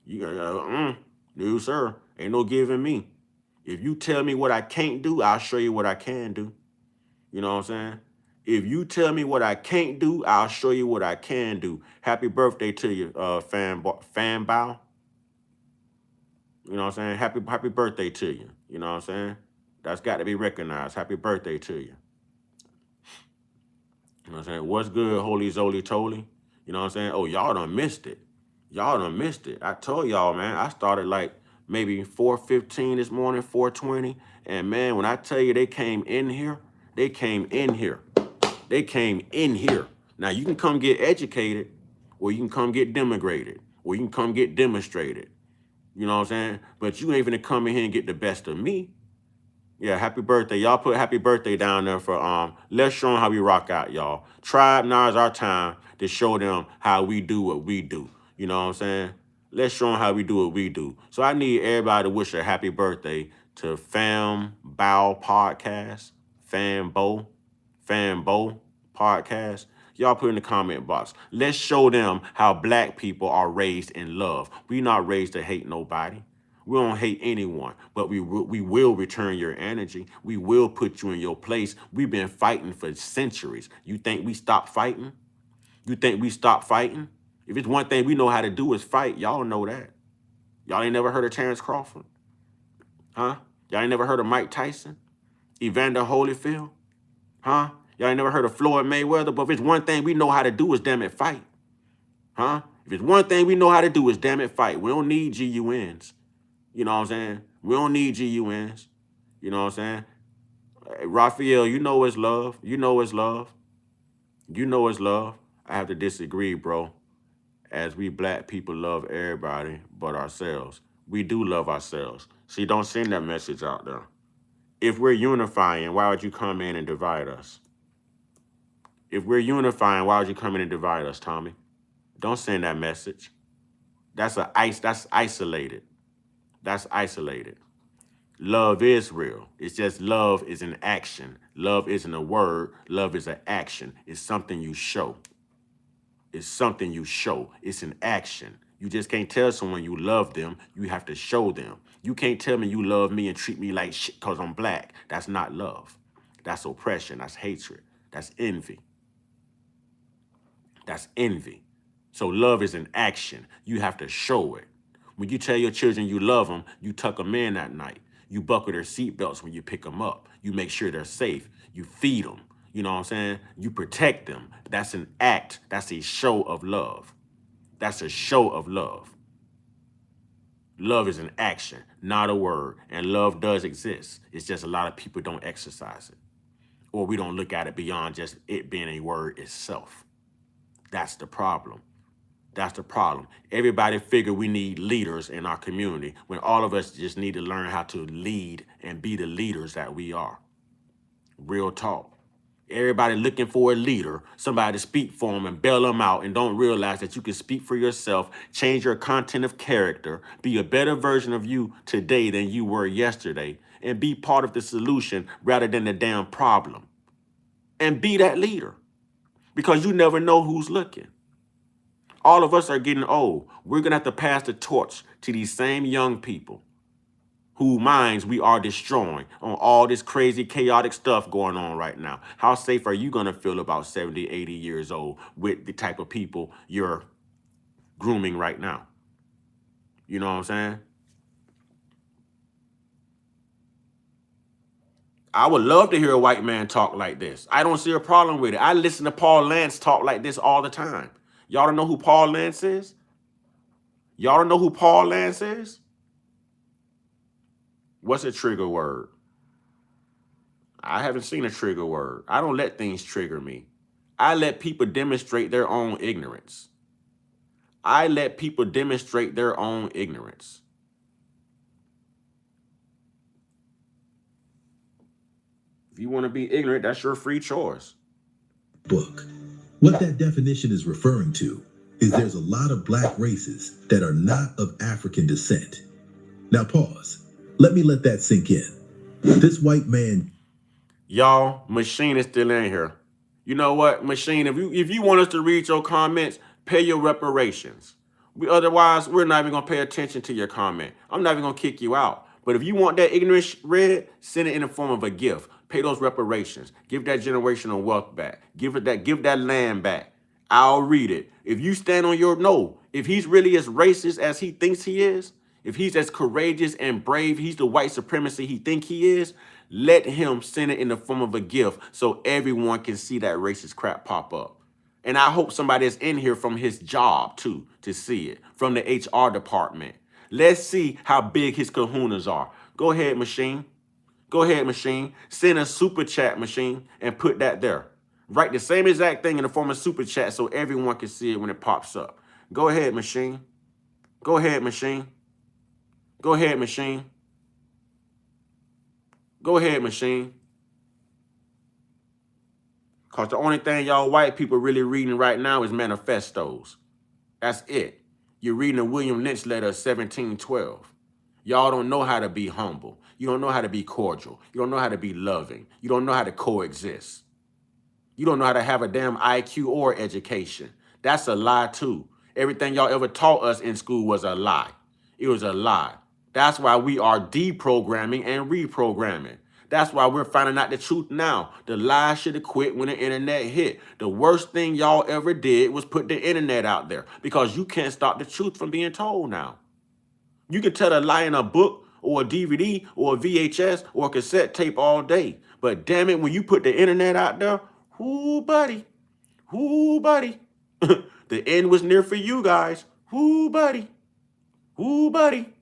You got no, sir. Ain't no giving me. If you tell me what I can't do, I'll show you what I can do. You know what I'm saying? If you tell me what I can't do, I'll show you what I can do. Happy birthday to you, fan bow. You know what I'm saying? Happy birthday to you. You know what I'm saying? That's got to be recognized. Happy birthday to you. You know what I'm saying? What's good, holy zoly toly? You know what I'm saying? Oh, y'all done missed it. Y'all done missed it. I told y'all, man, I started like maybe 4:15 this morning, 4:20. And man, when I tell you they came in here, they came in here. They came in here. Now you can come get educated, or you can come get demigrated, or you can come get demonstrated. You know what I'm saying? But you ain't gonna come in here and get the best of me. Yeah, happy birthday. Y'all put happy birthday down there for let's show them how we rock out, y'all. Tribe, now is our time to show them how we do what we do. You know what I'm saying? Let's show them how we do what we do. So I need everybody to wish a happy birthday to Fam Bow Podcast, Fanbo Podcast. Y'all put in the comment box. Let's show them how black people are raised in love. We not raised to hate nobody. We don't hate anyone, but we will return your energy. We will put you in your place. We've been fighting for centuries. You think we stopped fighting? You think we stopped fighting? If it's one thing we know how to do is fight, y'all know that. Y'all ain't never heard of Terrence Crawford? Huh? Y'all ain't never heard of Mike Tyson? Evander Holyfield? Huh? Y'all ain't never heard of Floyd Mayweather? But if it's one thing we know how to do is damn it fight. Huh? If it's one thing we know how to do is damn it fight. We don't need GUNs. You know what I'm saying? We don't need GUNs. You know what I'm saying? Hey, Raphael, you know it's love. You know it's love. You know it's love. I have to disagree, bro. As we black people love everybody but ourselves. We do love ourselves. See, don't send that message out there. If we're unifying, why would you come in and divide us? If we're unifying, why would you come in and divide us, Tommy? Don't send that message. That's isolated. That's isolated. Love is real. It's just love is an action. Love isn't a word. Love is an action. It's something you show. It's something you show. It's an action. You just can't tell someone you love them. You have to show them. You can't tell me you love me and treat me like shit because I'm black. That's not love. That's oppression. That's hatred. That's envy. That's envy. So love is an action. You have to show it. When you tell your children you love them, you tuck them in at night. You buckle their seatbelts when you pick them up. You make sure they're safe. You feed them. You know what I'm saying? You protect them. That's an act. That's a show of love. That's a show of love. Love is an action, not a word. And love does exist. It's just a lot of people don't exercise it. Or we don't look at it beyond just it being a word itself. That's the problem. That's the problem. Everybody figure we need leaders in our community when all of us just need to learn how to lead and be the leaders that we are. Real talk. Everybody looking for a leader, somebody to speak for them and bail them out, and don't realize that you can speak for yourself, change your content of character, be a better version of you today than you were yesterday, and be part of the solution rather than the damn problem. And be that leader, because you never know who's looking. All of us are getting old. We're going to have to pass the torch to these same young people whose minds we are destroying on all this crazy, chaotic stuff going on right now. How safe are you going to feel about 70, 80 years old with the type of people you're grooming right now? You know what I'm saying? I would love to hear a white man talk like this. I don't see a problem with it. I listen to Paul Lance talk like this all the time. Y'all don't know who Paul Lance is? Y'all don't know who Paul Lance is? What's a trigger word? I haven't seen a trigger word. I don't let things trigger me. I let people demonstrate their own ignorance. I let people demonstrate their own ignorance. If you want to be ignorant, that's your free choice. Book. What that definition is referring to is there's a lot of black races that are not of African descent. Now pause. Let me let that sink in. This white man. Y'all, Machine is still in here. You know what, Machine, if you want us to read your comments, pay your reparations. Otherwise, we're not even gonna pay attention to your comment. I'm not even gonna kick you out. But if you want that ignorance read, send it in the form of a gift. Pay those reparations. Give that generational wealth back. Give that land back. I'll read it. If you stand on your no, if he's really as racist as he thinks he is, if he's as courageous and brave, he's the white supremacy he think he is, let him send it in the form of a gift so everyone can see that racist crap pop up. And I hope somebody is in here from his job too to see it, from the HR department. Let's see how big his kahunas are. Go ahead, machine. Go ahead, machine. Send a super chat, machine, and put that there. Write the same exact thing in the form of super chat so everyone can see it when it pops up. Go ahead, machine. Go ahead, machine. Go ahead, machine. Go ahead, machine. Because the only thing y'all white people really reading right now is manifestos. That's it. You're reading the William Lynch letter of 1712. Y'all don't know how to be humble. You don't know how to be cordial. You don't know how to be loving. You don't know how to coexist. You don't know how to have a damn IQ or education. That's a lie too. Everything y'all ever taught us in school was a lie. It was a lie. That's why we are deprogramming and reprogramming. That's why we're finding out the truth now. The lies should have quit when the internet hit. The worst thing y'all ever did was put the internet out there because you can't stop the truth from being told now. You can tell a lie in a book or a DVD or a VHS or a cassette tape all day. But damn it, when you put the internet out there, whoo, buddy. Whoo, buddy. The end was near for you guys. Whoo, buddy. Whoo, buddy.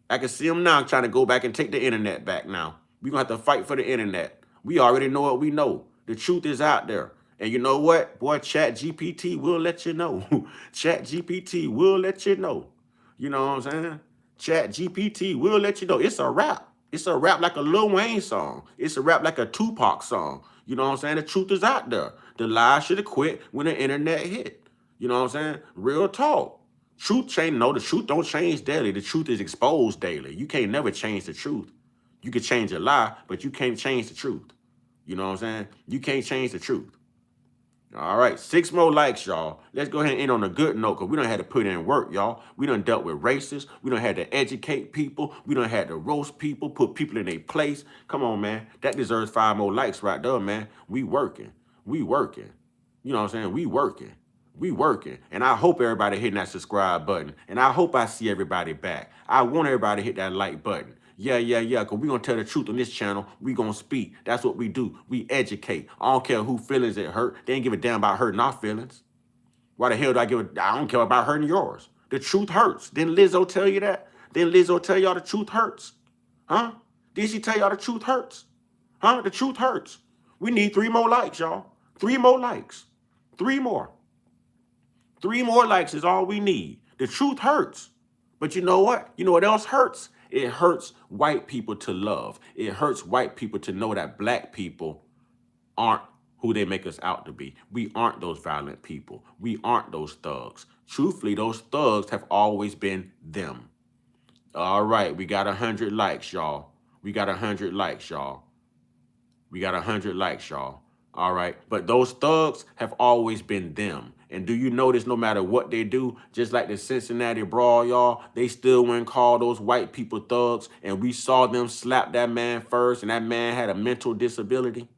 I can see them now trying to go back and take the internet back now. We're going to have to fight for the internet. We already know what we know. The truth is out there. And you know what? Boy, ChatGPT will let you know. ChatGPT will let you know. You know what I'm saying? ChatGPT will let you know. It's a rap. It's a rap like a Lil Wayne song. It's a rap like a Tupac song. You know what I'm saying? The truth is out there. The lies should have quit when the internet hit. You know what I'm saying? Real talk. Truth change. No, the truth don't change daily. The truth is exposed daily. You can't never change the truth. You can change a lie, but you can't change the truth. You know what I'm saying? You can't change the truth. All right, 6 more likes, y'all. Let's go ahead and end on a good note because we done had to put in work, y'all. We done dealt with racists. We done had to educate people. We done had to roast people, put people in their place. Come on, man. That deserves 5 more likes right there, man. We working. We working. You know what I'm saying? We working. We working. And I hope everybody hitting that subscribe button. And I hope I see everybody back. I want everybody to hit that like button. Yeah, because we're going to tell the truth on this channel. We're going to speak. That's what we do. We educate. I don't care who feelings it hurt. They ain't give a damn about hurting our feelings. Why the hell do I give a... I don't care about hurting yours. The truth hurts. Didn't Lizzo tell you that? Didn't Lizzo tell y'all the truth hurts? Huh? Did she tell y'all the truth hurts? Huh? The truth hurts. We need 3 more likes, y'all. 3 more likes. 3 more. 3 more likes is all we need. The truth hurts. But you know what? You know what else hurts? It hurts white people to love. It hurts white people to know that black people aren't who they make us out to be. We aren't those violent people. We aren't those thugs. Truthfully, those thugs have always been them. All right, we got 100 likes, y'all. We got 100 likes, y'all. We got 100 likes, y'all. All right, but those thugs have always been them. And do you notice no matter what they do, just like the Cincinnati brawl, y'all, they still wouldn't call those white people thugs. And we saw them slap that man first, and that man had a mental disability.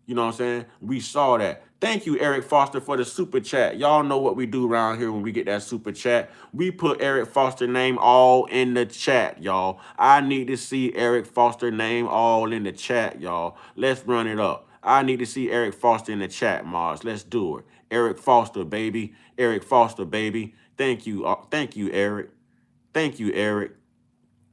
You know what I'm saying? We saw that. Thank you, Eric Foster, for the super chat. Y'all know what we do around here when we get that super chat. We put Eric Foster name all in the chat, y'all. I need to see Eric Foster name all in the chat, y'all. Let's run it up. I need to see Eric Foster in the chat, Mars. Let's do it. Eric Foster, baby. Eric Foster, baby. Thank you. Thank you, Eric. Thank you, Eric.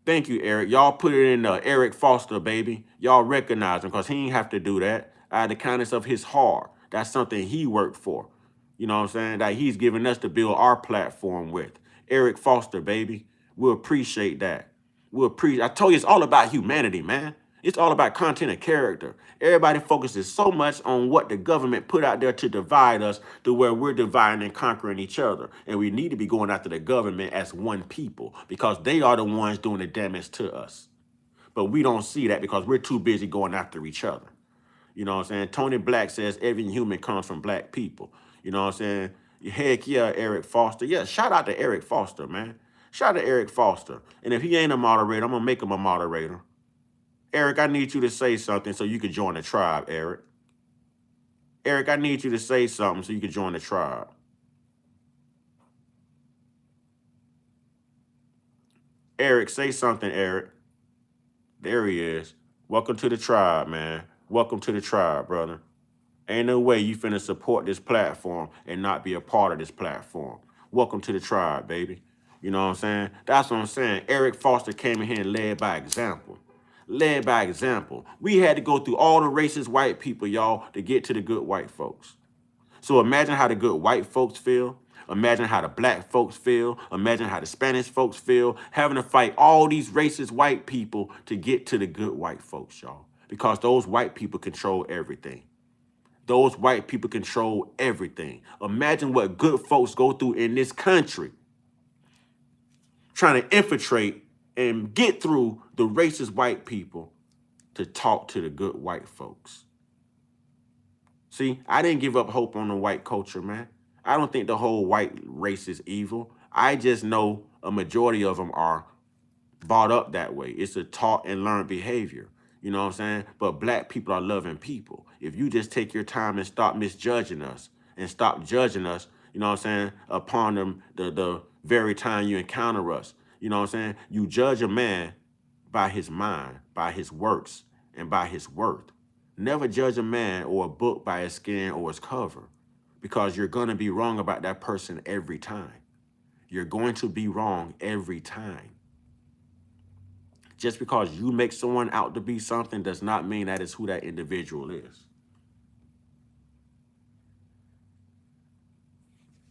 Thank you, Eric. Y'all put it in Eric Foster, baby. Y'all recognize him because he ain't have to do that. Out of the kindness of his heart. That's something he worked for. You know what I'm saying? That he's giving us to build our platform with. Eric Foster, baby. We'll appreciate that. I told you it's all about humanity, man. It's all about content and character. Everybody focuses so much on what the government put out there to divide us to where we're dividing and conquering each other. And we need to be going after the government as one people because they are the ones doing the damage to us. But we don't see that because we're too busy going after each other. You know what I'm saying? Tony Black says every human comes from black people. You know what I'm saying? Heck yeah, Eric Foster. Yeah, shout out to Eric Foster, man. Shout out to Eric Foster. And if he ain't a moderator, I'm gonna make him a moderator. Eric, I need you to say something so you can join the tribe, Eric. Eric, I need you to say something so you can join the tribe. Eric, say something, Eric. There he is. Welcome to the tribe, man. Welcome to the tribe, brother. Ain't no way you finna support this platform and not be a part of this platform. Welcome to the tribe, baby. You know what I'm saying? That's what I'm saying. Eric Foster came in here and led by example. Led by example. We had to go through all the racist white people, y'all, to get to the good white folks. So imagine how the good white folks feel. Imagine how the black folks feel. Imagine how the Spanish folks feel, having to fight all these racist white people to get to the good white folks, y'all. Because those white people control everything. Those white people control everything. Imagine what good folks go through in this country trying to infiltrate and get through the racist white people to talk to the good white folks. See, I didn't give up hope on the white culture, man. I don't think the whole white race is evil. I just know a majority of them are brought up that way. It's a taught and learned behavior. You know what I'm saying? But black people are loving people. If you just take your time and stop misjudging us and stop judging us, you know what I'm saying, upon the very time you encounter us, you know what I'm saying? You judge a man by his mind, by his works, and by his worth. Never judge a man or a book by his skin or his cover, because you're going to be wrong about that person every time. You're going to be wrong every time. Just because you make someone out to be something does not mean that is who that individual is.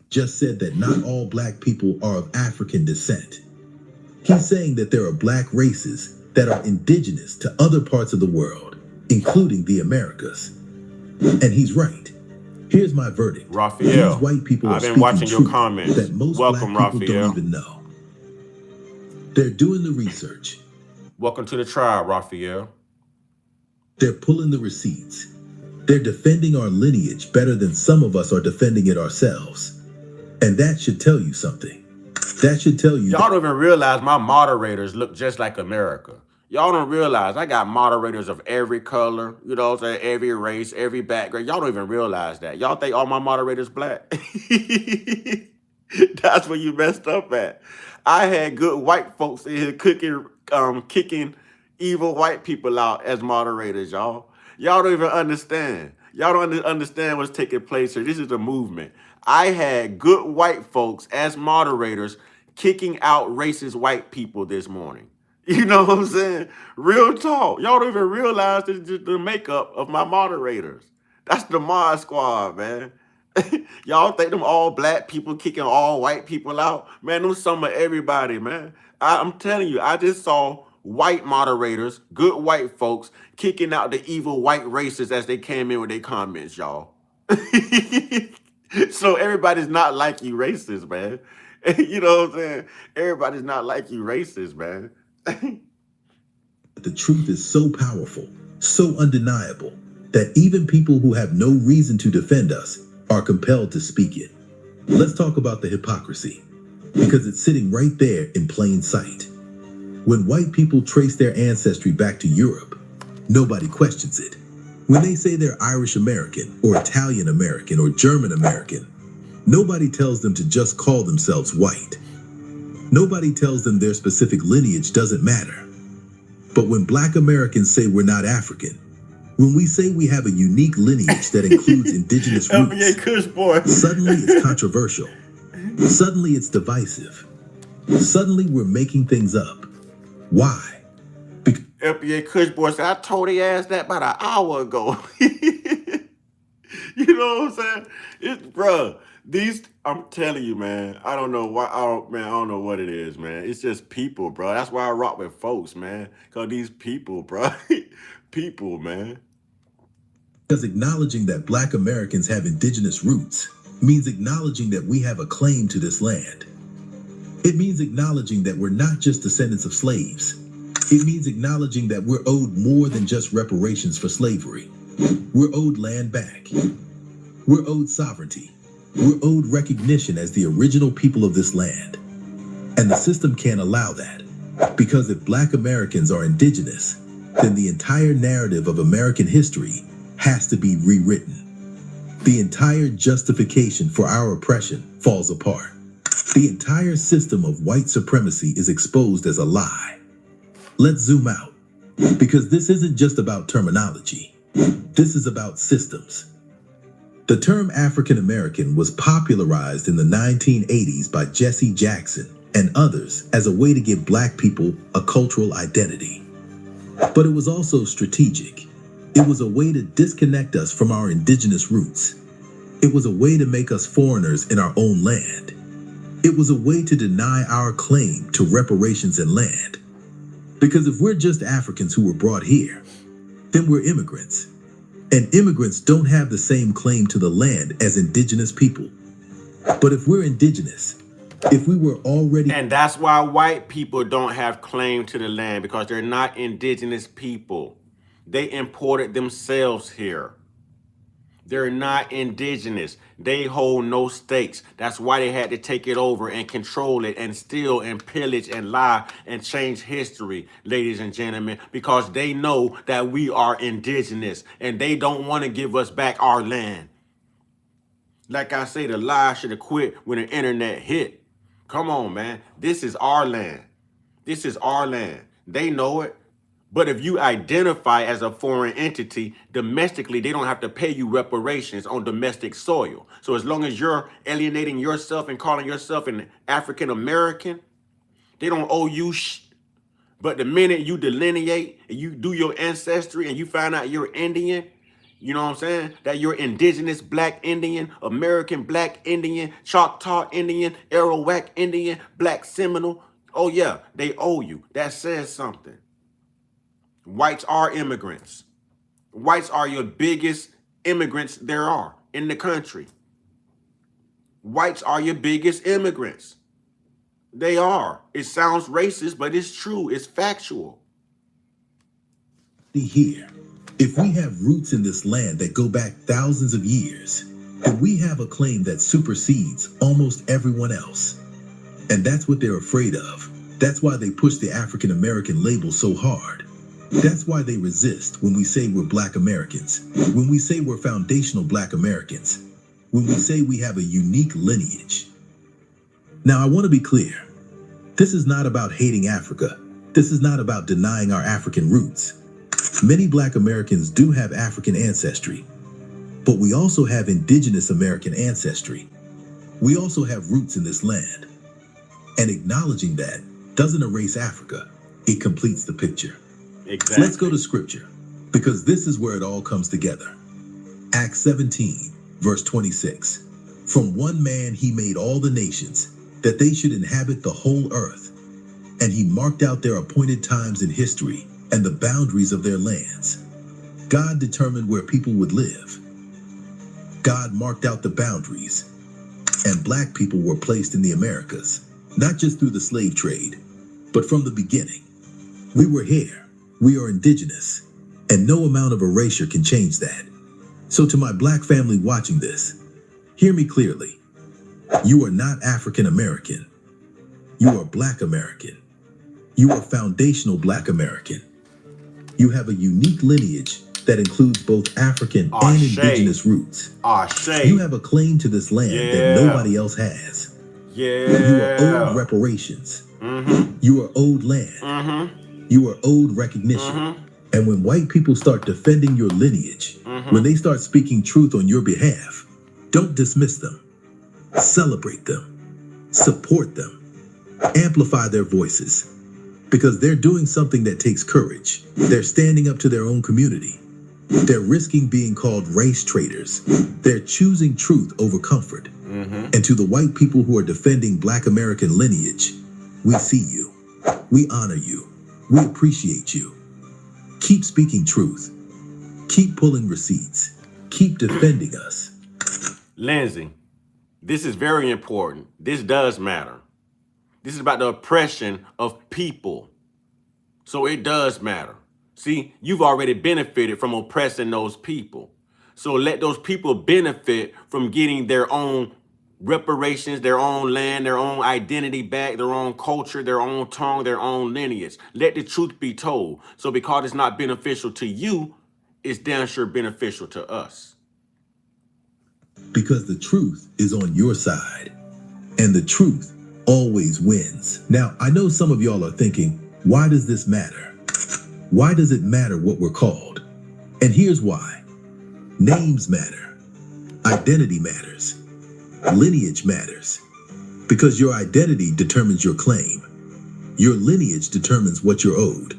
Just said that not all black people are of African descent. He's saying that there are black races that are indigenous to other parts of the world, including the Americas. And he's right. Here's my verdict. Raphael, these white people are I've been speaking watching your truth comments. that most Welcome, black people Raphael. don't even know. They're doing the research. Welcome to the tribe, Raphael. They're pulling the receipts. They're defending our lineage better than some of us are defending it ourselves. And that should tell you something. That should tell you. Y'all don't even realize my moderators look just like America. Y'all don't realize I got moderators of every color, you know what I'm saying, every race, every background. Y'all don't even realize that. Y'all think all my moderators black. That's where you messed up at. I had good white folks in here kicking evil white people out as moderators, y'all. Y'all don't even understand. Y'all don't understand what's taking place here. This is a movement. I had good white folks as moderators kicking out racist white people this morning. You know what I'm saying? Real talk. Y'all don't even realize the makeup of my moderators. That's the mod squad, man. Y'all think them all black people kicking all white people out? Man, them some of everybody, man. I'm telling you, I just saw white moderators, good white folks, kicking out the evil white racists as they came in with their comments, y'all. So everybody's not like you racist, man. You know what I'm saying? Everybody's not like you racist, man. The truth is so powerful, so undeniable, that even people who have no reason to defend us are compelled to speak it. Let's talk about the hypocrisy, because it's sitting right there in plain sight. When white people trace their ancestry back to Europe, nobody questions it. When they say they're Irish American or Italian American or German American, nobody tells them to just call themselves white. Nobody tells them their specific lineage doesn't matter. But when black Americans say we're not African, when we say we have a unique lineage that includes indigenous roots, suddenly it's controversial. Suddenly it's divisive. Suddenly we're making things up. Why? FBA Kush boy said, I told their ass that about an hour ago. You know what I'm saying? Bruh, I'm telling you, man, I don't know why, I don't know what it is, man. It's just people, bro. That's why I rock with folks, man. Because these people, bro. People, man. Because acknowledging that black Americans have indigenous roots means acknowledging that we have a claim to this land. It means acknowledging that we're not just descendants of slaves. It means acknowledging that we're owed more than just reparations for slavery. We're owed land back. We're owed sovereignty. We're owed recognition as the original people of this land. And the system can't allow that. Because if Black Americans are indigenous, then the entire narrative of American history has to be rewritten. The entire justification for our oppression falls apart. The entire system of white supremacy is exposed as a lie. Let's zoom out, because this isn't just about terminology. This is about systems. The term African American was popularized in the 1980s by Jesse Jackson and others as a way to give Black people a cultural identity. But it was also strategic. It was a way to disconnect us from our indigenous roots. It was a way to make us foreigners in our own land. It was a way to deny our claim to reparations and land. Because if we're just Africans who were brought here, then we're immigrants. And immigrants don't have the same claim to the land as indigenous people. But if we're indigenous, if we were already... And that's why white people don't have claim to the land, because they're not indigenous people. They imported themselves here. They're not indigenous. They hold no stakes. That's why they had to take it over and control it and steal and pillage and lie and change history, ladies and gentlemen, because they know that we are indigenous and they don't want to give us back our land. Like I say, the lie should have quit when the internet hit. Come on, man. This is our land. This is our land. They know it. But if you identify as a foreign entity domestically, they don't have to pay you reparations on domestic soil. So as long as you're alienating yourself and calling yourself an African American, they don't owe you But the minute you delineate and you do your ancestry and you find out you're Indian, you know what I'm saying? That you're indigenous Black Indian, American Black Indian, Choctaw Indian, Arawak Indian, Black Seminole. Oh yeah, they owe you. That says something. Whites are immigrants. Whites are your biggest immigrants there are in the country. Whites are your biggest immigrants. They are. It sounds racist, but it's true. It's factual. Here, if we have roots in this land that go back thousands of years, then we have a claim that supersedes almost everyone else. And that's what they're afraid of. That's why they push the African American label so hard. That's why they resist when we say we're Black Americans, when we say we're foundational Black Americans, when we say we have a unique lineage. Now, I want to be clear. This is not about hating Africa. This is not about denying our African roots. Many Black Americans do have African ancestry, but we also have indigenous American ancestry. We also have roots in this land. And acknowledging that doesn't erase Africa. It completes the picture. Exactly. Let's go to scripture, because this is where it all comes together. Acts 17, verse 26. From one man he made all the nations, that they should inhabit the whole earth. And he marked out their appointed times in history and the boundaries of their lands. God determined where people would live. God marked out the boundaries. And Black people were placed in the Americas, not just through the slave trade, but from the beginning. We were here. We are indigenous, and no amount of erasure can change that. So to my Black family watching this, hear me clearly. You are not African American. You are Black American. You are foundational Black American. You have a unique lineage that includes both African and indigenous roots. You have a claim to this land that nobody else has. You are owed reparations. You are owed land. You are owed recognition. And when white people start defending your lineage, when they start speaking truth on your behalf, don't dismiss them. Celebrate them. Support them. Amplify their voices. Because they're doing something that takes courage. They're standing up to their own community. They're risking being called race traitors. They're choosing truth over comfort. And to the white people who are defending Black American lineage, we see you. We honor you. We appreciate you. Keep speaking truth. Keep pulling receipts. Keep defending us. Lindsay, this is very important. This does matter. This is about the oppression of people. So it does matter. See, you've already benefited from oppressing those people. So let those people benefit from getting their own reparations, their own land, their own identity back, their own culture, their own tongue, their own lineage. Let the truth be told. So because it's not beneficial to you, it's damn sure beneficial to us. Because the truth is on your side, and the truth always wins. Now, I know some of y'all are thinking, why does this matter? Why does it matter what we're called? And here's why. Names matter. Identity matters. Lineage matters. Because your identity determines your claim. Your lineage determines what you're owed.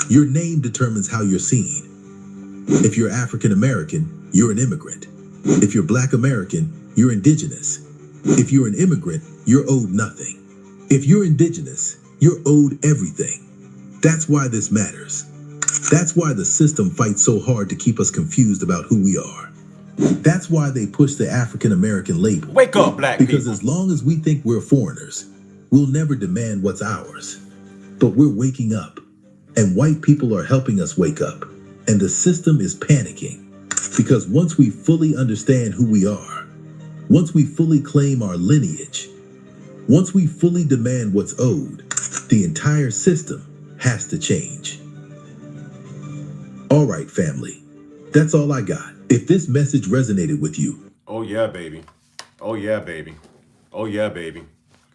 Your name determines how you're seen. If you're African American, you're an immigrant. If you're Black American, you're indigenous. If you're an immigrant, you're owed nothing. If you're indigenous, you're owed everything. That's why this matters. That's why the system fights so hard to keep us confused about who we are. That's why they push the African American label. Wake up, black people. Because as long as we think we're foreigners, we'll never demand what's ours. But we're waking up, and white people are helping us wake up, and the system is panicking. Because once we fully understand who we are, once we fully claim our lineage, once we fully demand what's owed, the entire system has to change. All right, family, that's all I got. If this message resonated with you, Oh yeah, baby. Oh yeah, baby. Oh yeah, baby.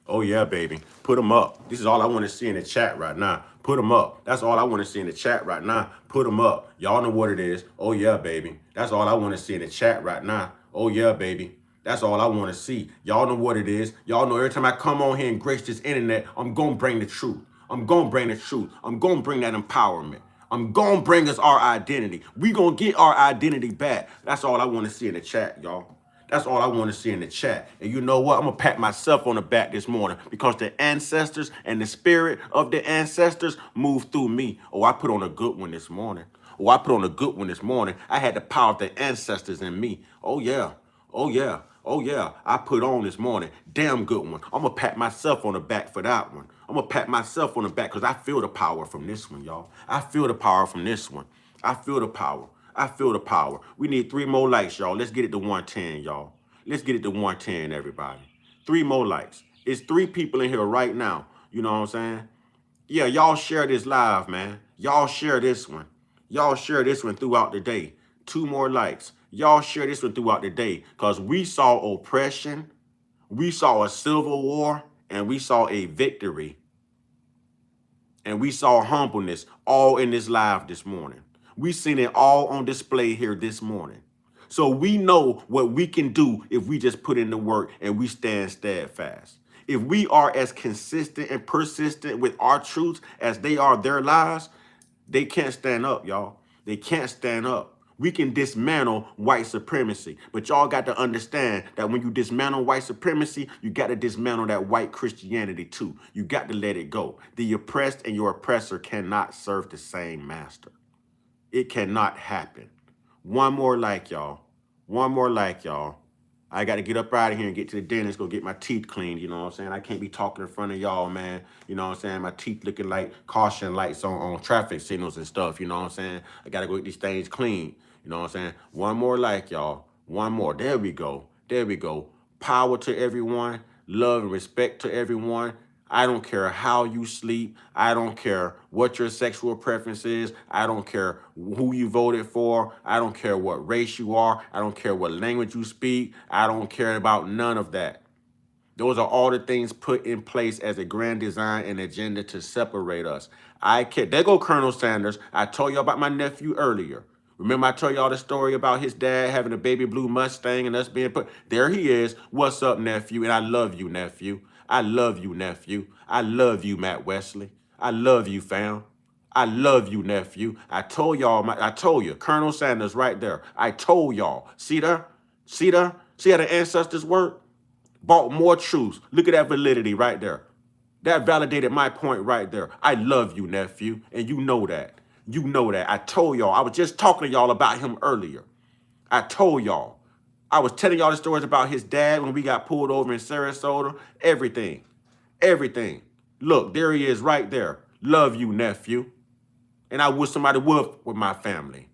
Oh yeah, baby. Put them up. This is all I want to see in the chat right now. Put them up. That's all I want to see in the chat right now. Put them up. Y'all know what it is. Oh yeah, baby. That's all I want to see in the chat right now. Oh yeah, baby. That's all I want to see. Y'all know what it is. Y'all know every time I come on here and grace this internet, I'm going to bring the truth. I'm going to bring the truth. I'm going to bring that empowerment. I'm going to bring us our identity. We going to get our identity back. That's all I want to see in the chat, y'all. That's all I want to see in the chat. And you know what? I'm going to pat myself on the back this morning because the ancestors and the spirit of the ancestors moved through me. Oh, I put on a good one this morning. Oh, I put on a good one this morning. I had the power of the ancestors in me. Oh, yeah. Oh, yeah. Oh, yeah. I put on this morning. Damn good one. I'm going to pat myself on the back for that one. I'm going to pat myself on the back because I feel the power from this one, y'all. I feel the power from this one. I feel the power. I feel the power. We need 3 more likes, y'all. Let's get it to 110, y'all. Let's get it to 110, everybody. 3 more likes. It's 3 people in here right now. You know what I'm saying? Yeah, y'all share this live, man. Y'all share this one. Y'all share this one throughout the day. 2 more likes. Y'all share this one throughout the day because we saw oppression, we saw a civil war, and we saw a victory. And we saw humbleness all in this live this morning. We seen it all on display here this morning. So we know what we can do if we just put in the work and we stand steadfast. If we are as consistent and persistent with our truths as they are their lives, they can't stand up, y'all. They can't stand up. We can dismantle white supremacy, but y'all got to understand that when you dismantle white supremacy, you got to dismantle that white Christianity too. You got to let it go. The oppressed and your oppressor cannot serve the same master. It cannot happen. 1 more like, y'all. 1 more like, y'all. I got to get up out of here and get to the dentist, go get my teeth cleaned, you know what I'm saying? I can't be talking in front of y'all, man. You know what I'm saying? My teeth looking like caution lights on traffic signals and stuff, you know what I'm saying? I got to go get these things clean, you know what I'm saying? 1 more like, y'all. 1 more. There we go. There we go. Power to everyone. Love and respect to everyone. I don't care how you sleep. I don't care what your sexual preference is. I don't care who you voted for. I don't care what race you are. I don't care what language you speak. I don't care about none of that. Those are all the things put in place as a grand design and agenda to separate us. I care. There go Colonel Sanders. I told you about my nephew earlier. Remember I told y'all the story about his dad having a baby blue Mustang and us being put. There he is. What's up, nephew? And I love you, nephew. I love you, nephew. I love you, Matt Wesley. I love you, fam. I love you, nephew. I told y'all, I told you, Colonel Sanders right there. I told y'all. See there? See there? See how the ancestors work? Bought more truths. Look at that validity right there. That validated my point right there. I love you, nephew. And you know that. You know that. I told y'all. I was just talking to y'all about him earlier. I told y'all. I was telling y'all the stories about his dad when we got pulled over in Sarasota. Everything. Everything. Look, there he is right there. Love you, nephew. And I wish somebody would with my family.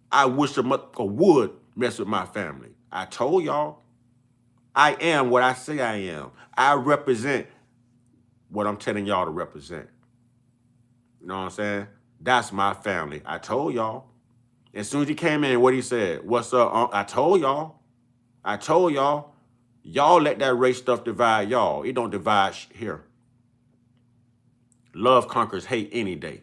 I wish a would mess with my family. I told y'all. I am what I say I am. I represent what I'm telling y'all to represent. You know what I'm saying? That's my family. I told y'all. As soon as he came in, what he said, what's up? I told y'all. I told y'all. Y'all let that race stuff divide y'all. It don't divide here. Love conquers hate any day.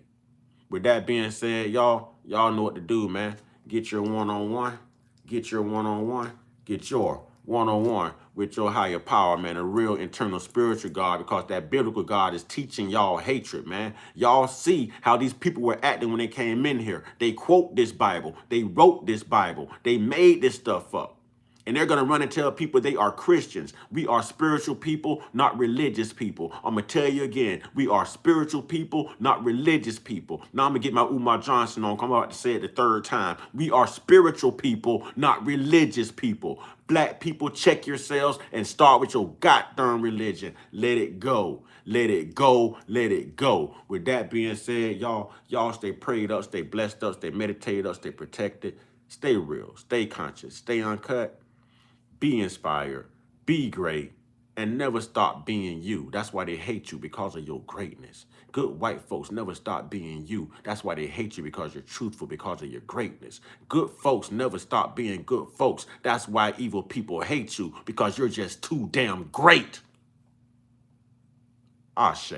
With that being said, y'all know what to do, man. Get your one-on-one. Get your one-on-one. Get your one-on-one with your higher power, man. A real internal spiritual God, because that biblical God is teaching y'all hatred, man. Y'all see how these people were acting when they came in here. They quote this Bible. They wrote this Bible. They made this stuff up. And they're going to run and tell people they are Christians. We are spiritual people, not religious people. I'm going to tell you again, we are spiritual people, not religious people. Now I'm going to get my Umar Johnson on. I'm about to say it the third time. We are spiritual people, not religious people. Black people, check yourselves and start with your goddamn religion. Let it go. Let it go. Let it go. With that being said, y'all stay prayed up, stay blessed up, stay meditated up, stay protected. Stay real, stay conscious, stay uncut. Be inspired, be great, and never stop being you. That's why they hate you, because of your greatness. Good white folks never stop being you. That's why they hate you, because you're truthful, because of your greatness. Good folks never stop being good folks. That's why evil people hate you, because you're just too damn great. Ashe.